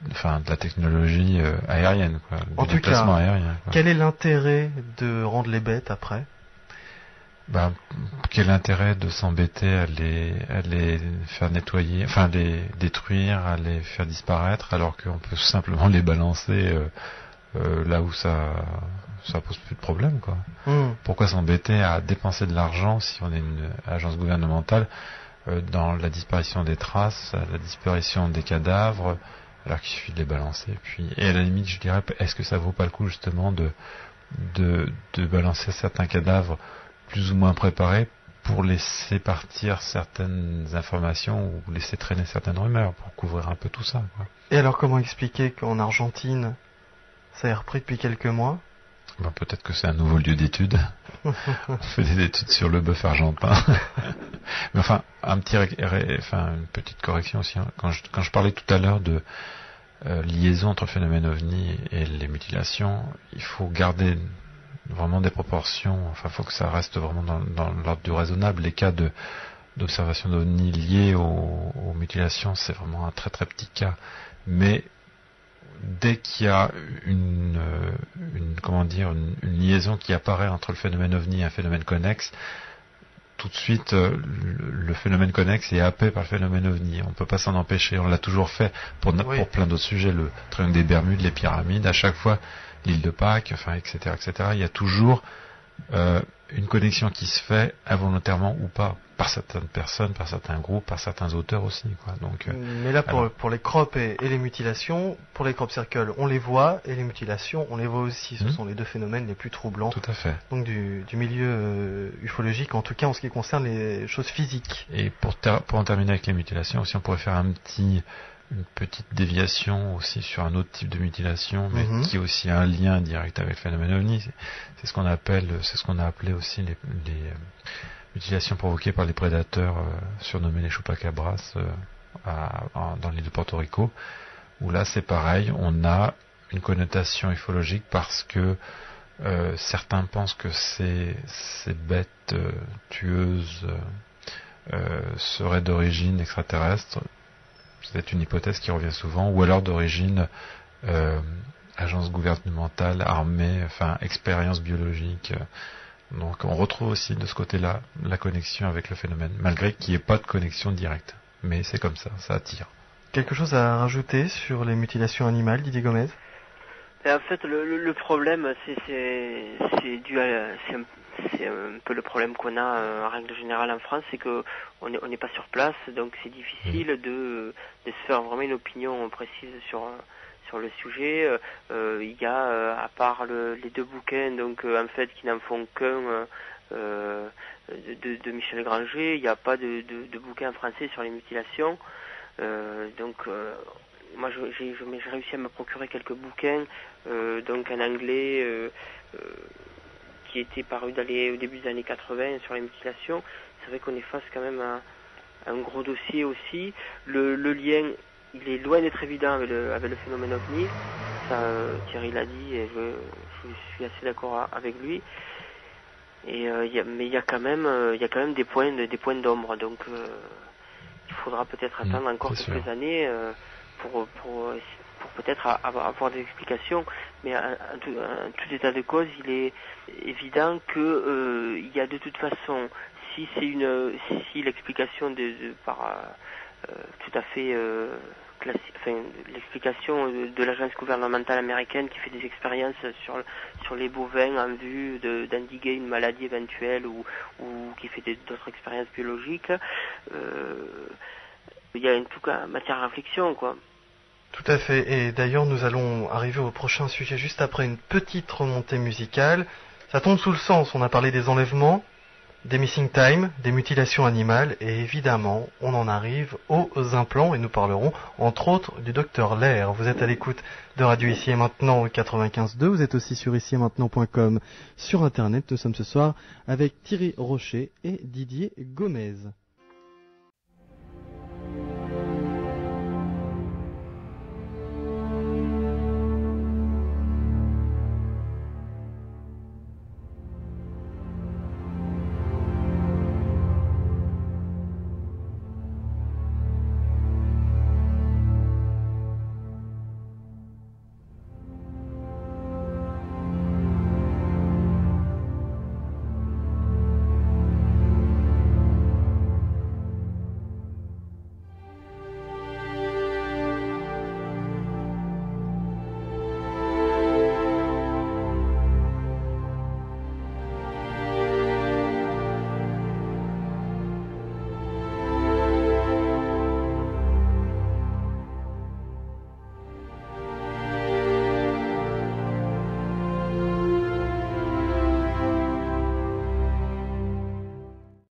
de la technologie aérienne, quoi, du déplacement aérien. Quoi. Quel est l'intérêt de rendre les bêtes après? Quel intérêt de s'embêter à les faire nettoyer, enfin les détruire, à les faire disparaître, alors qu'on peut simplement les balancer là où ça pose plus de problème, quoi. Pourquoi s'embêter à dépenser de l'argent si on est une agence gouvernementale dans la disparition des traces, la disparition des cadavres, alors qu'il suffit de les balancer. Et à la limite, je dirais, est-ce que ça vaut pas le coup justement de balancer certains cadavres plus ou moins préparés pour laisser partir certaines informations ou laisser traîner certaines rumeurs pour couvrir un peu tout ça, quoi. Et alors comment expliquer qu'en Argentine ça est repris depuis quelques mois? Peut-être que c'est un nouveau lieu d'étude. On fait des études sur le bœuf argentin. Mais enfin, une petite correction aussi. Quand je parlais tout à l'heure de liaison entre le phénomène OVNI et les mutilations, il faut garder vraiment des proportions. Enfin, il faut que ça reste vraiment dans l'ordre du raisonnable. Les cas d'observation d'OVNI liés aux mutilations, c'est vraiment un très très petit cas. Mais dès qu'il y a une liaison qui apparaît entre le phénomène OVNI et un phénomène connexe, tout de suite le phénomène connexe est happé par le phénomène OVNI. On ne peut pas s'en empêcher. On l'a toujours fait pour plein d'autres sujets, le triangle des Bermudes, les pyramides, à chaque fois l'île de Pâques, etc., etc. Il y a toujours une connexion qui se fait involontairement ou pas, par certaines personnes, par certains groupes, par certains auteurs aussi, quoi. Donc, mais là, pour les crops et les mutilations, pour les crop circles, on les voit, et les mutilations, on les voit aussi. Ce sont les deux phénomènes les plus troublants. Tout à fait. Donc du milieu ufologique, en tout cas en ce qui concerne les choses physiques. Et pour en terminer avec les mutilations, aussi on pourrait faire une petite déviation aussi sur un autre type de mutilation, mais qui a aussi un lien direct avec le phénomène OVNI. C'est ce qu'on a appelé aussi les mutilations provoquées par les prédateurs surnommés les chupacabras dans l'île de Porto Rico, où là c'est pareil, on a une connotation ufologique parce que certains pensent que ces bêtes tueuses seraient d'origine extraterrestre. C'est une hypothèse qui revient souvent, ou alors d'origine agence gouvernementale, armée, expérience biologique. Donc on retrouve aussi de ce côté-là la connexion avec le phénomène, malgré qu'il n'y ait pas de connexion directe. Mais c'est comme ça attire. Quelque chose à rajouter sur les mutilations animales, Didier Gomez? Et en fait, le problème, c'est dû à, c'est un peu le problème qu'on a en règle générale en France, c'est que on n'est pas sur place, donc c'est difficile de se faire vraiment une opinion précise sur le sujet. Il y a, à part les 2 bouquins, donc en fait, qui n'en font qu'un, de Michel Granger, il n'y a pas de bouquin en français sur les mutilations. Moi, j'ai réussi à me procurer quelques bouquins, donc en anglais, qui étaient parus au début des années 80 sur les mutilations. C'est vrai qu'on est face quand même à un gros dossier aussi. Le lien, il est loin d'être évident avec le phénomène OVNI. Ça, Thierry l'a dit et je suis assez d'accord avec lui. Et mais il y a quand même des points d'ombre. Donc il faudra peut-être attendre encore quelques années pour peut-être avoir des explications, mais en tout état de cause, il est évident que il y a de toute façon, si l'explication tout à fait l'explication de l'agence gouvernementale américaine qui fait des expériences sur les bovins en vue d'endiguer une maladie éventuelle ou qui fait d'autres expériences biologiques, il y a en tout cas matière à réflexion, quoi. Tout à fait, et d'ailleurs nous allons arriver au prochain sujet juste après une petite remontée musicale. Ça tombe sous le sens, on a parlé des enlèvements, des missing time, des mutilations animales, et évidemment on en arrive aux implants, et nous parlerons entre autres du docteur Lair. Vous êtes à l'écoute de Radio Ici et Maintenant 95.2, vous êtes aussi sur ici-et-maintenant.com sur internet. Nous sommes ce soir avec Thierry Rocher et Didier Gomez.